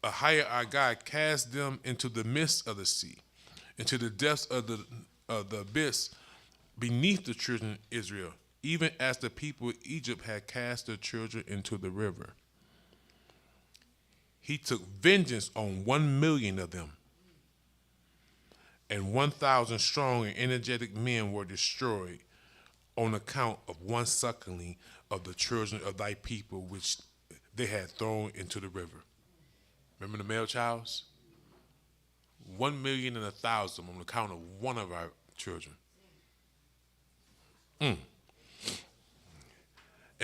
Ahayah our God cast them into the midst of the sea, into the depths of the abyss beneath the children of Israel, even as the people of Egypt had cast their children into the river. He took vengeance on 1,000,000 of them, and 1,000 strong and energetic men were destroyed on account of one suckling of the children of thy people, which they had thrown into the river. Remember the male childs? 1,000,001 on account of one of our children. And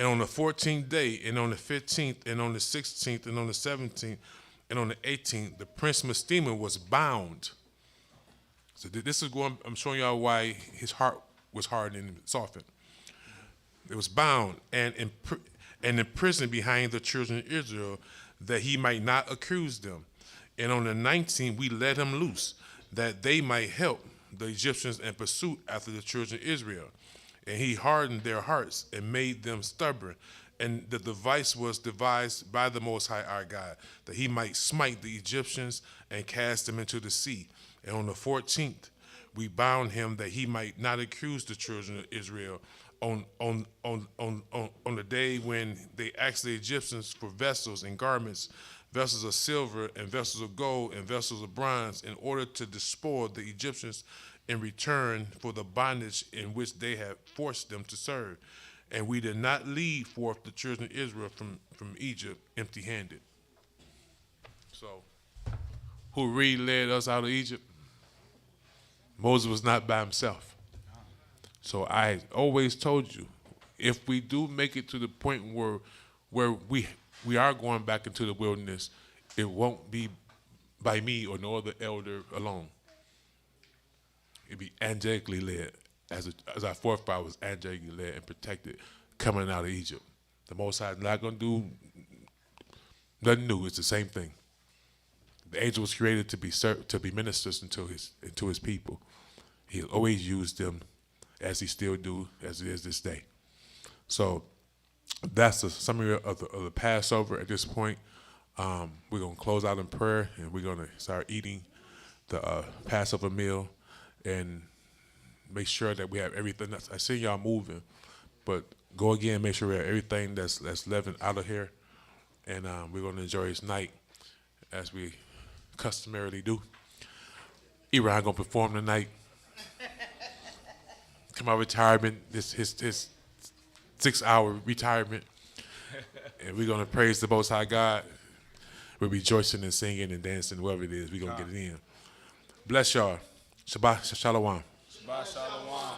on the 14th day, and on the 15th, and on the 16th, and on the 17th, and on the 18th, the prince Mastema was bound. So this is going, I'm showing y'all why his heart was hardened and softened. It was bound and in prison behind the children of Israel, that he might not accuse them. And on the 19th, we let him loose, that they might help the Egyptians in pursuit after the children of Israel. And he hardened their hearts and made them stubborn. And the device was devised by the Most High our God, that he might smite the Egyptians and cast them into the sea. And on the 14th, we bound him, that he might not accuse the children of Israel on the day when they asked the Egyptians for vessels and garments, vessels of silver and vessels of gold and vessels of bronze, in order to despoil the Egyptians in return for the bondage in which they had forced them to serve. And we did not lead forth the children of Israel from Egypt empty-handed. So, who really led us out of Egypt? Moses was not by himself. So I always told you, if we do make it to the point where we are going back into the wilderness, it won't be by me or no other elder alone. It'd be angelically led, as our forefather was angelically led and protected coming out of Egypt. The Most High is not going to do nothing new. It's the same thing. The angel was created to be ministers into his people. He always used them, as he still do, as it is this day. So that's the summary of the Passover at this point. We're going to close out in prayer, and we're going to start eating the Passover meal and make sure that we have everything. I see y'all moving, but go again, make sure we have everything that's leavened out of here, and we're going to enjoy this night as we customarily do. Iran going to perform tonight. Come out retirement, his 6-hour retirement, and we're going to praise the Most High God. We're rejoicing and singing and dancing, whatever it is, we're going to get it in. Bless y'all. Shabbat Shalom. Shabbat Shalom.